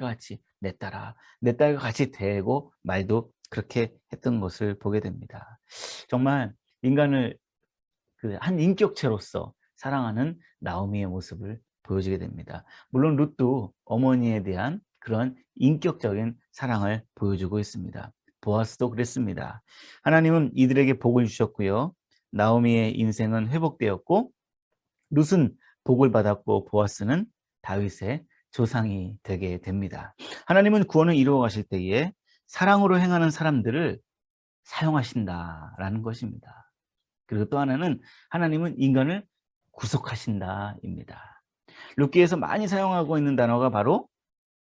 같이 내 딸과 같이 대고 말도 그렇게 했던 것을 보게 됩니다. 정말 인간을 한 인격체로서 사랑하는 나오미의 모습을 보여주게 됩니다. 물론 룻도 어머니에 대한 그런 인격적인 사랑을 보여주고 있습니다. 보아스도 그랬습니다. 하나님은 이들에게 복을 주셨고요. 나오미의 인생은 회복되었고 룻은 복을 받았고 보아스는 다윗의 조상이 되게 됩니다. 하나님은 구원을 이루어 가실 때에 사랑으로 행하는 사람들을 사용하신다라는 것입니다. 그리고 또 하나는 하나님은 인간을 구속하신다입니다. 룻기에서 많이 사용하고 있는 단어가 바로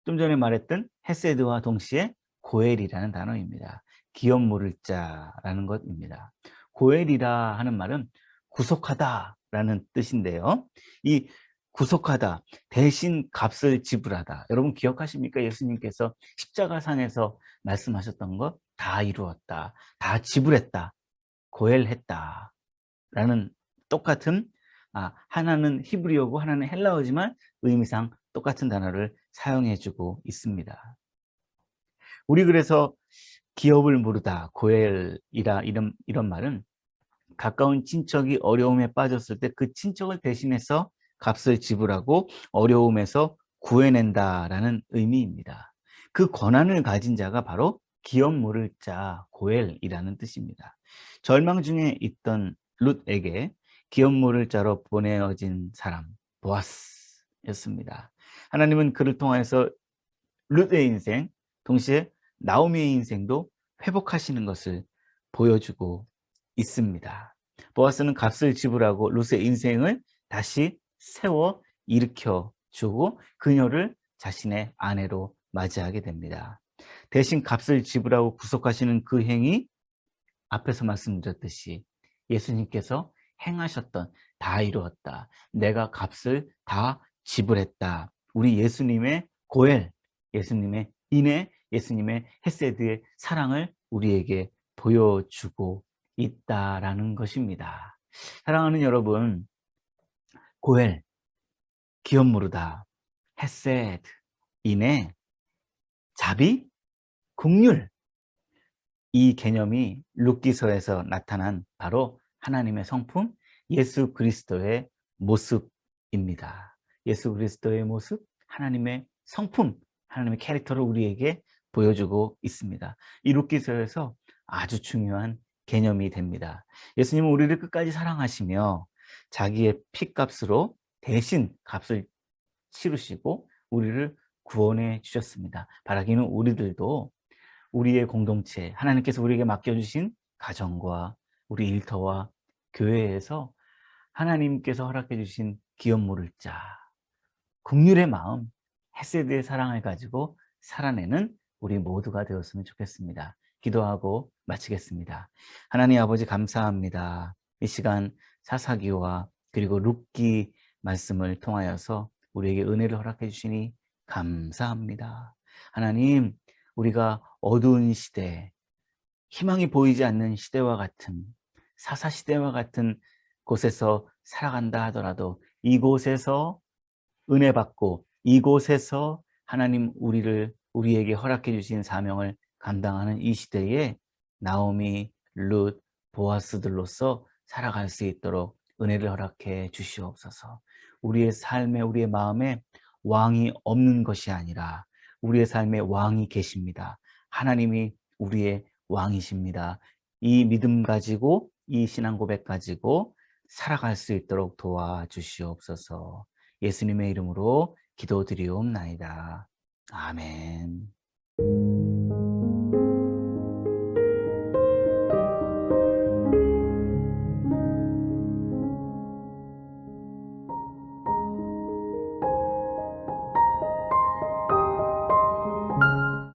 좀 전에 말했던 헤세드와 동시에 고엘이라는 단어입니다. 기업 물을 자라는 것입니다. 고엘이라 하는 말은 구속하다라는 뜻인데요. 이 구속하다, 대신 값을 지불하다. 여러분 기억하십니까? 예수님께서 십자가상에서 말씀하셨던 것 다 이루었다, 다 지불했다, 고엘했다 라는 똑같은 하나는 히브리어고 하나는 헬라어지만 의미상 똑같은 단어를 사용해주고 있습니다. 우리 그래서 기업을 모르다, 고엘이라 이런 말은 가까운 친척이 어려움에 빠졌을 때 그 친척을 대신해서 값을 지불하고 어려움에서 구해낸다라는 의미입니다. 그 권한을 가진 자가 바로 기업 모를 자, 고엘이라는 뜻입니다. 절망 중에 있던 룻에게 기업 모를 자로 보내어진 사람, 보아스였습니다. 하나님은 그를 통해서 룻의 인생, 동시에 나오미의 인생도 회복하시는 것을 보여주고 있습니다. 보아스는 값을 지불하고 룻의 인생을 다시 세워 일으켜 주고 그녀를 자신의 아내로 맞이하게 됩니다. 대신 값을 지불하고 구속하시는 그 행위, 앞에서 말씀드렸듯이 예수님께서 행하셨던 다 이루었다. 내가 값을 다 지불했다. 우리 예수님의 고엘, 예수님의 인애, 예수님의 헤세드의 사랑을 우리에게 보여주고 있다라는 것입니다. 사랑하는 여러분, 고엘, 기업 모르다, 헤세드, 인애, 자비, 긍휼, 이 개념이 룻기서에서 나타난 바로 하나님의 성품, 예수 그리스도의 모습입니다. 예수 그리스도의 모습, 하나님의 성품, 하나님의 캐릭터를 우리에게 보여주고 있습니다. 이 룻기서에서 아주 중요한 개념이 됩니다. 예수님은 우리를 끝까지 사랑하시며 자기의 피값으로 대신 값을 치르시고 우리를 구원해 주셨습니다. 바라기는 우리들도 우리의 공동체, 하나님께서 우리에게 맡겨주신 가정과 우리 일터와 교회에서 하나님께서 허락해 주신 기업 모를 자, 긍휼의 마음, 헤세드의 사랑을 가지고 살아내는 우리 모두가 되었으면 좋겠습니다. 기도하고 마치겠습니다. 하나님 아버지 감사합니다. 이 시간 사사기와 그리고 룻기 말씀을 통하여서 우리에게 은혜를 허락해 주시니 감사합니다. 하나님, 우리가 어두운 시대, 희망이 보이지 않는 시대와 같은 사사시대와 같은 곳에서 살아간다 하더라도 이곳에서 은혜 받고 이곳에서 하나님 우리에게 허락해 주신 사명을 감당하는 이 시대에 나오미, 룻, 보아스들로서 살아갈 수 있도록 은혜를 허락해 주시옵소서. 우리의 삶에 우리의 마음에 왕이 없는 것이 아니라 우리의 삶에 왕이 계십니다. 하나님이 우리의 왕이십니다. 이 믿음 가지고 이 신앙 고백 가지고 살아갈 수 있도록 도와주시옵소서. 예수님의 이름으로 기도드리옵나이다. 아멘.